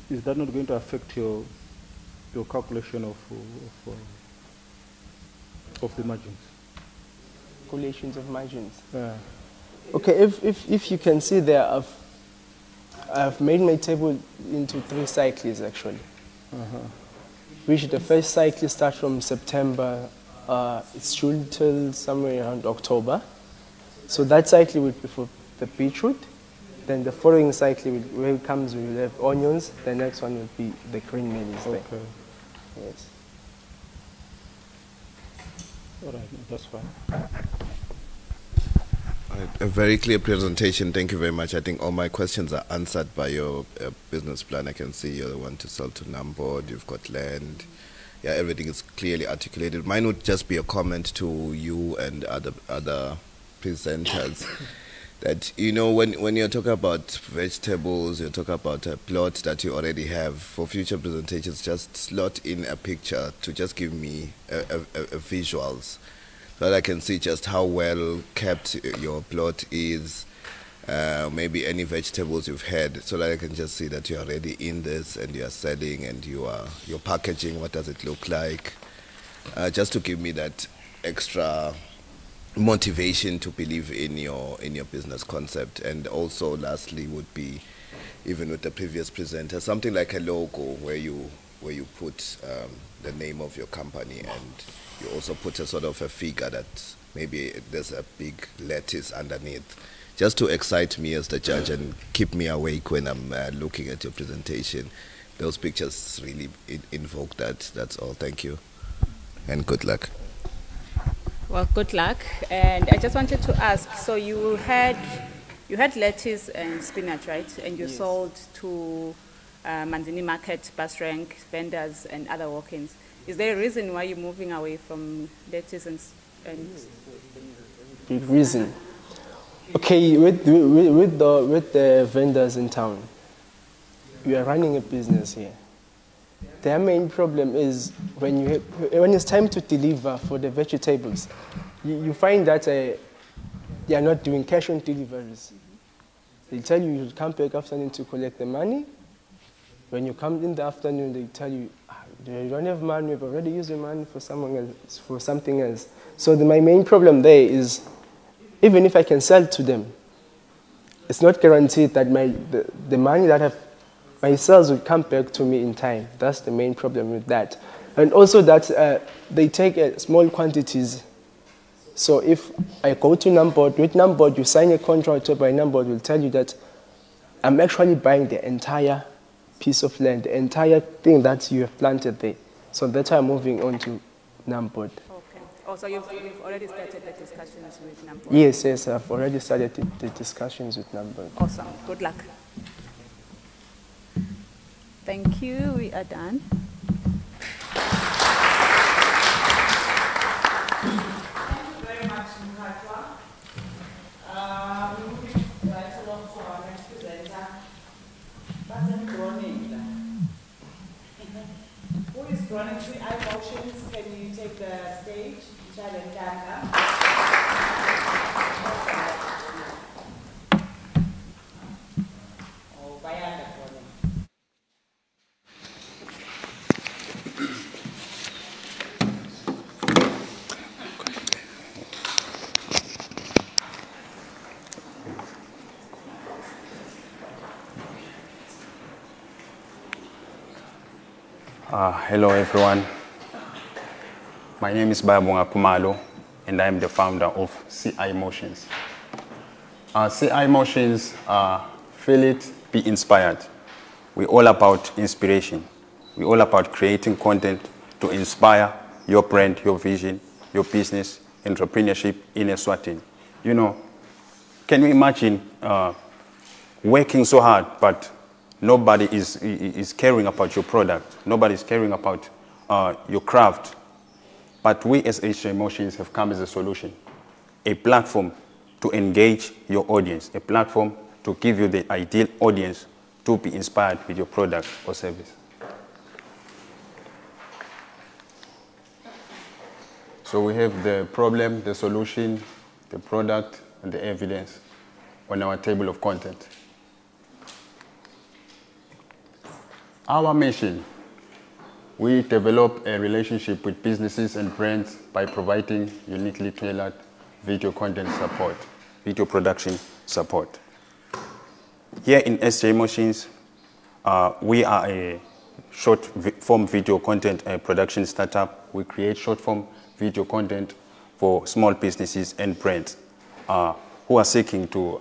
Is that not going to affect your calculation of the margins? Calculations of margins. Yeah. Okay, if you can see there, I've made my table into 3 cycles actually. Which the first cycle starts from September, it's June till somewhere around October. So that cycle will be for the beetroot. Then the following cycle, where it comes, we will have onions. The next one will be the green maize. Okay. Yes. All right, that's fine. A very clear presentation. Thank you very much. I think all my questions are answered by your business plan. I can see you're the one to sell to Namboard. You've got land. Yeah, everything is clearly articulated. Mine would just be a comment to you and other presenters that, you know, when you're talking about vegetables, you talk about a plot that you already have. For future presentations, just slot in a picture to just give me a visuals, so that I can see just how well kept your plot is, maybe any vegetables you've had, so that I can just see that you're already in this and you're selling and you're packaging. What does it look like? Just to give me that extra motivation to believe in your business concept. And also lastly would be, even with the previous presenter, something like a logo where you put the name of your company, and you also put a sort of a figure that maybe there's a big lettuce underneath, just to excite me as the judge and keep me awake when I'm looking at your presentation. those pictures really invoke that. That's all. Thank you, and good luck. Well, good luck. And I just wanted to ask, so you had lettuce and spinach, right? And you sold to Manzini market, bus rank, vendors, and other walk-ins. Is there a reason why you're moving away from lettuce and Big reason. Okay, with the vendors in town, we are running a business here. Their main problem is when it's time to deliver for the vegetables, you find that they are not doing cash on deliveries. They tell you you'll come back afternoon to collect the money. When you come in the afternoon, they tell you, you don't have money, we've already used the money for something else. So my main problem there is, even if I can sell to them, it's not guaranteed that the money that my sales will come back to me in time. That's the main problem with that. And also that they take small quantities. So if I go to Numbod, with Numbod, you sign a contract by Numbod, will tell you that I'm actually buying the entire piece of land, the entire thing that you have planted there. So that's why I'm moving on to Numbod. Okay. Also, you've already started the discussions with Numbod? Yes, I've already started the discussions with Numbod. Awesome. Good luck. Thank you. We are done. Who is running 3I motions? Can you take the stage? Michelle and Tanga. Oh, Bayanda running. Hello everyone. My name is Bayabonga Pumalo and I am the founder of CI Motions. CI Motions, feel it, be inspired. We're all about inspiration. We're all about creating content to inspire your brand, your vision, your business, entrepreneurship in Eswatini. You know, can you imagine working so hard but nobody is caring about your product. Nobody is caring about your craft. But we as HJ Motions have come as a solution. A platform to engage your audience. A platform to give you the ideal audience to be inspired with your product or service. So we have the problem, the solution, the product, and the evidence on our table of content. Our mission, we develop a relationship with businesses and brands by providing uniquely tailored video content support, video production support. Here in SJ Motions, we are a short-form video content production startup. We create short-form video content for small businesses and brands who are seeking to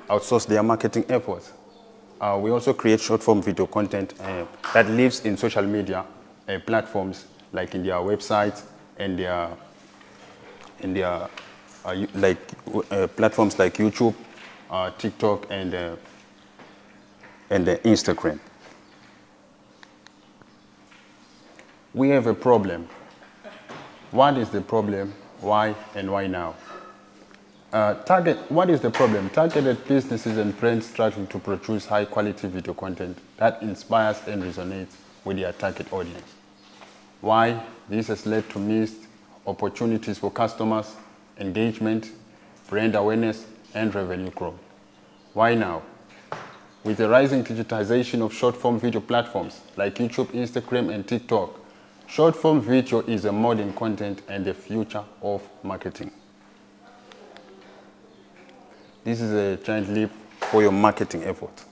outsource their marketing efforts. We also create short-form video content that lives in social media platforms, like in their websites and their platforms like YouTube, TikTok, and Instagram. We have a problem. What is the problem? Why and why now? What is the problem? Targeted businesses and brands struggling to produce high-quality video content that inspires and resonates with their target audience. Why? This has led to missed opportunities for customers, engagement, brand awareness, and revenue growth. Why now? With the rising digitization of short-form video platforms like YouTube, Instagram, and TikTok, short-form video is a modern content and the future of marketing. This is a giant leap for your marketing effort.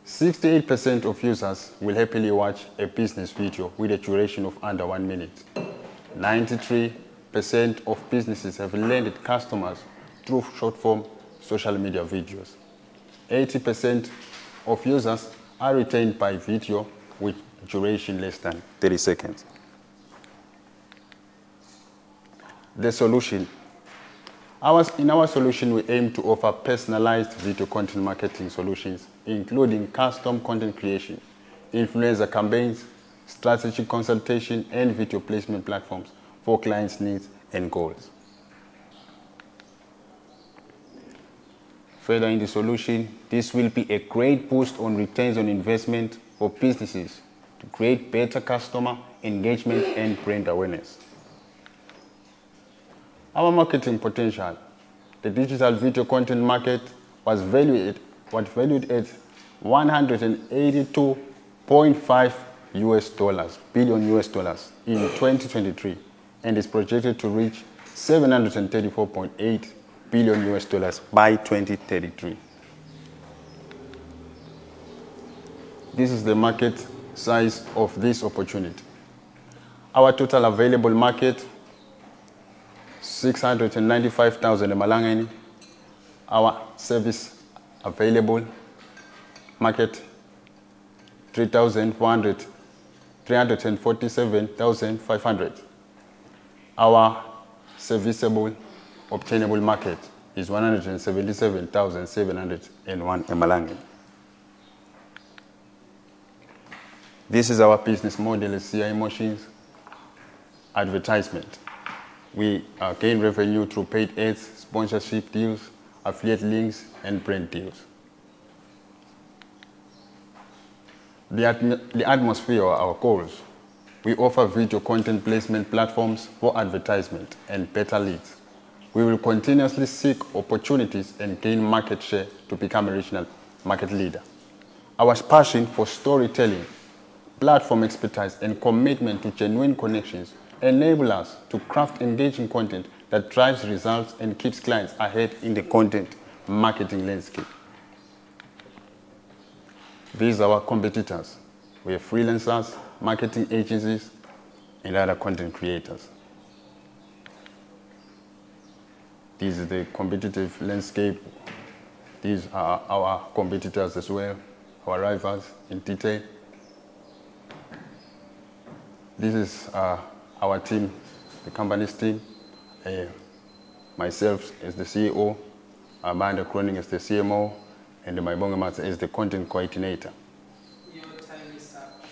68% of users will happily watch a business video with a duration of under 1 minute. 93% of businesses have landed customers through short-form social media videos. 80% of users are retained by video with duration less than 30 seconds. The solution. In our solution, we aim to offer personalized video content marketing solutions, including custom content creation, influencer campaigns, strategic consultation, and video placement platforms for clients' needs and goals. Further in the solution, this will be a great boost on returns on investment for businesses to create better customer engagement and brand awareness. Our marketing potential. The digital video content market was valued at $182.5 billion in 2023 and is projected to reach $734.8 billion by 2033. This is the market size of this opportunity. Our total available market, 695,000 emalangeni. Our service available market, 347,500. Our serviceable obtainable market is 177,701 emalangeni. This is our business model as CI Motions. Advertisement. We gain revenue through paid ads, sponsorship deals, affiliate links, and brand deals. The atmosphere are our goals. We offer video content placement platforms for advertisement and better leads. We will continuously seek opportunities and gain market share to become a regional market leader. Our passion for storytelling, platform expertise, and commitment to genuine connections enable us to craft engaging content that drives results and keeps clients ahead in the content marketing landscape. These are our competitors. We have freelancers, marketing agencies, and other content creators. This is the competitive landscape. These are our competitors as well, our rivals in detail. This is our team, the company's team. Myself as the CEO, Amanda Cronin as the CMO, and my Bongamata as the content coordinator. Your time is up.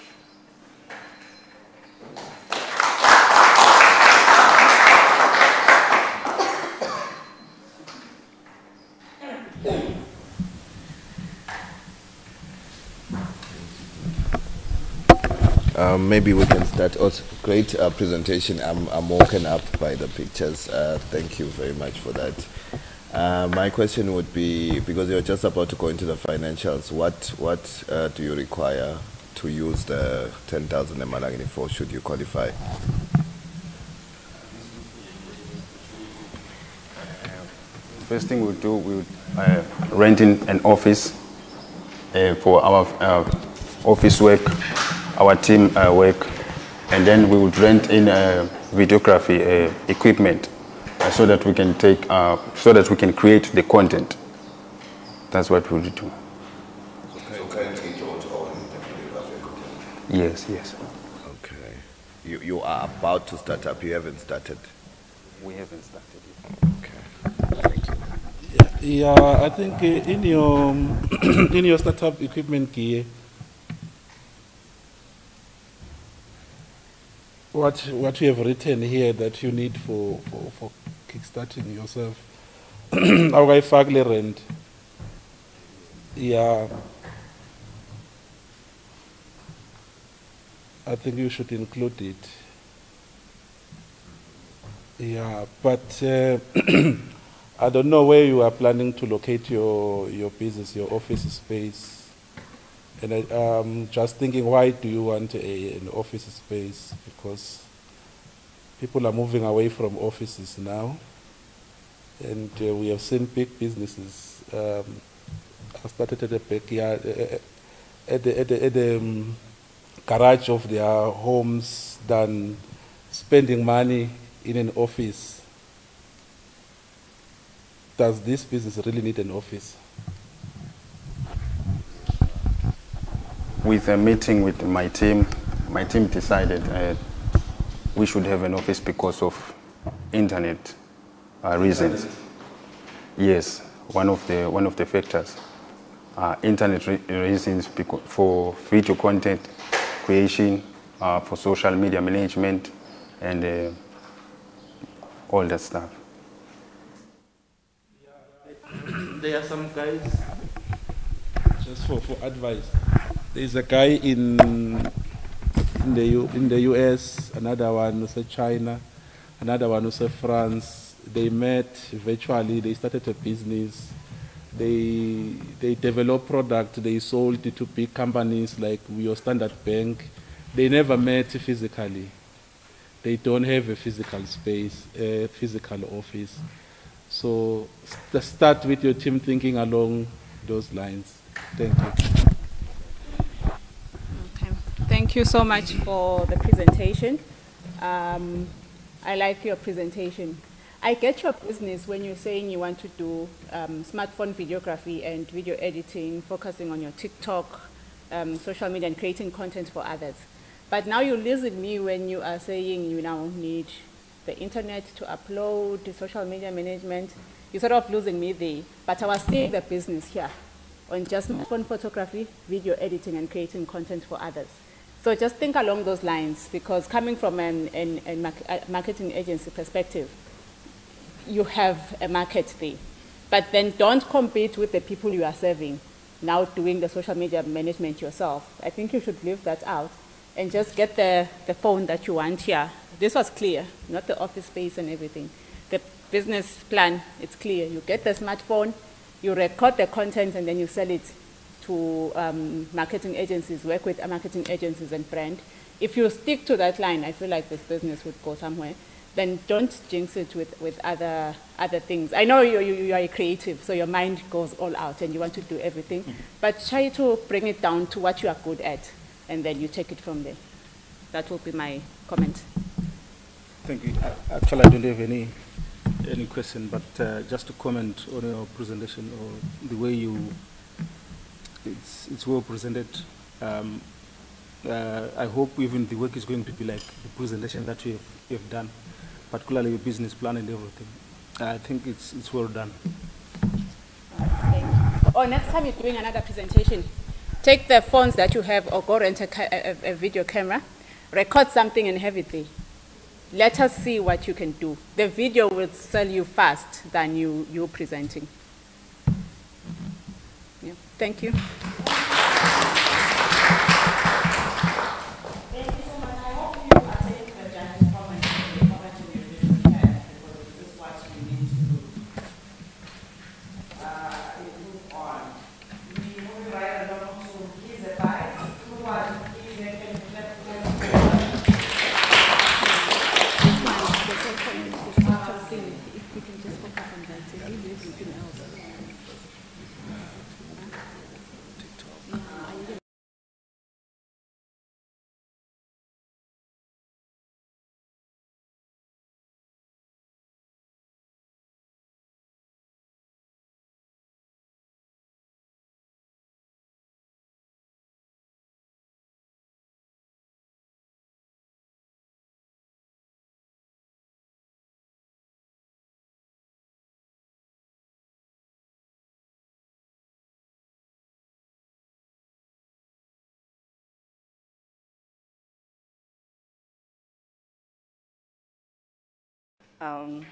Maybe we can start. Also, great presentation. I'm woken up by the pictures. Thank you very much for that. My question would be, because you're just about to go into the financials, what do you require to use the 10,000 emalangeni for should you qualify? First thing we'll do, we'll rent in an office for our office work, our team work, and then we would rent in videography equipment so that we can take, so that we can create the content. That's what we'll do. So currently you don't own the videography equipment? Yes, yes. Okay. You are about to start up. You haven't started. We haven't started yet. Okay. Yeah, I think in your startup equipment gear, what you have written here that you need for kickstarting yourself, awukayifaki rent. Yeah, I think you should include it. Yeah, but I don't know where you are planning to locate your business, your office space. And I'm just thinking, why do you want an office space? Because people are moving away from offices now. And we have seen big businesses started at the backyard, at the garage of their homes than spending money in an office. Does this business really need an office? with a meeting with my team decided we should have an office because of internet reasons. Yes, one of the factors. Internet reasons for video content creation, for social media management, and all that stuff. There are some guys, just for advice. There's a guy in the US, another one who's in China, another one who's in France. They met virtually, they started a business. They developed product, they sold it to big companies like your Standard Bank. They never met physically. They don't have a physical space, a physical office. So start with your team thinking along those lines. Thank you. Okay. Thank you so much for the presentation. I like your presentation. I get your business when you're saying you want to do smartphone videography and video editing, focusing on your TikTok, social media, and creating content for others. But now you're losing me when you are saying you now need the internet to upload, the social media management. You're sort of losing me there. But I was seeing the business here on just smartphone photography, video editing, and creating content for others. So just think along those lines, because coming from a marketing agency perspective, you have a market there. But then don't compete with the people you are serving, now doing the social media management yourself. I think you should leave that out and just get the phone that you want here. This was clear, not the office space and everything. The business plan, it's clear. You get the smartphone, you record the content, and then you sell it to marketing agencies, work with marketing agencies and brand. If you stick to that line, I feel like this business would go somewhere. Then don't jinx it with other things. I know you are a creative, so your mind goes all out and you want to do everything, but try to bring it down to what you are good at, and then you take it from there. That will be my comment. Thank you. Actually, I don't have any question, but just to comment on your presentation or the way it's well presented. I hope even the work is going to be like the presentation that you have done, particularly your business plan and everything. I think it's well done. Or next time you're doing another presentation, take the phones that you have or go rent a video camera, record something and have it there. Let us see what you can do. The video will sell you fast than you presenting. Yeah. Thank you. Okay.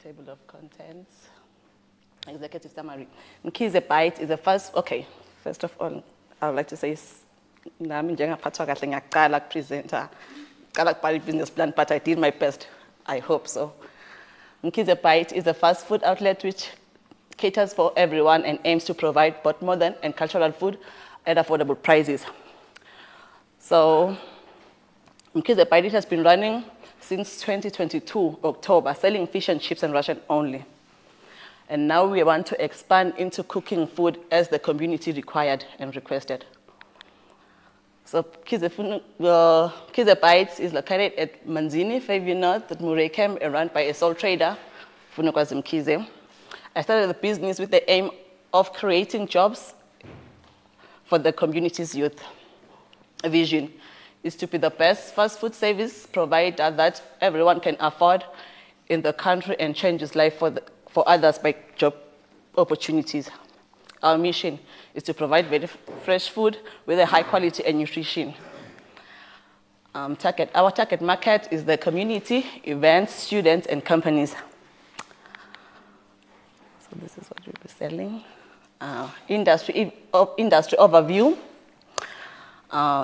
Table of contents. Executive summary. Mkhize Byte is the first. Okay. First of all, I would like to say, nami njengaphathwa kahle ngiyaqala presenter, qala kubhala business plan, but I did my best. I hope so. Mkhize Byte is a fast food outlet which caters for everyone and aims to provide both modern and cultural food at affordable prices. So, Mkhize Byte has been running since 2022, October, selling fish and chips and Russian only. And now we want to expand into cooking food as the community required and requested. So Kize Bites is located at Manzini, Fairview North, at Murekem, run by a sole trader, Funukwazi Mkhize. I started the business with the aim of creating jobs for the community's youth. A vision is to be the best fast food service provider that everyone can afford in the country and change his life for others by job opportunities. Our mission is to provide very fresh food with a high quality and nutrition. Our target market is the community, events, students, and companies. So this is what we'll be selling. Industry overview.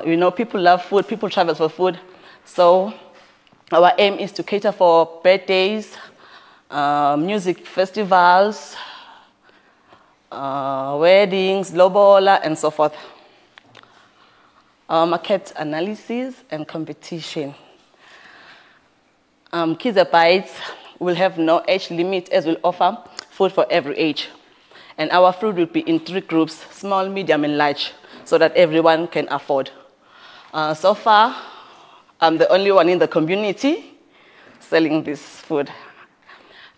You know, people love food, people travel for food. So our aim is to cater for birthdays, music festivals, weddings, lobola, and so forth. Our market analysis and competition. Kize Bites will have no age limit as we'll offer food for every age. And our food will be in 3 groups, small, medium, and large, so that everyone can afford. So far, I'm the only one in the community selling this food.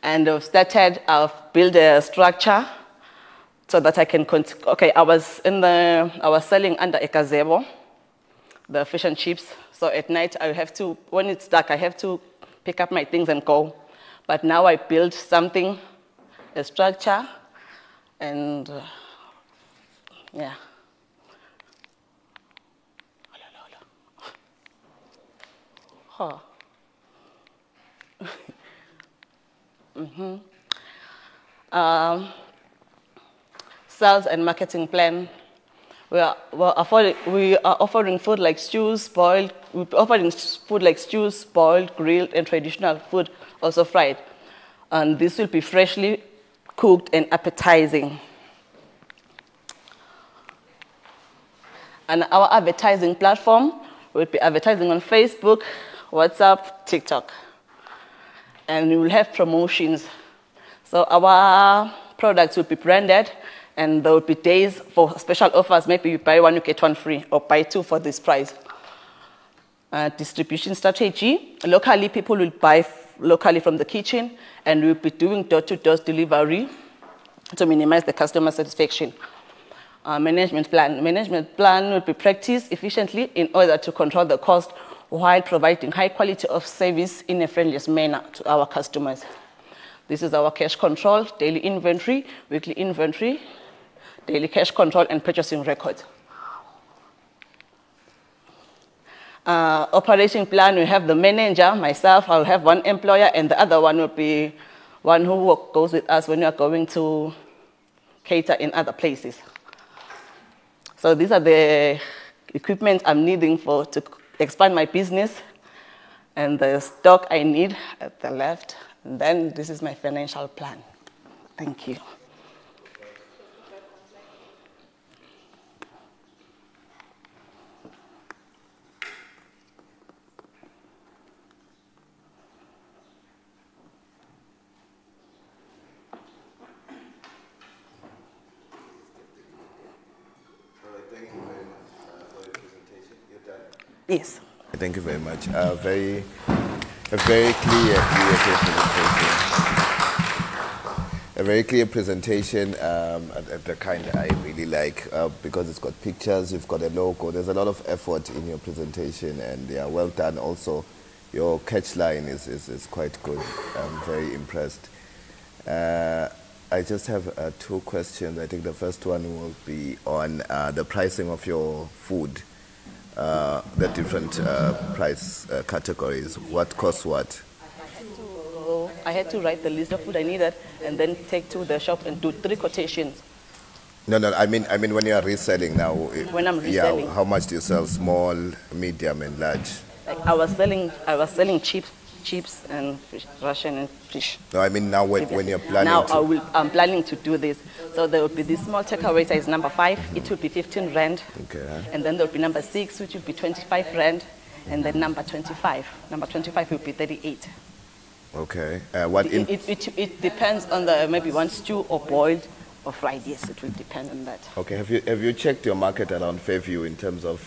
And I've built a structure so that I can continue. Okay, I was selling under a gazebo, the fish and chips. So at night, when it's dark, I have to pick up my things and go. But now I built something, a structure, and yeah. Huh. Sales and marketing plan. We are offering food like stews, boiled. We're offering food like stews, boiled, grilled, and traditional food, also fried. And this will be freshly cooked and appetizing. And our advertising platform will be advertising on Facebook, WhatsApp, TikTok. And we will have promotions. So our products will be branded, and there will be days for special offers. Maybe you buy 1, you get 1 free, or buy 2 for this price. Distribution strategy. Locally, people will buy locally from the kitchen, and we'll be doing door-to-door delivery to minimize the customer satisfaction. Management plan. Management plan will be practiced efficiently in order to control the cost while providing high quality of service in a friendliest manner to our customers. This is our cash control, daily inventory, weekly inventory, daily cash control, and purchasing records. Operating plan, we have the manager, myself, I'll have 1 employer, and the other one will be one who goes with us when we are going to cater in other places. So these are the equipment I'm needing to expand my business, and the stock I need at the left. And then this is my financial plan. Thank you. Yes. Thank you very much. A very clear presentation. A very clear presentation, the kind I really like, because it's got pictures, you've got a logo. There's a lot of effort in your presentation, and yeah, well done. Also, your catch line is quite good. I'm very impressed. I just have 2 questions. I think the first one will be on the pricing of your food. The different price categories. What costs what? I had to write the list of food I needed and then take to the shop and do 3 quotations. No, I mean when you are reselling now. When I'm reselling. Yeah, how much do you sell? Small, medium, and large? Like I was selling chips and fish, Russian and fish. No, I mean now when you're planning. Now I'm planning to do this. So there will be this small takeaway size number 5. It will be 15 rand. Okay. And then there will be number 6, which will be 25 rand, and then number 25. Number 25 will be 38. Okay. It depends on maybe 1 stew or boiled or fried. Yes, it will depend on that. Okay, have you checked your market around Fairview in terms of,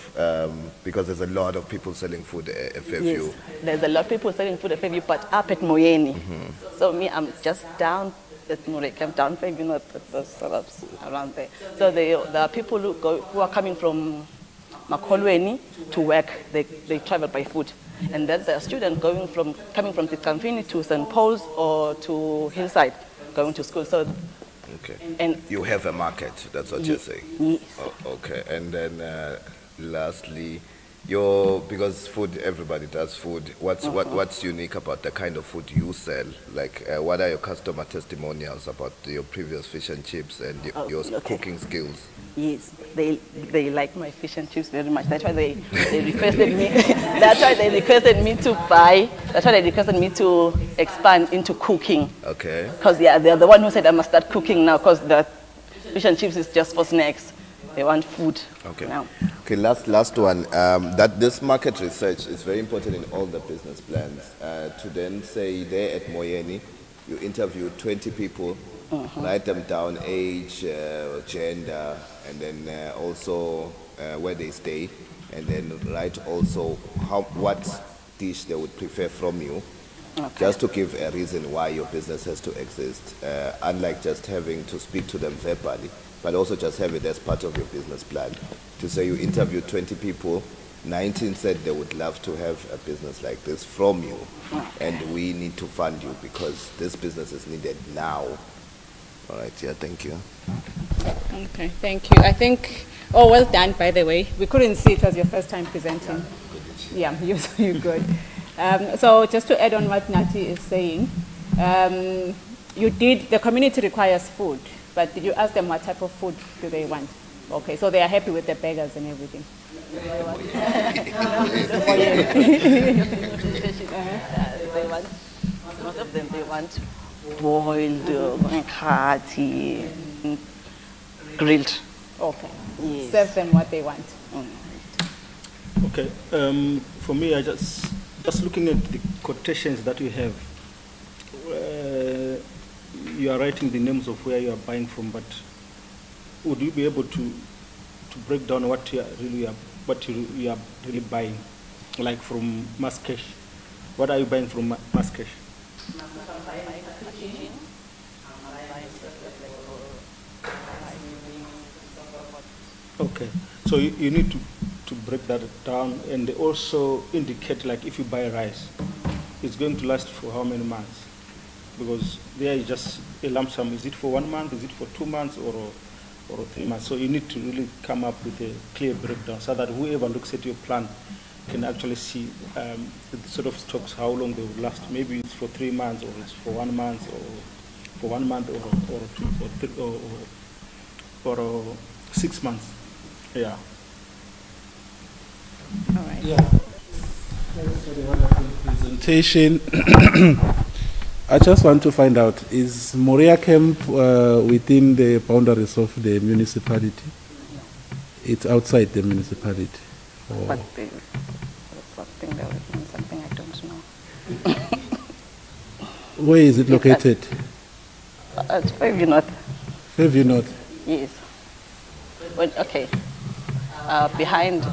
because there's a lot of people selling food at Fairview? Yes, there's a lot of people selling food at Fairview, but up at Moyeni. So me, I'm just down at Murek, I'm down Fairview, not at those suburbs around there. So there are people who are coming from Makolweni to work, they travel by foot. And then there are students coming from Tikamfini to St. Paul's or to Hillside, going to school. So, okay. And you have a market, that's what you're saying? Yes. Oh, okay, and then lastly, because food, everybody does food. What's unique about the kind of food you sell? Like, what are your customer testimonials about your previous fish and chips and your cooking skills? Yes, they like my fish and chips very much. That's why they requested me. That's why they requested me to buy. That's why they requested me to expand into cooking. Okay. Because they're the one who said I must start cooking now. Because the fish and chips is just for snacks. They want food. Okay. Now. Okay. Last one. That this market research is very important in all the business plans. To then say there at Moyeni, you interview 20 people. Write them down, age, gender, and then also where they stay, and then write also what dish they would prefer from you, just to give a reason why your business has to exist, unlike just having to speak to them verbally, but also just have it as part of your business plan. To say you interview 20 people, 19 said they would love to have a business like this from you, and we need to fund you because this business is needed now. All right, yeah, thank you. Okay, thank you. I think, well done, by the way. We couldn't see it was your first time presenting. Yeah, you're good. So just to add on what Nati is saying, the community requires food, but did you ask them what type of food do they want? Okay, so they are happy with the burgers and everything. Most of them, they want boiled, grilled. Okay. Yes. Serve them what they want. Okay. For me, I just looking at the quotations that you have. You are writing the names of where you are buying from, but would you be able to break down what you are really buying, like from Maskesh? What are you buying from Maskesh? Okay, so you need to break that down and also indicate, like, if you buy rice, it's going to last for how many months? Because there is just a lump sum. Is it for 1 month? Is it for 2 months or 3 months? So you need to really come up with a clear breakdown so that whoever looks at your plan can actually see the sort of stocks, how long they will last. Maybe it's for 3 months, or it's for 1 month, or for 1 month, or 6 months. Yeah. All right. Yeah. Thanks for the wonderful presentation. I just want to find out, is Moria Camp within the boundaries of the municipality? It's outside the municipality? But something I don't know. Where is it located? It's Fairview North. Fairview North? Yes. Well, okay. Behind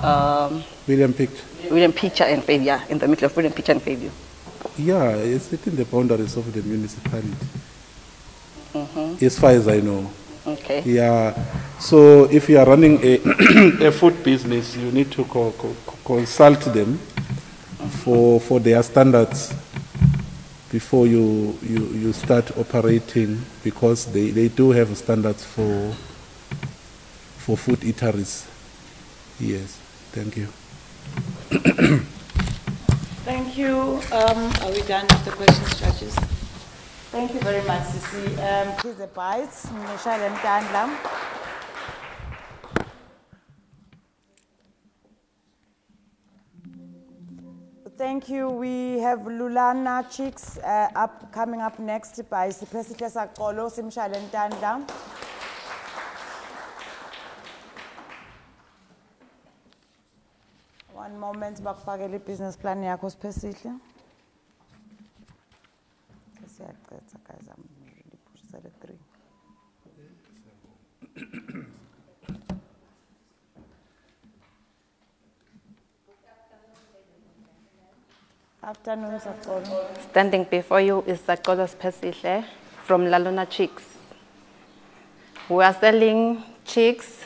William Pitcher. William Pitcher and Fairview, yeah, in the middle of William Pitcher and Fairview. Yeah, it's within the boundaries of the municipality, as far as I know. Okay. Yeah, so if you are running a food business, you need to consult them for their standards before you start operating, because they do have standards for food eateries. Yes, thank you. Thank you. Are we done with the questions, judges? Thank you very much, Sisi. Here's the bites. Michelle and Kandlam. Thank you. We have Lulana Chicks coming up next by Sipesihle Sakolo, Simshal and Kandlam. One moment, bakufakele business plan yakho Sipesihle. Guys, I'm really pushing at 3. Afternoon, Sakolo. Standing before you is Sakolo Spesihle from Laluna Chicks. We are selling chicks,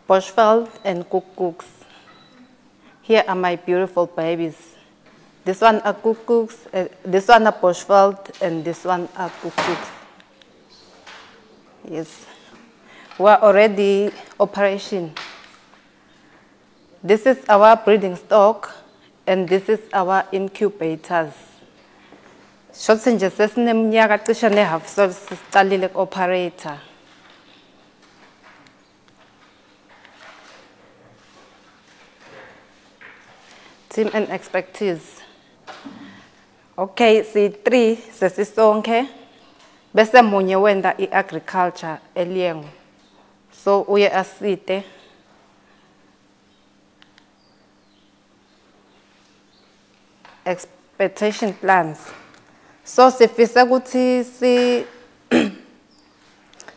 bushveld, and cooks. Here are my beautiful babies. This one are cooks, this one are bushveld, and this one are cooks. Yes. We are already operation. This is our breeding stock, and this is our incubators. Shotsi nje sesineminyaka cishe ne-half so siqalile ku-operator. Team and expertise. Okay, si-3 sesisonke bese munye wenda i-agriculture eLiengo. So uye asite expectation plans. So sifisa ukuthi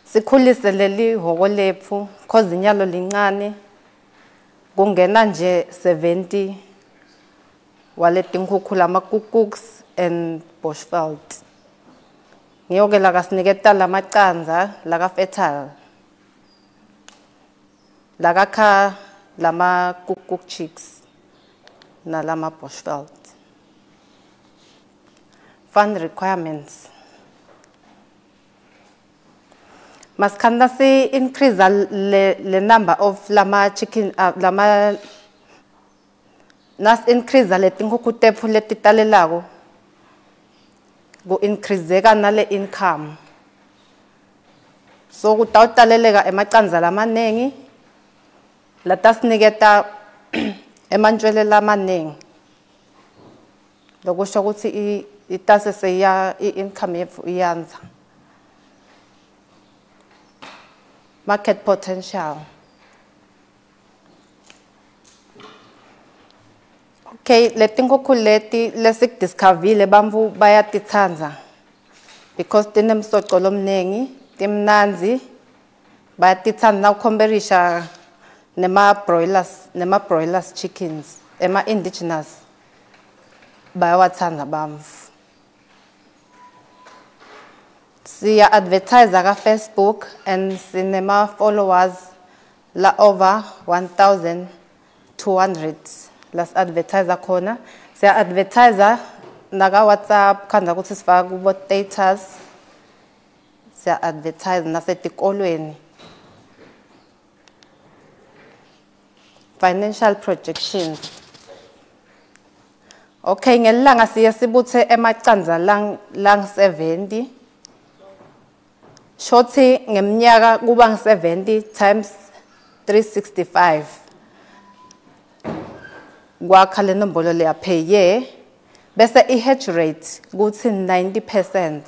sikhulise leli hoko lephu cause inyalo lincane kungena nje 70 wale tinkhukhula ama-cooks and bushveld. Ngiyoke la kasiniketa lamacandza laka-fertile lakakha lama-cook chicks nalama-bushveld. Fund requirements. Maskanda si increase the number of lama chicken lama nas increase le tinkuku tephu letitalelago go increase ka nale income. So kutawutaleleka emacandza lamanengi latasiniketa emantshwele lamanengi. Lokusho ukuthi itase seya income yethu iyanza. Market potential. Okay, letinkuku leti lesik discoverile bambu bayatitsanza because tinemsoco lomnengi, timnanzi bayatitsanza na ukomberisha nema broilers chickens, ema indigenous bayawatsanza bamvu. Siya advertiser ka Facebook and cinema followers la over 1,200. Las advertiser khona. Siya advertiser naga WhatsApp kanda kuthi sifaka kubo status. Siya advertise nasetikolweni. Financial projections. Okay, ngelanga siya sibuthe emacandza lang 70. Shorty ngemnyaka kuba 70 times 365. Kwakha le nombolo le per year bese i-hedge rate kuthi 90%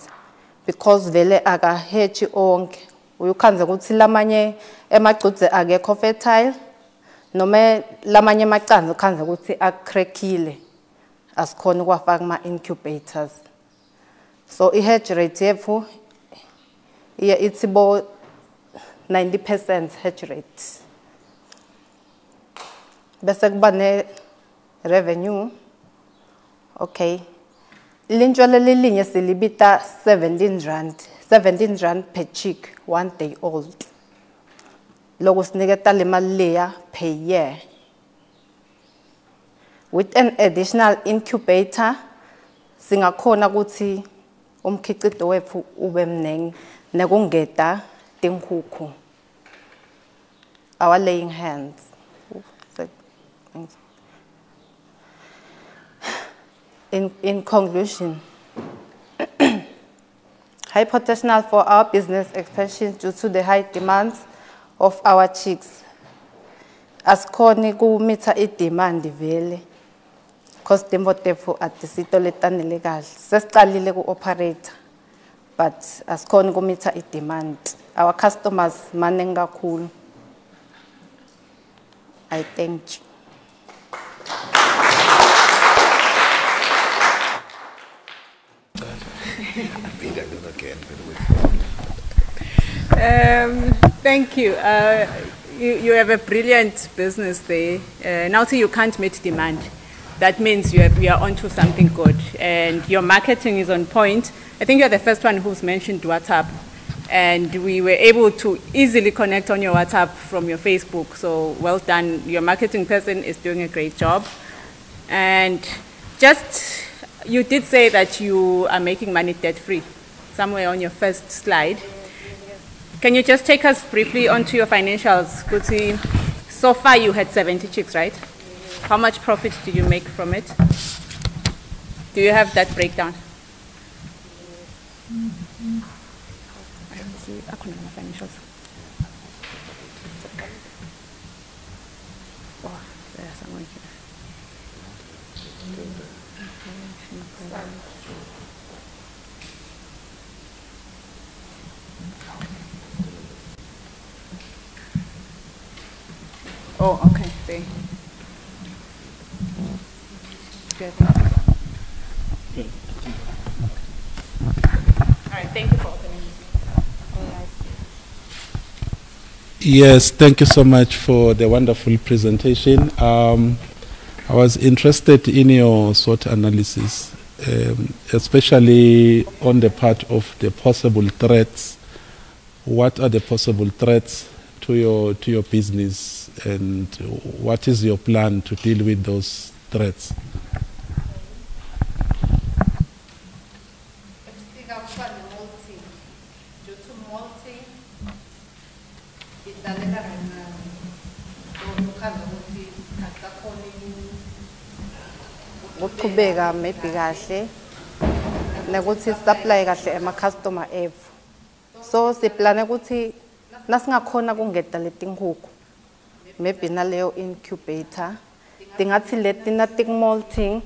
because vele aka hedge onke uyukhanze ukuthi lamanye emagcudze akekho fertile noma lamanye amacandza ukhanze ukuthi akrekile asikhona ukwafaka ama incubators. So i-hedge rate yethu it's about 90% hedge rate. Bese kuba ne revenue. Okay. Linjwale lilinye silibita 17 rand per chick 1 day old. Logo siniketa le mali leya per year. With an additional incubator singakhona ukuthi umkhicito wethu ube mnengi nekungeta tinkukhu. Our laying hands. In conclusion, high potential for our business expansion due to the high demands of our chicks. Asikhoni kumita i-demand vele. Cause timbo tefu atisito letanele kahle. Sesiqalile ku-operator. But asikhoni kumita i-demand. Our customers maningi kakhulu. I thank you. Thank you. You have a brilliant business there. Now you can't meet demand. that means you are onto something good. And your marketing is on point. I think you're the first one who's mentioned WhatsApp. And we were able to easily connect on your WhatsApp from your Facebook. So well done. Your marketing person is doing a great job. And just, you did say that you are making money debt-free, somewhere on your first slide. Can you just take us briefly onto your financials? Kuti, so far you had 70 chicks, right? How much profit do you make from it? Do you have that breakdown? I couldn't have my financials. Oh, there's someone here. Oh, okay. There. Good. All right. Thank you for opening. Yes, thank you so much for the wonderful presentation. I was interested in your SWOT analysis, especially on the part of the possible threats. What are the possible threats to your business, and what is your plan to deal with those threats? Ukuqhubeka maybe kahle nokuthi supply kahle ema customer ethu. So siplane ukuthi nasingakhona kungeta letinkuku maybe naleyo incubator tingathi letina tik molting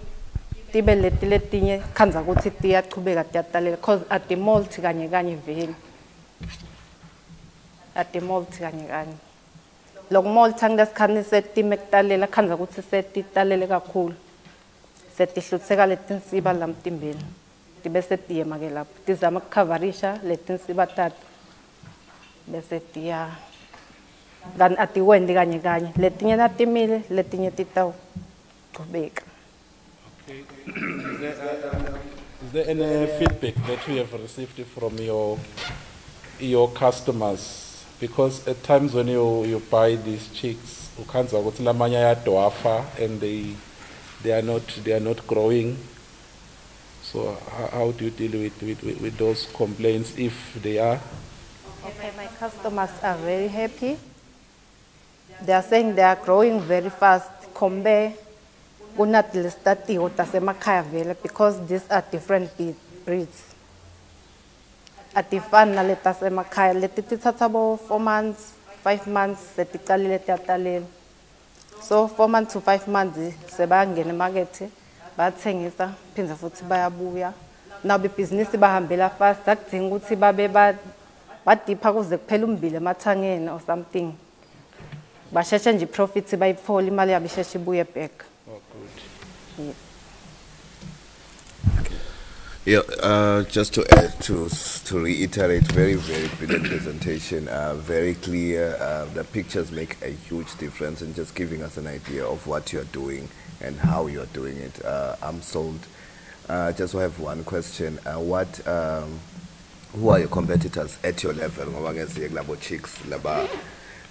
tibe letinye khanza ukuthi tiyaqhubeka tiyatalela because at the molt kanye vele at the molt kanye loko molt angisikhani setime kutalela khanza ukuthi setitalele kakhulu setihlutseka letinsiba lamtimbeni tibe setiyema ke lapho tizama ukucoverisha letinsiba tatu bese tiya kan atiwendi kanye letinye natimile letinye titawuqhubeka. Is there any feedback that you have received from your customers? Because at times when you buy these chicks, ukhanza ukuthi lamanye ayadwafa and they are not growing. So how do you deal with those complaints if they are? Okay, my customers are very happy. They are saying they are growing very fast. Kombe because these are different breeds. At the fan na letasemakaya letitithatabo 4 months, 5 months setikalile tiatalele. So 4 months to 5 months sebangena market bathengisa phinza futhi bayabuya. Now business bahambela fast akudinga ukuthi babe badipha kuze kuphela umbili emathangeni or something. Basheshe nje profits bayithola imali yabo isheshe ibuye back. Oh, good. Yes. Yeah, just to add, to reiterate, very brilliant presentation, very clear. The pictures make a huge difference in just giving us an idea of what you're doing and how you're doing it. I'm sold. Just have one question. Who are your competitors at your level?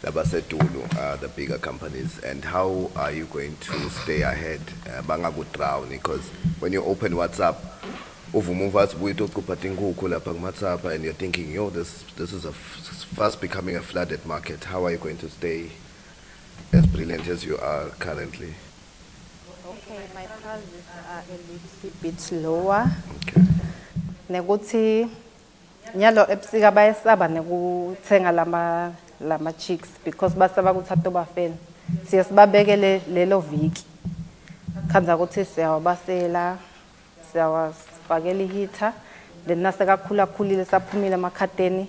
The bigger companies, and how are you going to stay ahead? Because when you open WhatsApp, and you're thinking, yo, this is fast becoming a flooded market. How are you going to stay as brilliant as you are currently? Okay, my prices are a little bit lower. Neguthi nyalo ebusika bayesaba nekuthenga lama chicks because basaba kuthatha bafeni. Siyasibabekele lelo viki. Khanza ukuthi siyawabasela, siyawafakela ihitha, then nasekakhulile saphumile amakhateni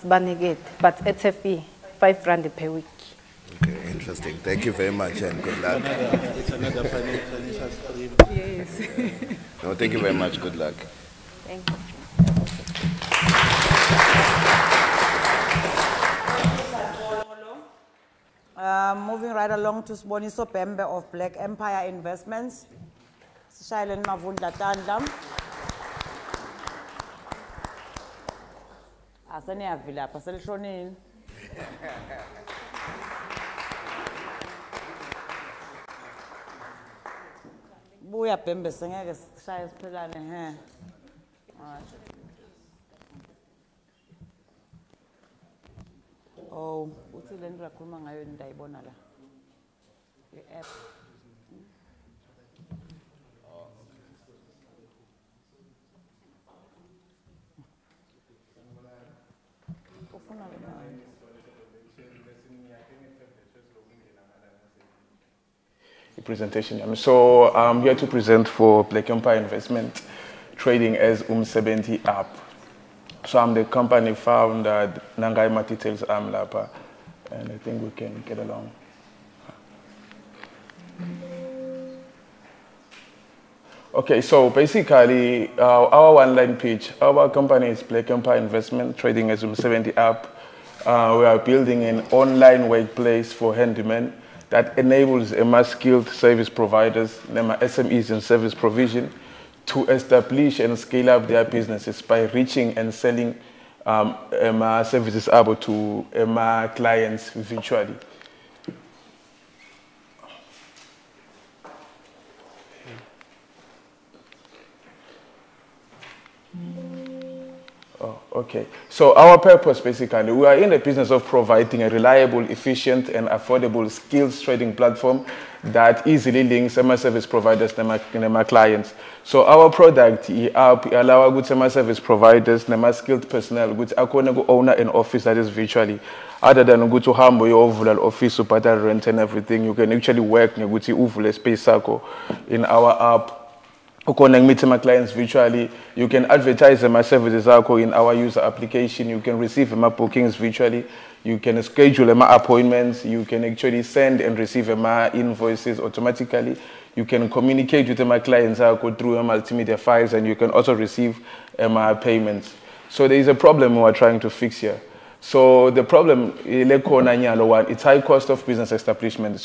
sibanikete, but at a fee 5 rand per week. Okay, interesting. Thank you very much and good luck. It's another financial stream. Yes. No, thank you very much. Good luck. Thank you. Moving right along to Sboniso Pembe of Black Empire Investments. Shailen Mavundla Tandlam. Aseniyavila apha selishonini. Buya Pembe sengeke sishaye siphilane he. Oh, uthi le nto yakhuluma ngayo ndayibona la. I-app. Ufuna le mali. Presentation. So I'm here to present for Black Empire Investment trading as 70 app. So I'm the company founder, Nangai Matitels Amlapa, and I think we can get along. Okay, so basically our one-line pitch, our company is Black Empire Investment trading as 70 app. We are building an online workplace for handymen that enables skilled service providers, SMEs in service provision, to establish and scale up their businesses by reaching and selling services able to clients virtually. Oh, okay. So our purpose, basically, we are in the business of providing a reliable, efficient, and affordable skills trading platform that easily links service providers and my clients. So our product allow good service providers and skilled personnel which are going to own an office that is virtually. Other than go to hambo your overall office, so rent and everything, you can actually work in space in our app. You can meet my clients virtually. You can advertise my services in our user application. You can receive my bookings virtually. You can schedule my appointments. You can actually send and receive my invoices automatically. You can communicate with my clients through multimedia files, and you can also receive my payments. So there is a problem we are trying to fix here. So the problem it's high cost of business establishment.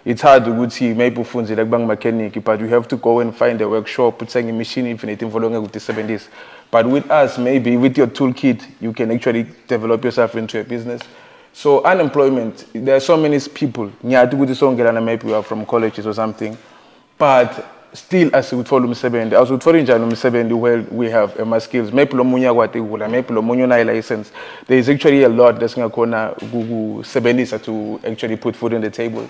It's hard to see maybe funds like bank mechanic, but you have to go and find a workshop, put a machine infinite with the 7 days. But with us, maybe with your toolkit, you can actually develop yourself into a business. So unemployment, there are so many people. Maybe you are from colleges or something, but still, as we follow Msebendi, as we follow Msebendi, where we have my skills, maybe license. There is actually a lot that's going to to actually put food on the table.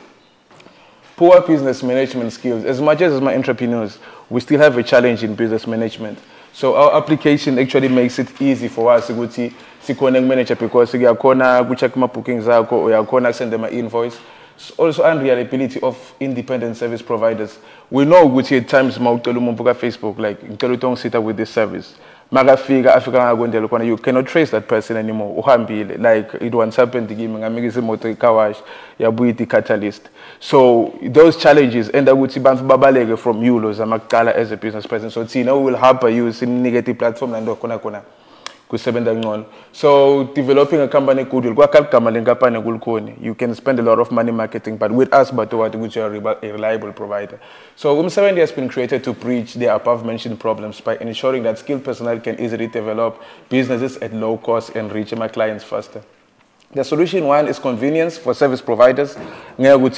Poor business management skills. As much as my entrepreneurs, we still have a challenge in business management. So our application actually makes it easy for us to see manager because we are check my bookings or we are send them an invoice. Also unreliability of independent service providers. We know which at times Facebook like sit up with this service. You cannot trace that person anymore. Like it once happened to give catalyst. So those challenges end up with from you as a business person. So we will help you in negative platform and so developing a company you can spend a lot of money marketing, but with us, which are a reliable provider. So Umsebendi has been created to bridge the above mentioned problems by ensuring that skilled personnel can easily develop businesses at low cost and reach my clients faster. The solution one is convenience for service providers. It's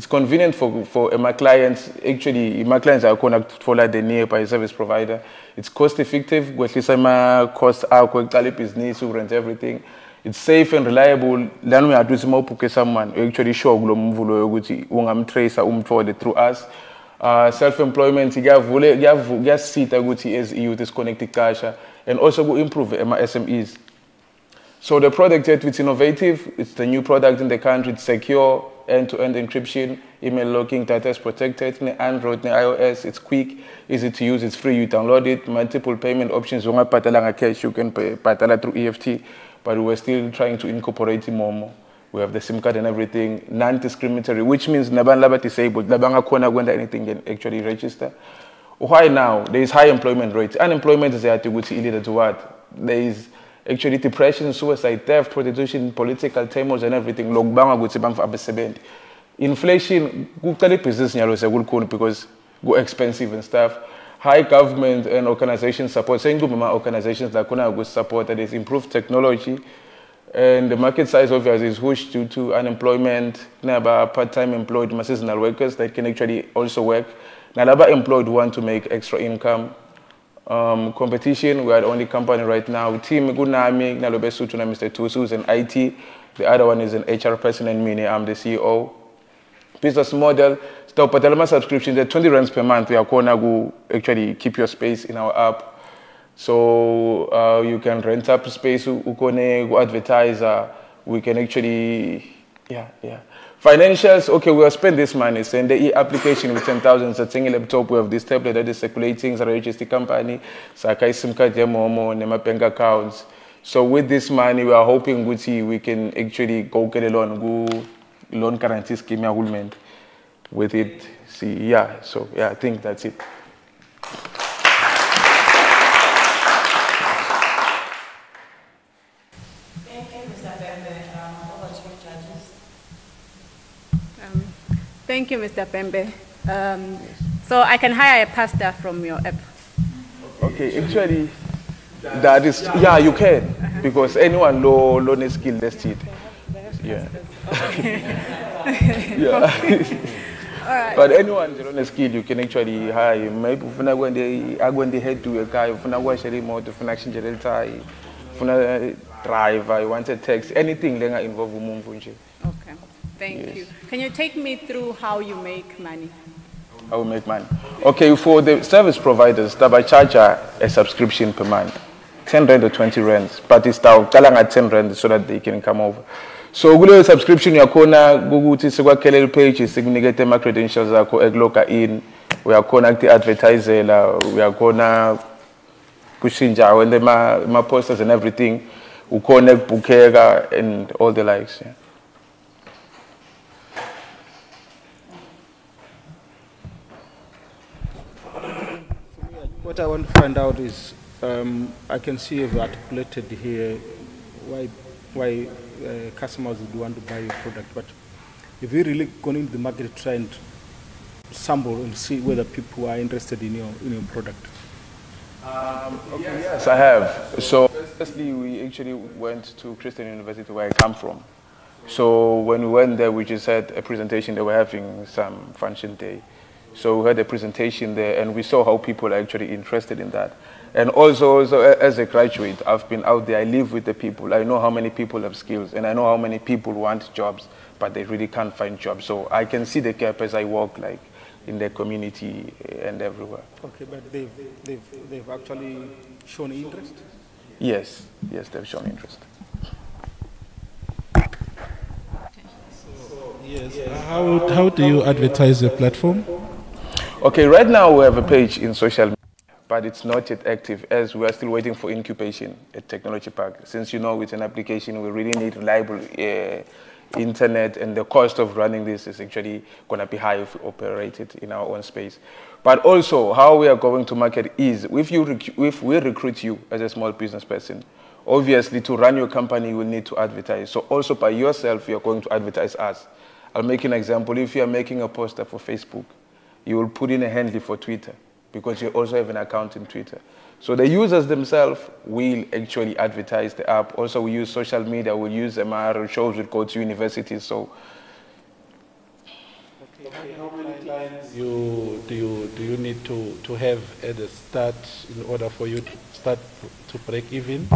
convenient for my clients. Actually, my clients are connected for the nearby service provider. It's cost effective. Cost business, rent everything. It's safe and reliable. Then we are doing someone actually show through us. Self-employment, you have seat as EU is connected cash and also go improve SMEs. So the product it's innovative, it's the new product in the country, it's secure, end-to-end encryption, email locking, data is protected, Android, iOS, it's quick, easy to use, it's free, you download it, multiple payment options, you can pay through EFT, but we're still trying to incorporate more. We have the SIM card and everything, non-discriminatory, which means Naban disabled, anything can actually register. Why now? There is high employment rate. Unemployment is to what? There is actually depression, suicide, theft, prostitution, political turmoil and everything. Lokubanga ukuthi bamfa abasebenzi. Inflation, kuqala business nyalo sekulukhulu because go expensive and stuff. High government and organization support. Saying good organizations like kuna good support that is improved technology. And the market size obviously is huge due to unemployment. Naba part-time employed, seasonal workers that can actually also work. Naba employed want to make extra income. Competition, we are the only company right now. Team Gunami, Nalobesutu, Mr. Tusu is an IT. The other one is an HR person and me, I'm the CEO. Business model, stop Patalama subscription, the 20 rands per month. We are going to actually keep your space in our app. So you can rent up space, go advertise, we can actually, Financials, okay, we'll spend this money. Send the e-application with 10,000, setting a laptop, we have this tablet that is circulating, it's a registered company, Sakai SIM card, Momo, Nema bank accounts. So with this money, we are hoping we can actually go get a loan, go loan guarantee scheme agreement with it. See, I think that's it. Thank you, Mr. Pembe. So I can hire a pastor from your app. Okay, actually, that is, you can, because anyone low skill, let's cheat. Yeah. Alright. But anyone low skill, you can actually hire. Maybe if I go in the head to a guy, if I watch a remote, if I action general tie, if I drive, I want a text, anything that involve Mumfunji. Okay. Thank you. Can you take me through how you make money? How we make money? Okay, for the service providers, I charge a subscription per month, 10 rand or 20 rands, but it's now at 10 rand so that they can come over. So, Google subscription, you're going to Google to page, significant my credentials, in, we are going to advertiser, we are going to push in when they my posters and everything, we connect Bukega and all the likes. Yeah. What I want to find out is, I can see you've articulated here why customers would want to buy your product, but if you really go into the market to try and sample and see whether people are interested in your product. Okay, yes, I have. So, firstly, we actually went to Christian University where I come from. So, when we went there, we just had a presentation. They were having some function day. So we had a presentation there, and we saw how people are actually interested in that. And also as a graduate, I've been out there, I live with the people. I know how many people have skills, and I know how many people want jobs, but they really can't find jobs. So I can see the gap as I walk, like, in the community and everywhere. Okay, but they've actually shown interest? Yes, they've shown interest. Yes. How do you advertise your platform? Okay, right now we have a page in social media, but it's not yet active as we are still waiting for incubation at Technology Park. Since with an application, we really need reliable internet, and the cost of running this is actually going to be high if we operate it in our own space. But also, how we are going to market is, if we recruit you as a small business person, obviously to run your company, you will need to advertise. So also by yourself, you're going to advertise us. I'll make an example. If you are making a poster for Facebook, you will put in a handle for Twitter because you also have an account in Twitter. So the users themselves will actually advertise the app. Also, we use social media. We use MR shows. We go to universities. So, how many clients do you need to have at the start in order for you to start to break even?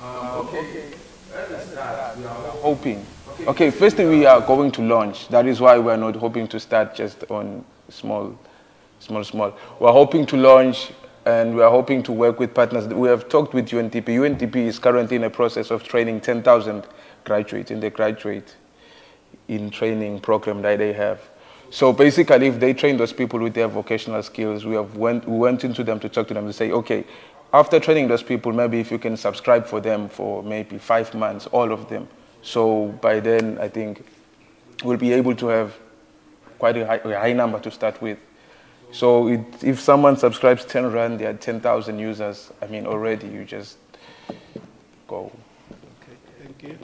Okay. At the start, we are hoping. Okay, first thing we are going to launch. That is why we are not hoping to start just on small. We are hoping to launch, and we are hoping to work with partners. We have talked with UNDP. UNDP is currently in a process of training 10,000 graduates in the graduate in training program that they have. So basically, if they train those people with their vocational skills, we went into them to talk to them and say, okay, after training those people, maybe if you can subscribe for them for maybe 5 months, all of them. So by then, I think we'll be able to have quite a high number to start with. So if someone subscribes 10 rand, there are 10,000 users. I mean, already you just go. Okay, thank you.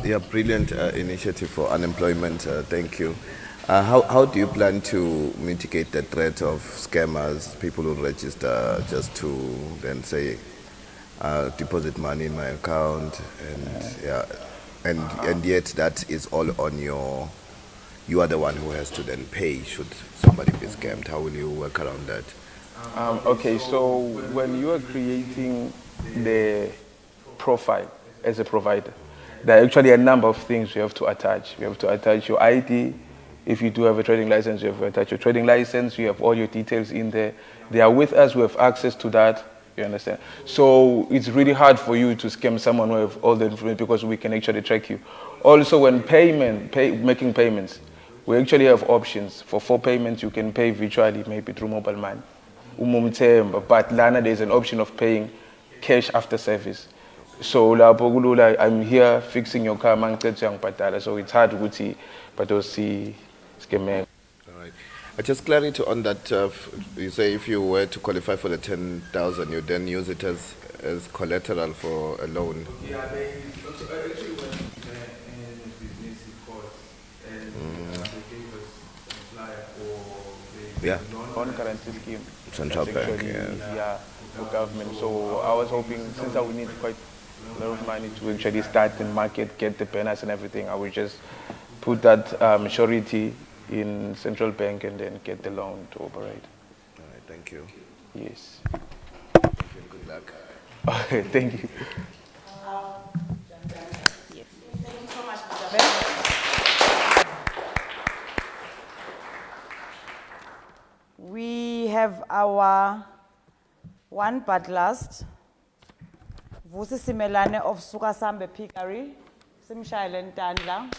Yeah, brilliant initiative for unemployment. Thank you. How do you plan to mitigate the threat of scammers, people who register just to then say, deposit money in my account, and yet that is all on you are the one who has to then pay should somebody be scammed. How will you work around that? Okay, so when you are creating the profile as a provider, there are actually a number of things you have to attach. You have to attach your ID. If you do have a trading license, you have to attach your trading license. You have all your details in there. They are with us. We have access to that. You understand? So it's really hard for you to scam someone who have all the information because we can actually track you. Also, when making payments, we actually have options. For 4 payments, you can pay virtually, maybe through mobile money. But Lana, there's an option of paying cash after service. So I'm here fixing your car, so it's hard to see, but you'll see scam. All right. Just clarity on that. You say if you were to qualify for the 10,000, you then use it as collateral for a loan. Yeah, actually when in business course and they gave us a flyer for the non-guarantee scheme. Central Bank, yeah, for government. So I was hoping, since I would need quite a lot of money to actually start the market, get the banners and everything, I would just put that surety in Central Bank and then get the loan to operate. All right, thank you. Yes. Thank you, good luck. Okay, thank you. Yes. Thank you so much, Mr. We have our one but last, Vusi Simelane of Sukasambe Pickery, Simshayele Ntandla.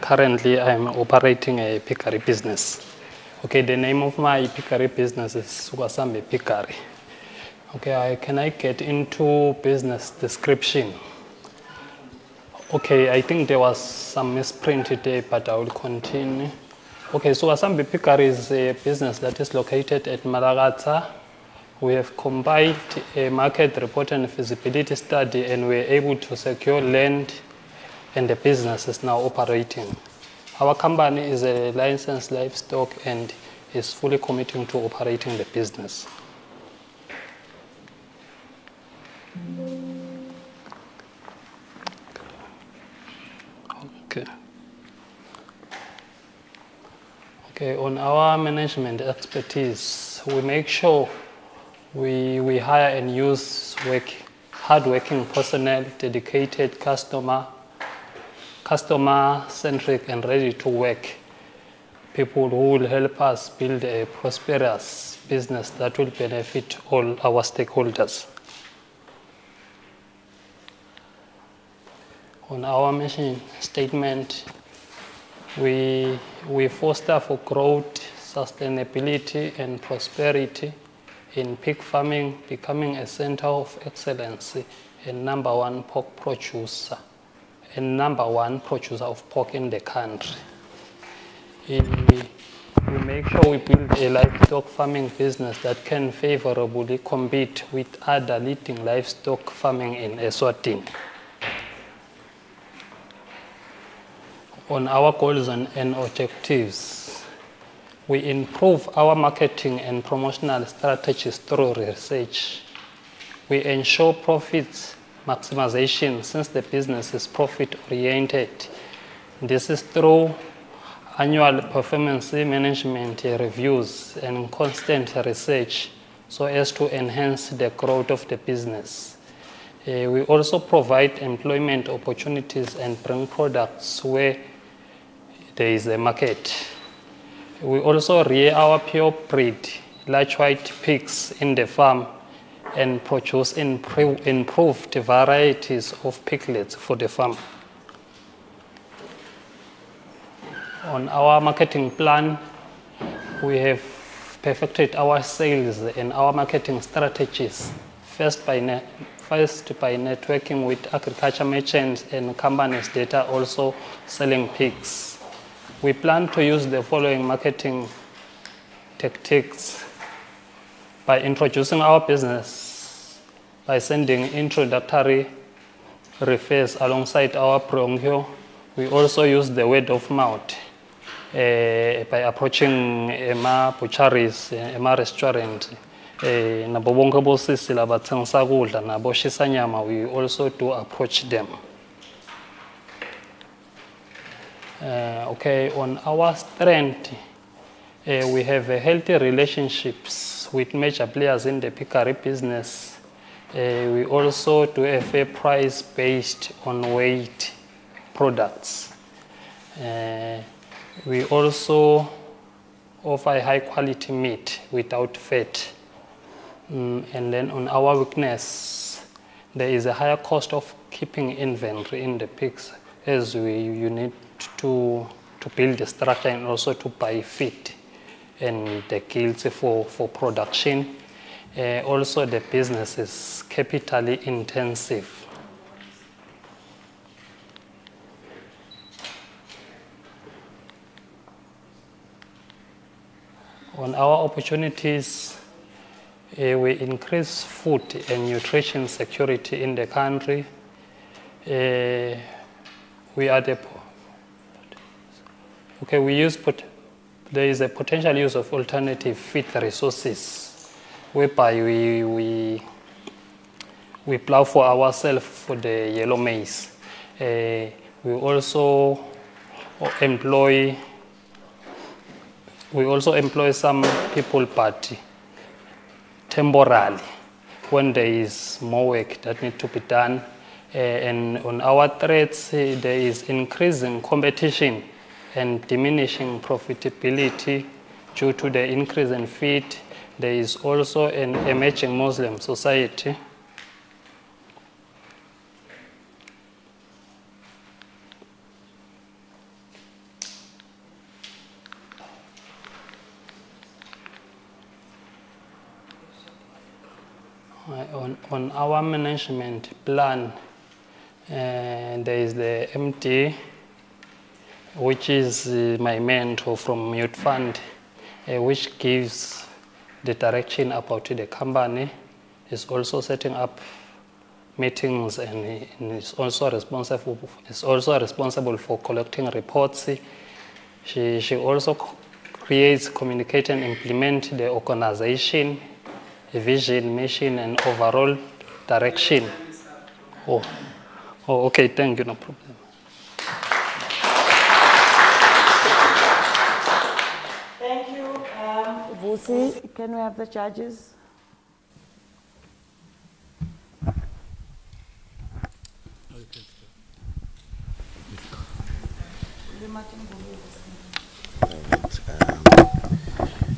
Currently, I'm operating a pickery business. Okay, the name of my pickery business is Sukasambe Pickery. Okay, can I get into business description? Okay, I think there was some misprint today, but I will continue. Okay, Sukasambe Pickery is a business that is located at Malagata. We have compiled a market report and feasibility study, and we're able to secure land, and the business is now operating. Our company is a licensed livestock and is fully committing to operating the business. Okay, on our management expertise, we make sure we hire and use hard-working personnel, dedicated customer-centric and ready to work. People who will help us build a prosperous business that will benefit all our stakeholders. On our mission statement, we foster for growth, sustainability, and prosperity in pig farming, becoming a center of excellence and #1 pork producer, and #1 producer of pork in the country. We make sure we build a livestock farming business that can favorably compete with other leading livestock farming in Eswatini. On our goals and objectives, we improve our marketing and promotional strategies through research. We ensure profits maximization since the business is profit-oriented. This is through annual performance management reviews and constant research so as to enhance the growth of the business. We also provide employment opportunities and bring products where there is a market. We also rear our pure breed, large white pigs in the farm and produce improved varieties of piglets for the farm. On our marketing plan, we have perfected our sales and our marketing strategies, first by networking with agriculture merchants and companies that are also selling pigs. We plan to use the following marketing tactics: by introducing our business, by sending introductory refers alongside our bronchio. We also use the word of mouth by approaching butcheries, restaurants, nabo bonke bosisi labathengisa ukudla nabo shisa nyama, we also do approach them. Okay, on our strength, we have healthy relationships with major players in the piggery business. We also do a fair price based on weight products. We also offer high quality meat without fat. And then on our weakness, there is a higher cost of keeping inventory in the pigs, as you need to build the structure and also to buy feed and the gills for production. Also, the business is capitally intensive. On our opportunities, we increase food and nutrition security in the country. We are there is a potential use of alternative feed resources, whereby we plow for ourselves for the yellow maize. We also employ some people, but temporarily, when there is more work that needs to be done. And on our threats, there is increasing competition and diminishing profitability due to the increase in feed. There is also an emerging Muslim society. On our management plan, there is the MD, which is my mentor from Youth Fund, which gives the direction about the company. Is also setting up meetings and is also responsible for collecting reports. She also creates, communicate and implement the organization, vision, mission, and overall direction. Oh, okay, thank you, no problem. Thank you. Vusi, can we have the judges?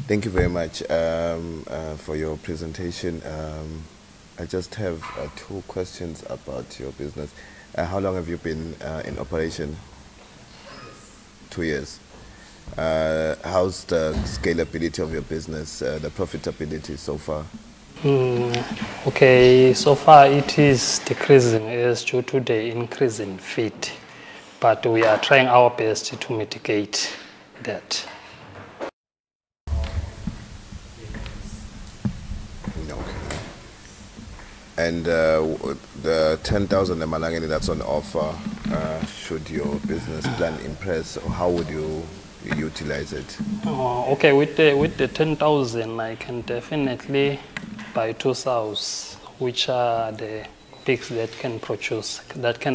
Thank you very much for your presentation. I just have 2 questions about your business. How long have you been in operation? 2 years. How's the scalability of your business, the profitability so far? Okay, so far it is decreasing as due to the increase in feed, but we are trying our best to mitigate that. And the 10,000 Malangeni that's on offer, should your business plan impress, or how would you utilize it? Okay, with the 10,000, I can definitely buy 2 sows, which are the pigs that can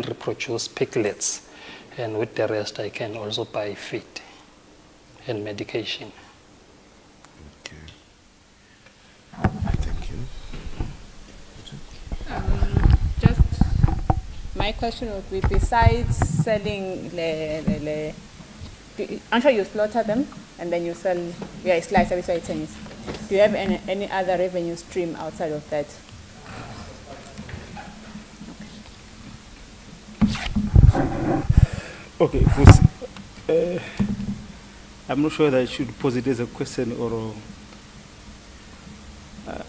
reproduce piglets, and with the rest, I can also buy feed and medication. Okay. Just my question would be, besides selling I'm sure you slaughter them and then you sell slice service items. Do you have any other revenue stream outside of that? Okay, because, I'm not sure that I should pose it as a question or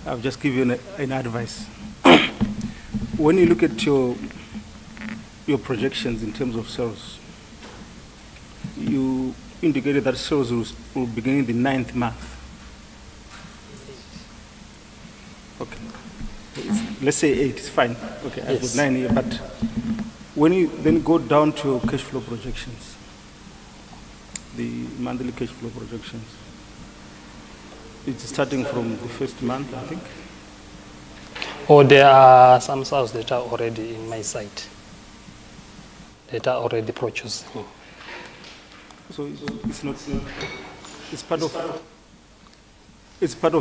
I'll just give you an advice. When you look at your projections in terms of sales, you indicated that sales will begin in the 9th month. Okay. Let's say 8, it's fine. Okay, I've got 9 here, but when you then go down to your cash flow projections, the monthly cash flow projections, it's starting from the 1st month, I think. Or there are some sales that are already in my site, that are already produced. So it's not, it's part of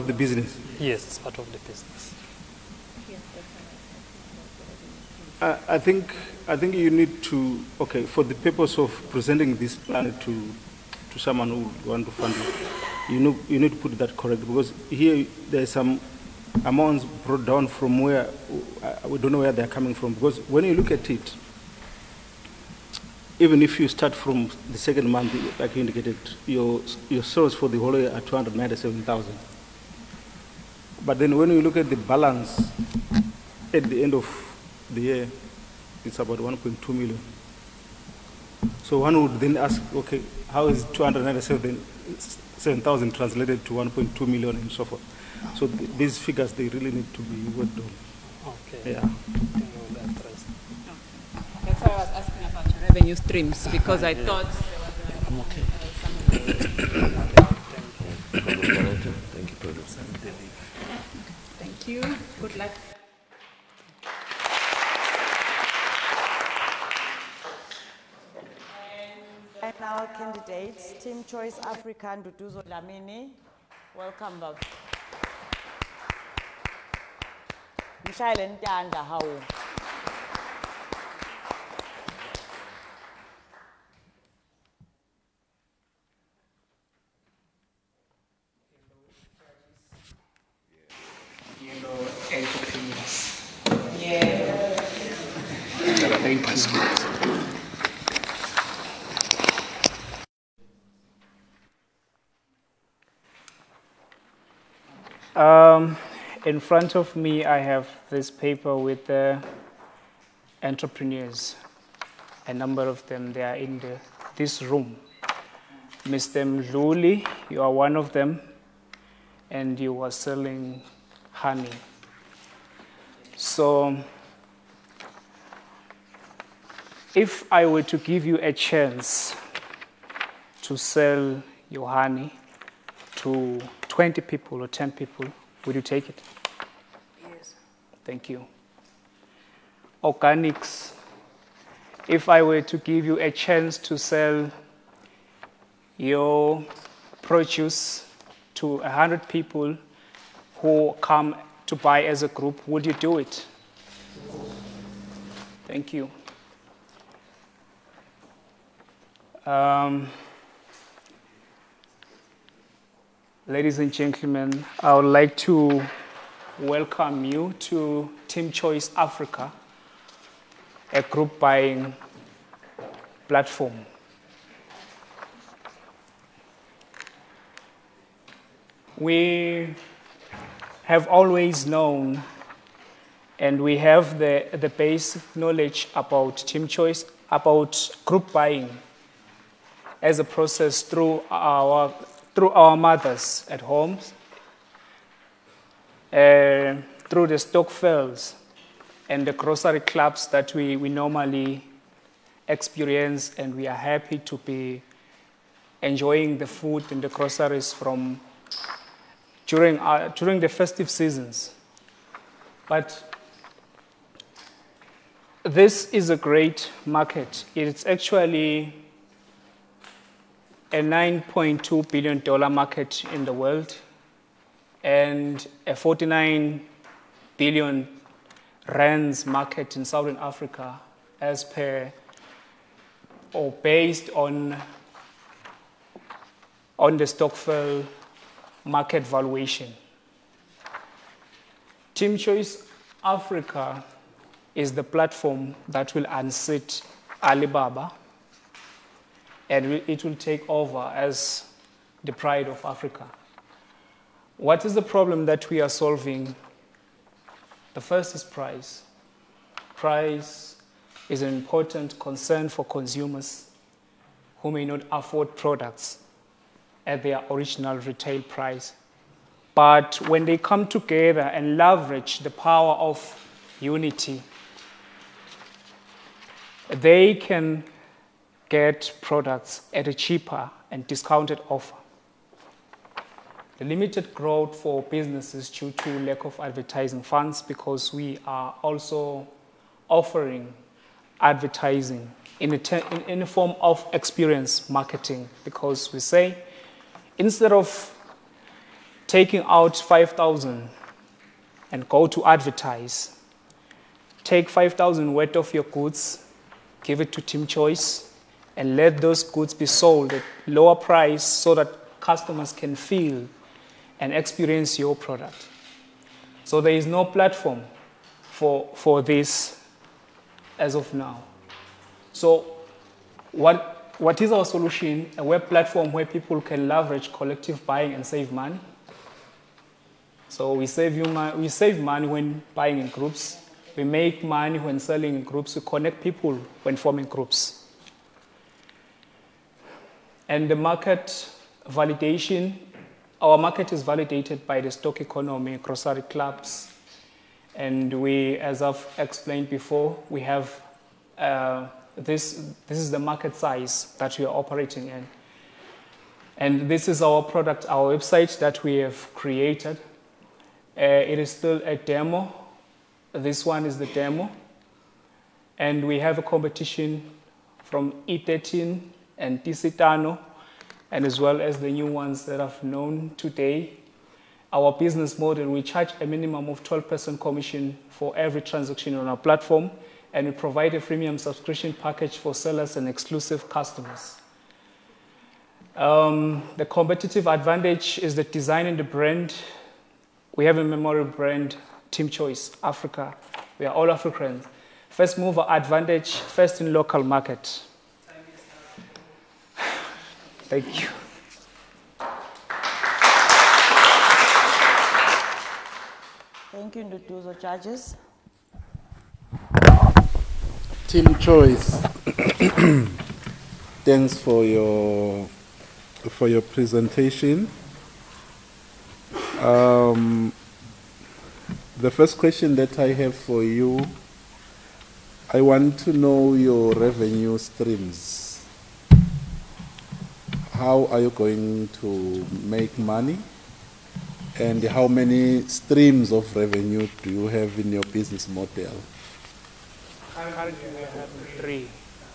the business? Yes, it's part of the business. I think you need to, okay, for the purpose of presenting this plan to someone who want to fund it, you need to put that correct, because here there's some amounts brought down from where we don't know where they're coming from, because when you look at it, even if you start from the 2nd month, like you indicated, your sales for the whole year are 297,000. But then when you look at the balance at the end of the year, it's about 1.2 million. So one would then ask, okay, how is 297,000 translated to 1.2 million and so forth? So these figures, they really need to be worked on. Okay. Yeah. That's why I was asking about your revenue streams, because I thought I'm okay. Thank you, Producer. Thank you. Good luck. And our candidates, Team Choice Africa, Nduduzo Dlamini. Welcome back. Mshayele Ntanda, how? Entrepreneurs. Yeah. Thank you. In front of me, I have this paper with the entrepreneurs. A number of them, they are in this room. Mr. Mdluli, you are one of them, and you were selling honey. So, if I were to give you a chance to sell your honey to 20 people or 10 people, would you take it? Yes. Thank you. Organics. If I were to give you a chance to sell your produce to 100 people who come to buy as a group, would you do it? Thank you. Ladies and gentlemen, I would like to welcome you to Team Choice Africa, a group buying platform. We have always known and we have the basic knowledge about Team Choice, about group buying as a process through our mothers at home, through the stock fails and the grocery clubs that we normally experience, and we are happy to be enjoying the food and the groceries from during the festive seasons. But this is a great market. It's actually a $9.2 billion market in the world and a 49 billion rands market in Southern Africa as per or based on the Stockfell market valuation. Team Choice Africa is the platform that will unseat Alibaba and it will take over as the pride of Africa. What is the problem that we are solving? The first is price. Price is an important concern for consumers who may not afford products at their original retail price. But when they come together and leverage the power of unity, they can get products at a cheaper and discounted offer. The limited growth for businesses due to lack of advertising funds, because we are also offering advertising in a form of experience marketing, because we say instead of taking out 5,000 and go to advertise, take 5,000 worth of your goods, give it to Team Choice, and let those goods be sold at lower price so that customers can feel and experience your product. So there is no platform for this as of now. So what is our solution? A web platform where people can leverage collective buying and save money. So we save money when buying in groups. We make money when selling in groups. We connect people when forming groups. And the market validation, our market is validated by the stock economy, grocery clubs. And we, as I've explained before, we have this is the market size that we are operating in. And this is our product, our website that we have created. It is still a demo. This one is the demo. And we have a competition from E13 and Tisitano, and as well as the new ones that I've known today. Our business model, we charge a minimum of 12% commission for every transaction on our platform, and we provide a premium subscription package for sellers and exclusive customers. The competitive advantage is the design and the brand. We have a memorable brand, Team Choice, Africa. We are all Africans. First mover advantage, first in local market. Thank you. Thank you, Nduduzo judges. Team Choice, thanks for your presentation. The first question that I have for you, I want to know your revenue streams. How are you going to make money? And how many streams of revenue do you have in your business model? Currently, we have 3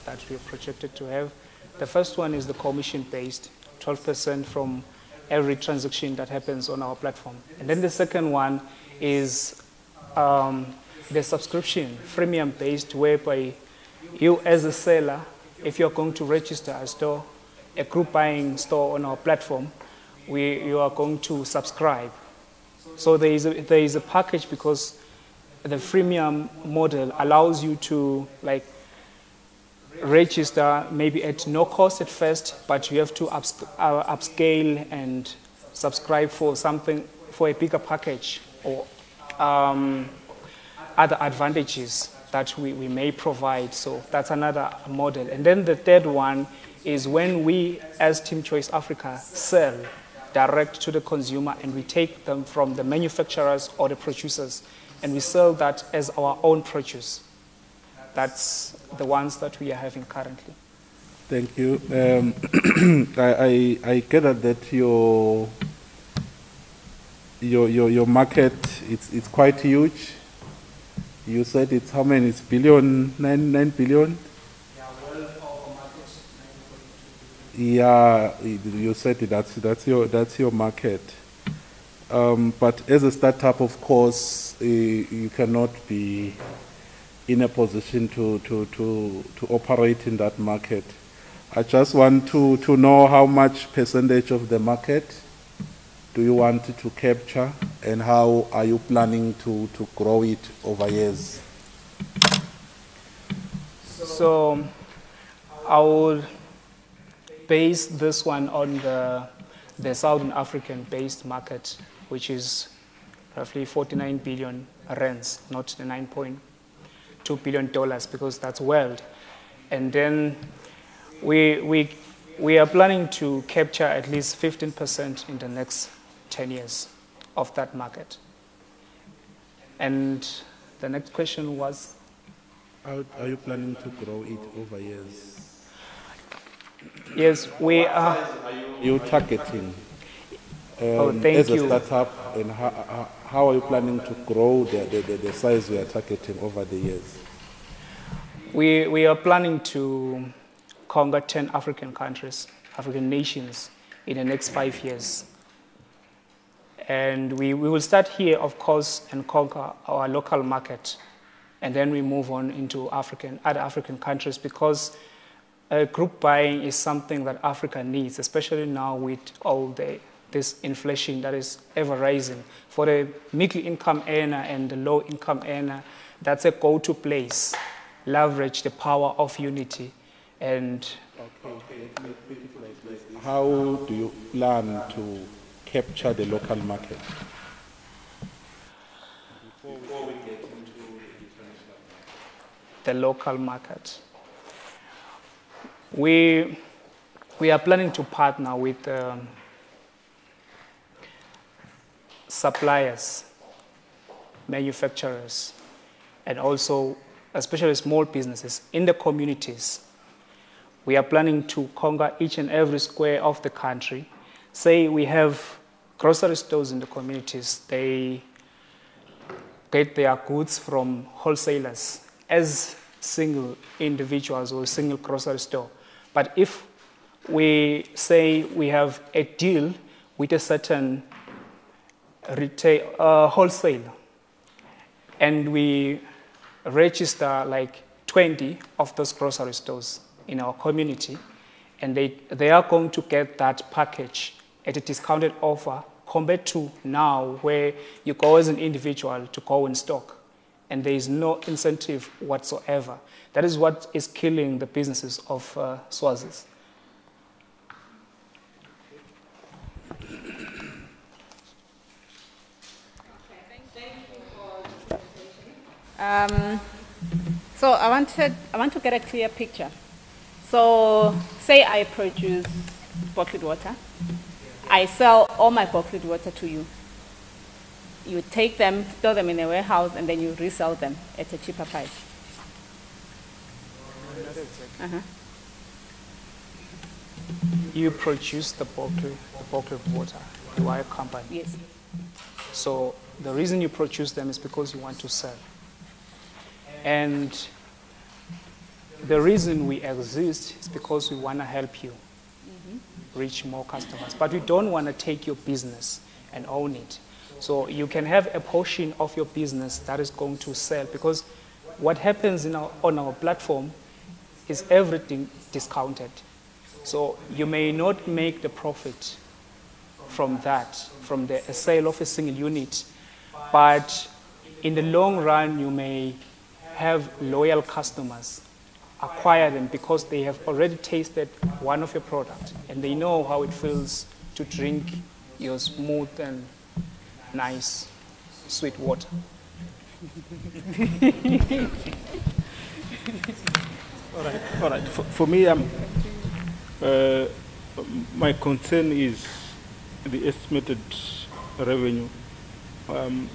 that we are projected to have. The first one is the commission-based, 12% from every transaction that happens on our platform. And then the second one is the subscription, freemium-based, whereby you as a seller, if you're going to register a store, a group buying store on our platform, you are going to subscribe. So there is a package, because the freemium model allows you to register maybe at no cost at first, but you have to upscale and subscribe for something, for a bigger package or other advantages that we may provide. So that's another model. And then the third one is when we, as Team Choice Africa, sell direct to the consumer, and we take them from the manufacturers or the producers, and we sell that as our own produce. That's the ones that we are having currently. Thank you. I gather that your market, it's quite huge. You said it's how many? It's billion, 9 billion? Yeah, you said that's your market. But as a startup, of course, you cannot be in a position to operate in that market. I just want to know how much percentage of the market do you want to capture, and how are you planning to grow it over years? So I would base this one on the Southern African-based market, which is roughly 49 billion rands, not the $9.2 billion, because that's world. And then we are planning to capture at least 15% in the next 10 years of that market. And the next question was? How are you planning to grow it over years? Yes, we are. You're targeting thank you. as a startup, and how are you planning to grow the size we are targeting over the years? We are planning to conquer 10 African countries, African nations, in the next 5 years. And we will start here, of course, and conquer our local market. And then we move on into other African countries, because group buying is something that Africa needs, especially now with all this inflation that is ever rising. For the middle income earner and the low income earner, that's a go-to place. Leverage the power of unity. And how do you plan to capture the local market? Before we get into the local market, we are planning to partner with suppliers, manufacturers, and also especially small businesses in the communities. We are planning to conquer each and every square of the country. Say we have grocery stores in the communities, they get their goods from wholesalers as single individuals or single grocery store. But if we say we have a deal with a certain retail wholesaler, and we register like 20 of those grocery stores in our community, and they are going to get that package at a discounted offer compared to now, where you go as an individual to go in stock, and there is no incentive whatsoever. That is what is killing the businesses of Swazis. So I want to get a clear picture. So say I produce bottled water. I sell all my bottled water to you. You take them, store them in a warehouse, and then you resell them at a cheaper price. You produce the bottled water. You are a company. Yes. So the reason you produce them is because you want to sell. And the reason we exist is because we want to help you reach more customers. But we don't want to take your business and own it. So you can have a portion of your business that is going to sell, because what happens on our platform is everything discounted. So you may not make the profit from that, from the sale of a single unit, but in the long run you may have loyal customers, acquire them because they have already tasted one of your products and they know how it feels to drink your smooth and nice sweet water. All right. For me, my concern is the estimated revenue.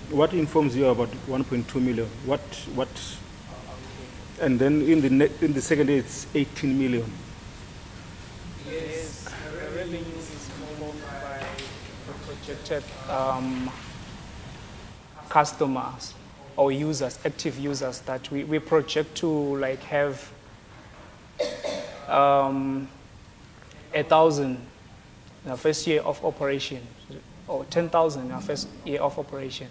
What informs you about 1.2 million? What? And then in the second day, it's 18 million. Yes, the revenue is formed by the projected customers or users, active users that we project to like have 1,000 in the first year of operation, or 10,000 in our first year of operation.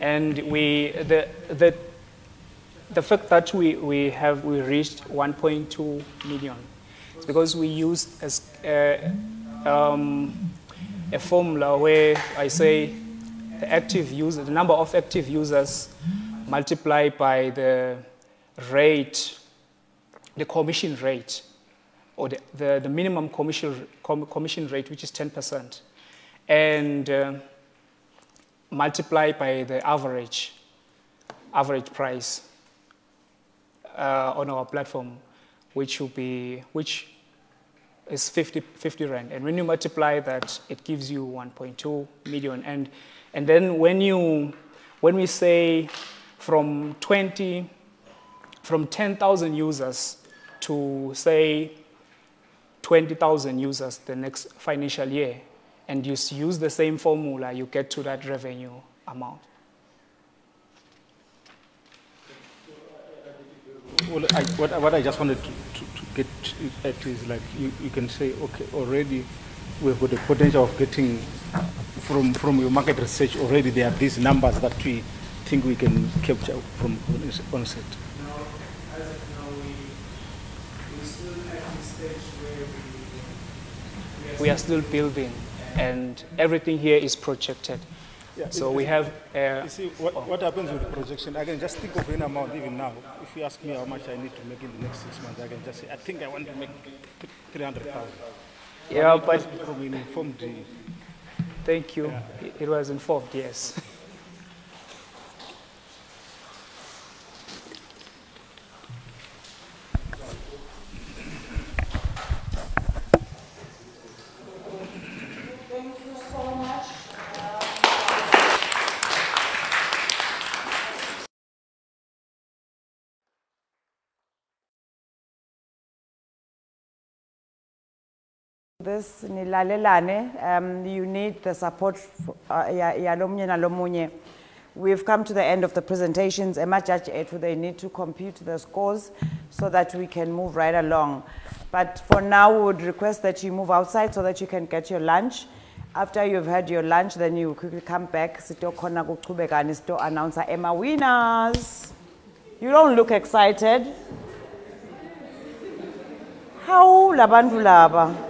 And the fact that we reached 1.2 million is because we used a formula where I say the number of active users multiplied by the rate, the commission rate or the minimum commission rate, which is 10%, and multiply by the average price on our platform, which is 50 rand. And when you multiply that, it gives you 1.2 million. And then when we say from 10,000 users to say 20,000 users the next financial year, and you use the same formula, you get to that revenue amount. Well, what I just wanted to get at is like you can say, okay, already we've got the potential of getting from your market research already there are these numbers that we think we can capture from onset. Now, as of now, we still at the stage where we are still building, and everything here is projected. Yeah, so we have. You see, what happens with the projection? I can just think of an amount even now. If you ask me how much I need to make in the next 6 months, I can just say, I think I want to make 300,000. Yeah, but from an informed. Thank you. Yeah. It was informed, yes. Thank you so much. This nilalelane, you need the support yalomunye nalomunye. We've come to the end of the presentations. They need to compute the scores so that we can move right along. But for now, we would request that you move outside so that you can get your lunch. After you've had your lunch, then you quickly come back. Sito khona kuqhubeka and sito announce Emma winners. You don't look excited. How labantu laba?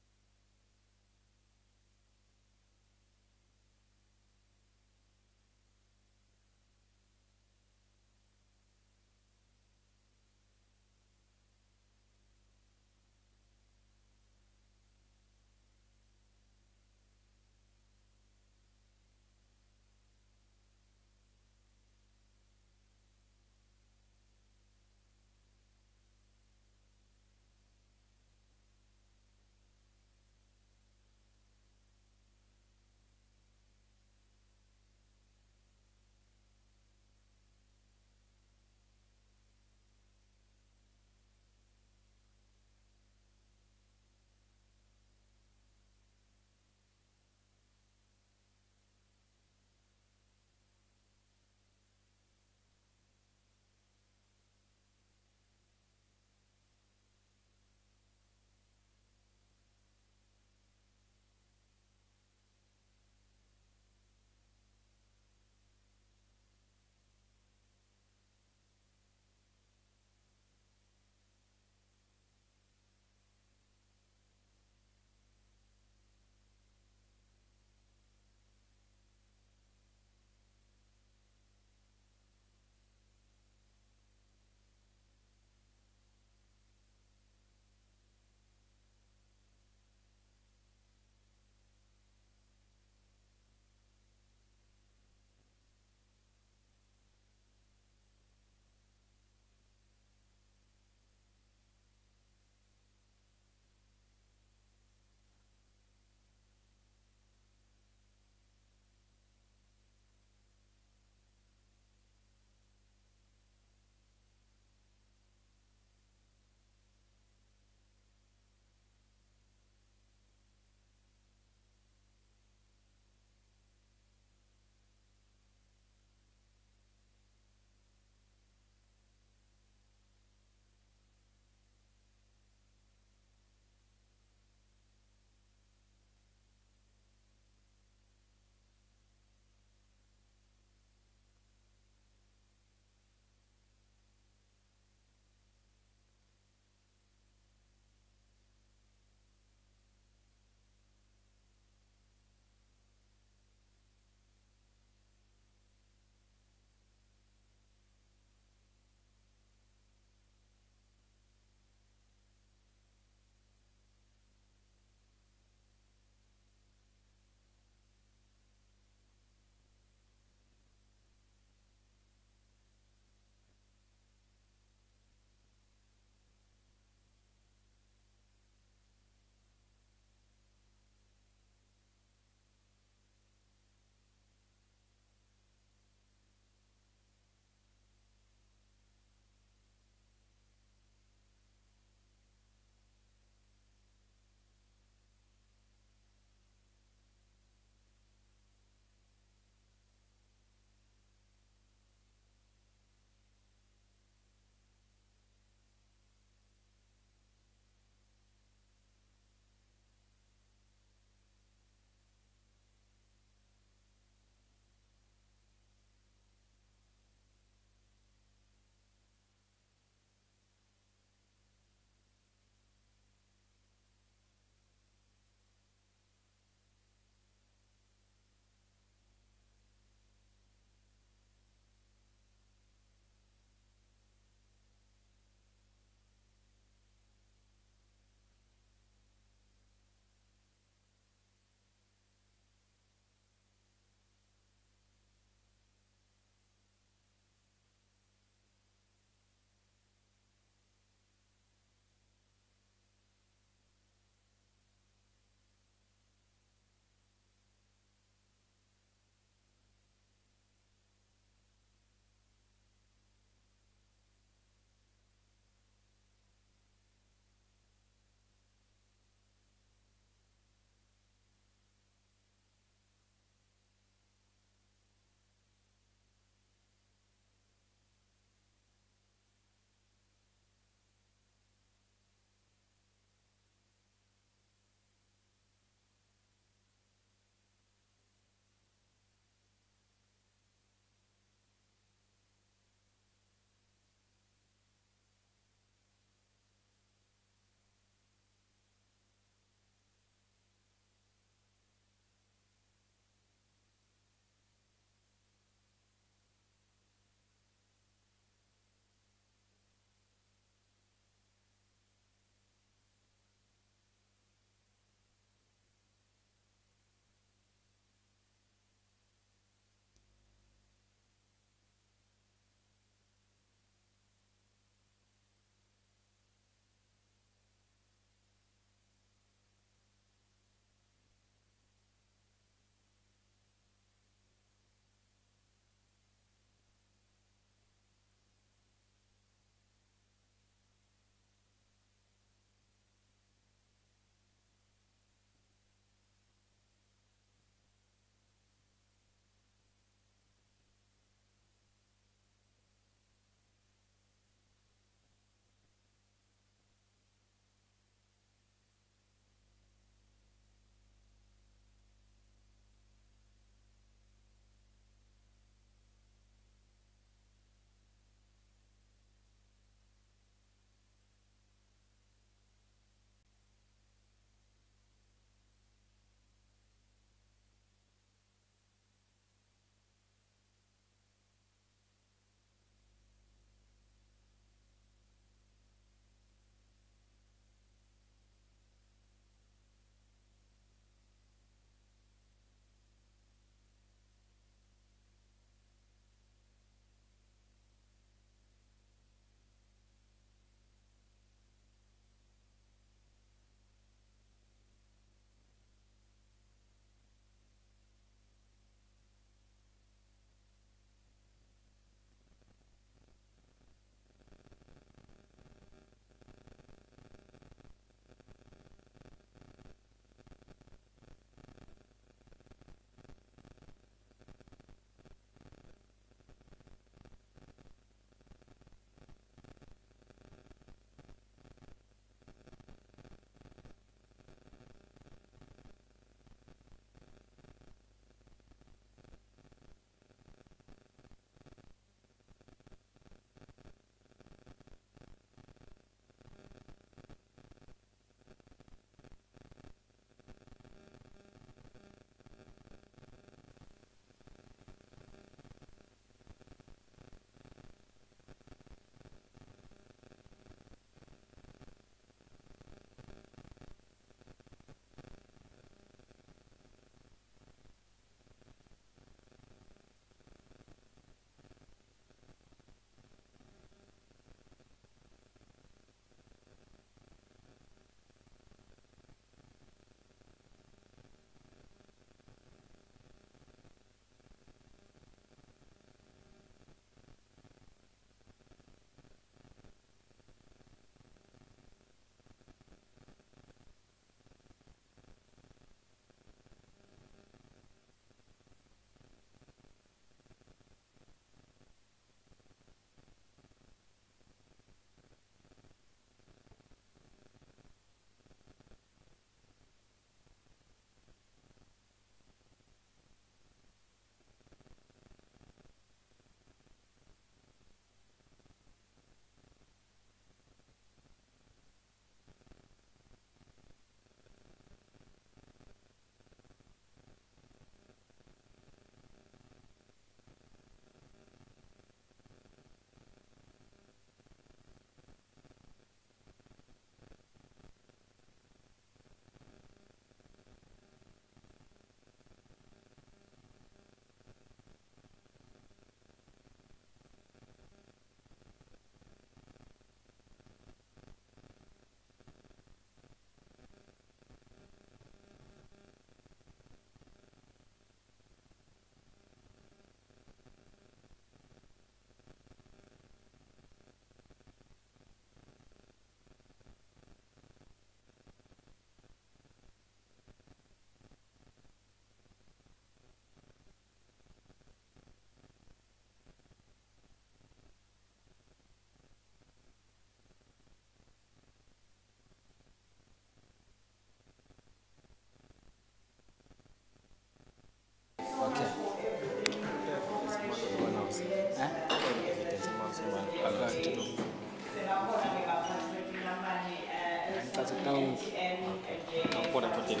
MTN and JS.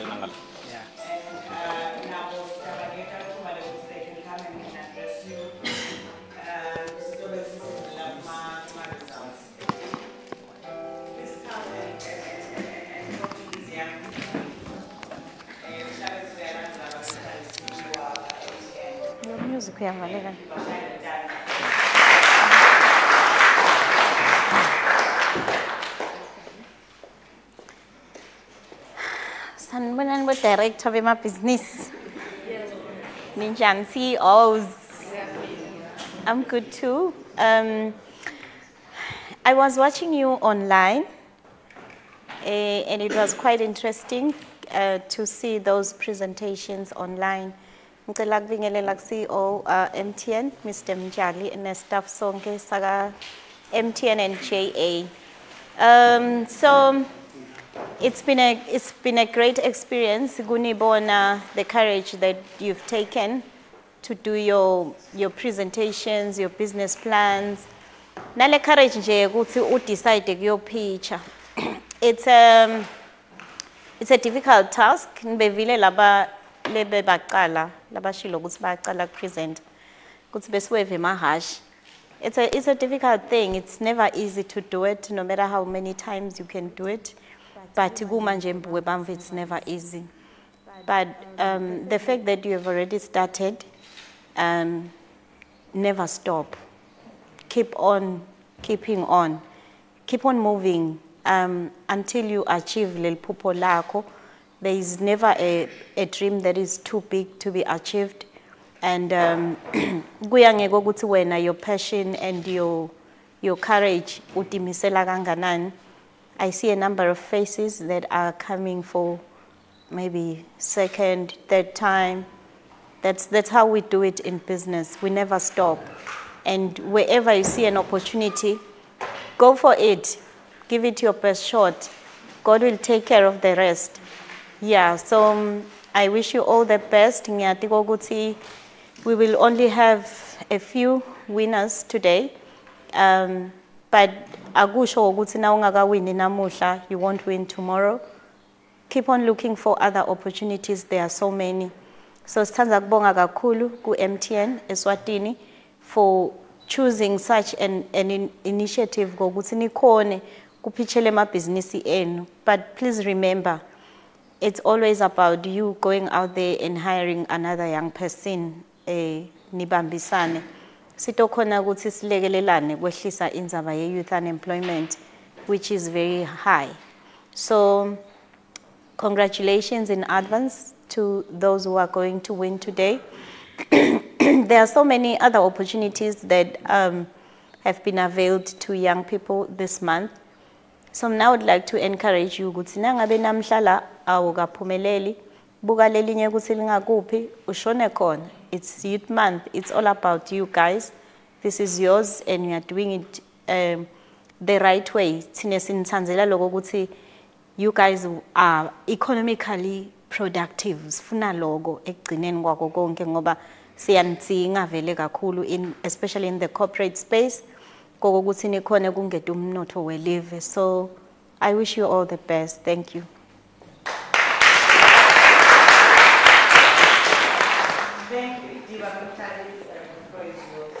And now they can come and address you. Results. Please come and talk to these young people. Your music, we have a Sanbonan with director of my business. Ninjan CEOs. I'm good too. I was watching you online, and it was quite interesting to see those presentations online. Ngicela kubingelela CEO MTN, Mr. Mjali, and staff sonke saka MTN and JA. So it's been a great experience. Gunibona, the courage that you've taken to do your presentations, your business plans. Nale courage nje ukuthi u decide kuyo pitcha. It's a difficult task. Nibevile laba lebe baqala labashilo ukuthi baqala present. Ukuthi besiweve mahash. It's a difficult thing. It's never easy to do it, no matter how many times you can do it. But it's never easy. But the fact that you have already started, never stop. Keep on keeping on. Keep on moving until you achieve lel pupo lako. There is never a dream that is too big to be achieved. And your passion and your courage utimisela kanganan. I see a number of faces that are coming for maybe second, third time. That's how we do it in business. We never stop. And wherever you see an opportunity, go for it. Give it your best shot. God will take care of the rest. Yeah, so I wish you all the best. We will only have a few winners today. But you won't win tomorrow. Keep on looking for other opportunities. There are so many. So sithandza kubonga kakhulu ku MTN Eswatini for choosing such an initiative ngokuthi nikhone kupitchele amabhizinisi enu. But please remember, it's always about you going out there and hiring another young person, nibambisane. Sitokhona ukuthi silekelelane kwehlisa indzaba ye youth unemployment, which is very high. So congratulations in advance to those who are going to win today. There are so many other opportunities that have been availed to young people this month. So now I would like to encourage you ukuthi nangabe namhlala awukaphumeleli buka lelinye ukuthi lingakuphi ushone khona. It's Youth Month. It's all about you guys. This is yours and you are doing it the right way. Thine sinithandzela lokho ukuthi you guys are economically productive. Sifuna logo ekugcineni kwako konke ngoba siyanitsinga vele kakhulu especially in the corporate space. Kokuthi nikhona kungeda umnotho welive. So I wish you all the best. Thank you. Thank you, Diva Mutali, for his words.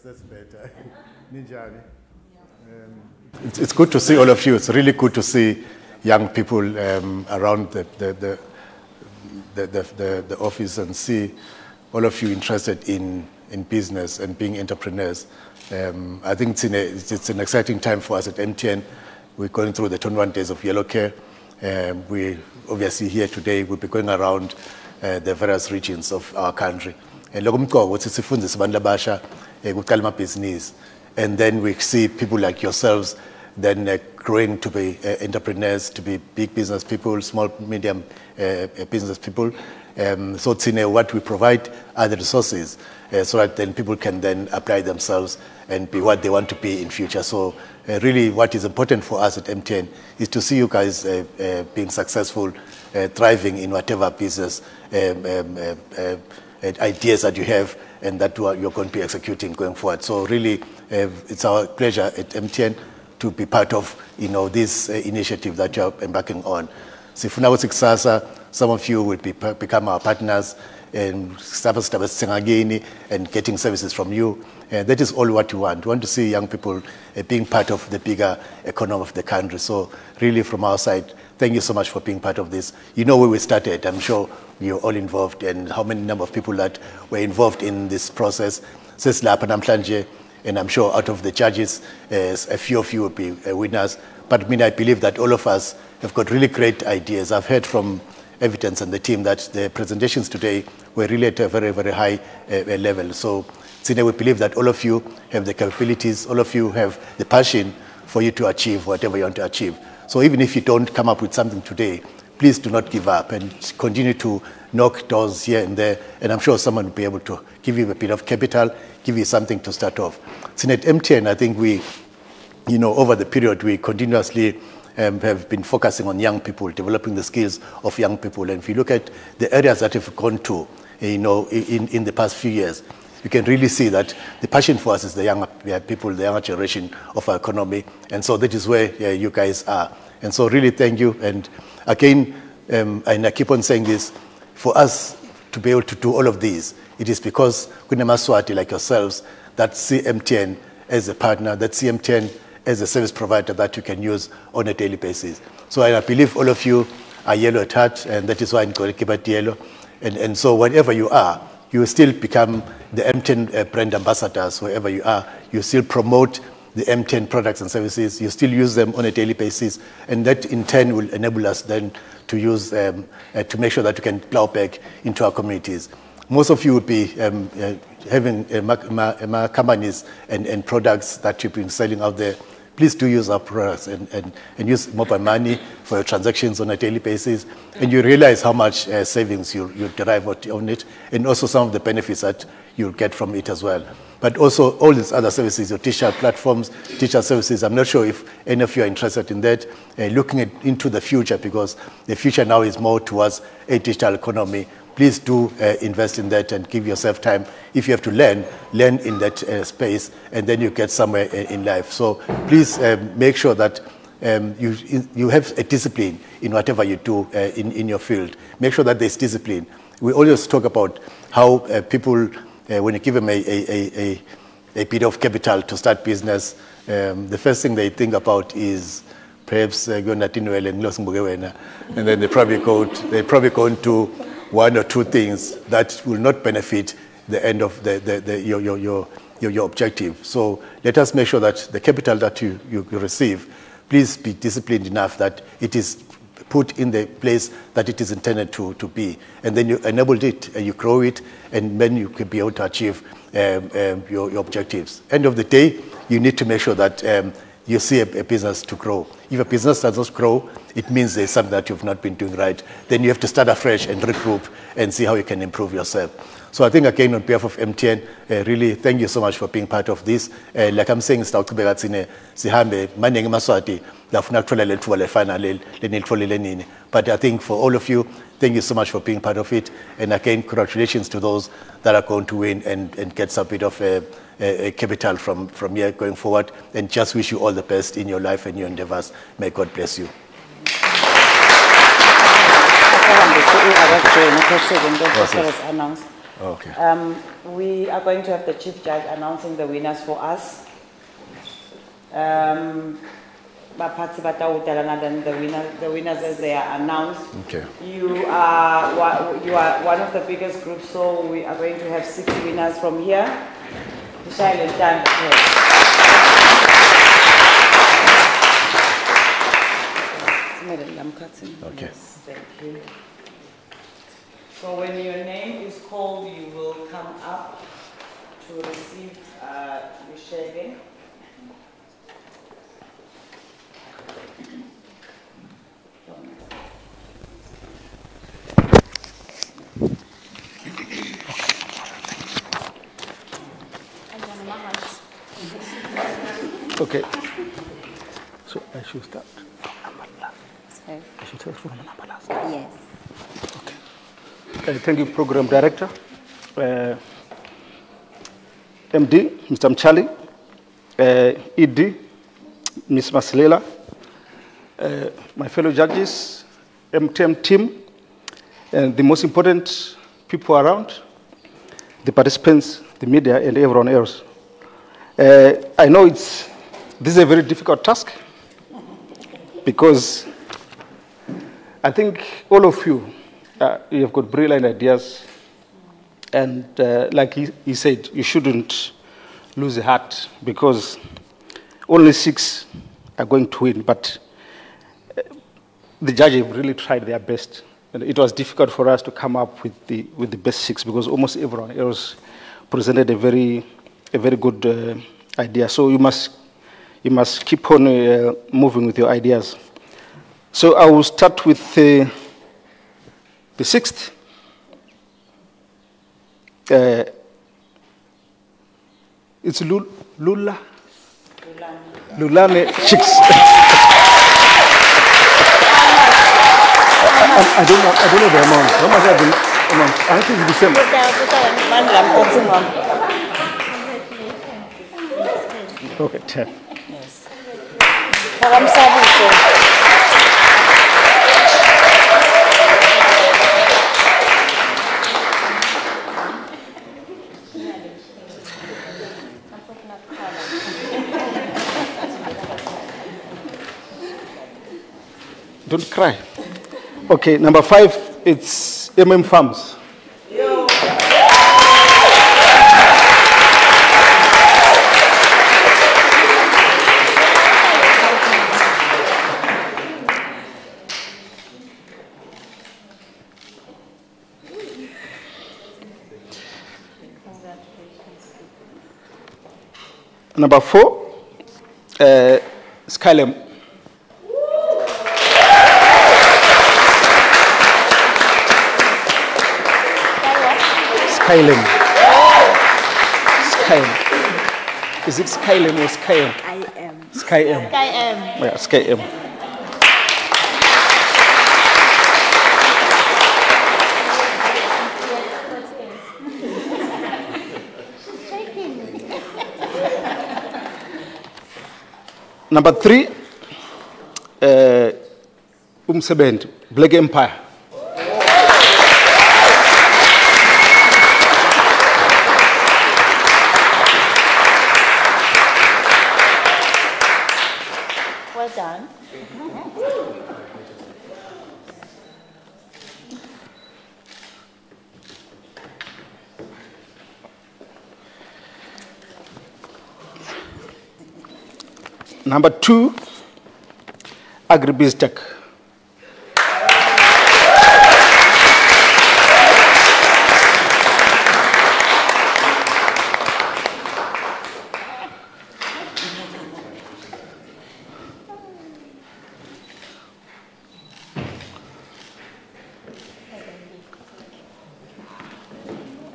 That's better. Ninjani. It's good to see all of you. It's really good to see young people around the office and see all of you interested in business and being entrepreneurs. I think it's an exciting time for us at MTN. We're going through the 21 days of yellow care. We obviously here today, we'll be going around the various regions of our country. And then we see people like yourselves then growing to be entrepreneurs, to be big business people, small, medium business people. So Tsine, what we provide are the resources so that then people can then apply themselves and be what they want to be in future. So really what is important for us at MTN is to see you guys being successful, thriving in whatever business ideas that you have and that you're going to be executing going forward. So really it's our pleasure at MTN to be part of this initiative that you're embarking on. Sifuna Kusasa, some of you will become our partners and getting services from you. That is all what we want. We want to see young people being part of the bigger economy of the country. So really from our side, thank you so much for being part of this. You know where we started. I'm sure you're all involved and how many number of people that were involved in this process. And I'm sure out of the judges, a few of you will be winners. But I believe that all of us have got really great ideas. I've heard from Evidence and the team that the presentations today were really at a very, very high level. So Tsine, we believe that all of you have the capabilities, all of you have the passion for you to achieve whatever you want to achieve. So even if you don't come up with something today, please do not give up and continue to knock doors here and there. And I'm sure someone will be able to give you a bit of capital, give you something to start off. Tsine, at MTN, I think we, over the period, we continuously have been focusing on young people, developing the skills of young people. And if you look at the areas that have gone to, in the past few years, you can really see that the passion for us is the young people, the younger generation of our economy. And so that is where you guys are. And so really thank you. And again, and I keep on saying this, for us to be able to do all of these, it is because Kunemaswati like yourselves that see MTN as a partner, that see MTN as a service provider that you can use on a daily basis. So I believe all of you are yellow at heart, and that is why I'm going to keep it yellow. And so wherever you are, you will still become the MTN brand ambassadors. Wherever you are, you still promote the MTN products and services. You still use them on a daily basis. And that in turn will enable us then to use, to make sure that we can plow back into our communities. Most of you will be having companies and products that you've been selling out there. Please do use our products and use mobile money for your transactions on a daily basis. And you realize how much savings you derive on it, and also some of the benefits that you'll get from it as well. But also all these other services, your teacher platforms, teacher services, I'm not sure if any of you are interested in that, looking into the future, because the future now is more towards a digital economy. Please do invest in that and give yourself time. If you have to learn in that space, and then you get somewhere in life. So please make sure that you have a discipline in whatever you do in your field. Make sure that there's discipline. We always talk about how people, when you give them a bit of capital to start business, the first thing they think about is perhaps going to and then they probably go into one or two things that will not benefit the end of your objective. So let us make sure that the capital that you receive, please be disciplined enough that it is put in the place that it is intended to be. And then you enable it, and you grow it, and then you can be able to achieve your objectives. End of the day, you need to make sure that you see a business to grow. If a business does not grow, it means there's something that you've not been doing right. Then you have to start afresh and regroup and see how you can improve yourself. So I think again on behalf of MTN, really thank you so much for being part of this. Like I'm saying, but I think for all of you, thank you so much for being part of it. And again, congratulations to those that are going to win and get some bit of a capital from here going forward. And just wish you all the best in your life and your endeavors. May God bless you. Okay. We are going to have the Chief Judge announcing the winners for us. Then the winners as they are announced. Okay. You are one of the biggest groups, so we are going to have 6 winners from here. Okay. Yes, thank you. So when your name is called, you will come up to receive the shading. Okay. So I should start from number last. Okay. I should start from number last. Yes. Thank you, Program Director. MD, Mr. Mchali, ED, Ms. Masilela, my fellow judges, MTN team, and the most important people around, the participants, the media, and everyone else. I know this is a very difficult task because I think all of you, you have got brilliant ideas, and like he said, you shouldn't lose heart because only 6 are going to win, but the judges have really tried their best. And it was difficult for us to come up with the best 6 because almost everyone else presented a very good idea. So you must keep on moving with your ideas. So I will start with the 6th. It's Lulane Chicks. I don't know the amount. How much are the amount? I think it's the same. Okay, 10. Yes. Don't cry. Okay, number 5, it's Farms. Number 4, Skylem. Skylem. Is it Skylem or Skyem? Skyem. Yeah, Skyem. Number 3, Umsebent, Black Empire. Well done. Number 2, Agribiz Tech.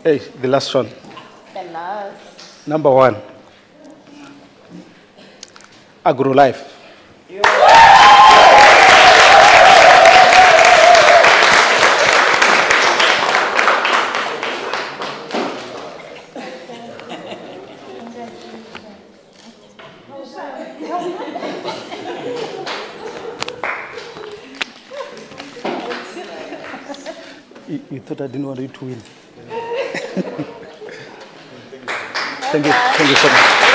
Hey, the last one. The last. Number 1, AgroLife. You thought I didn't want you to win. Thank you so much.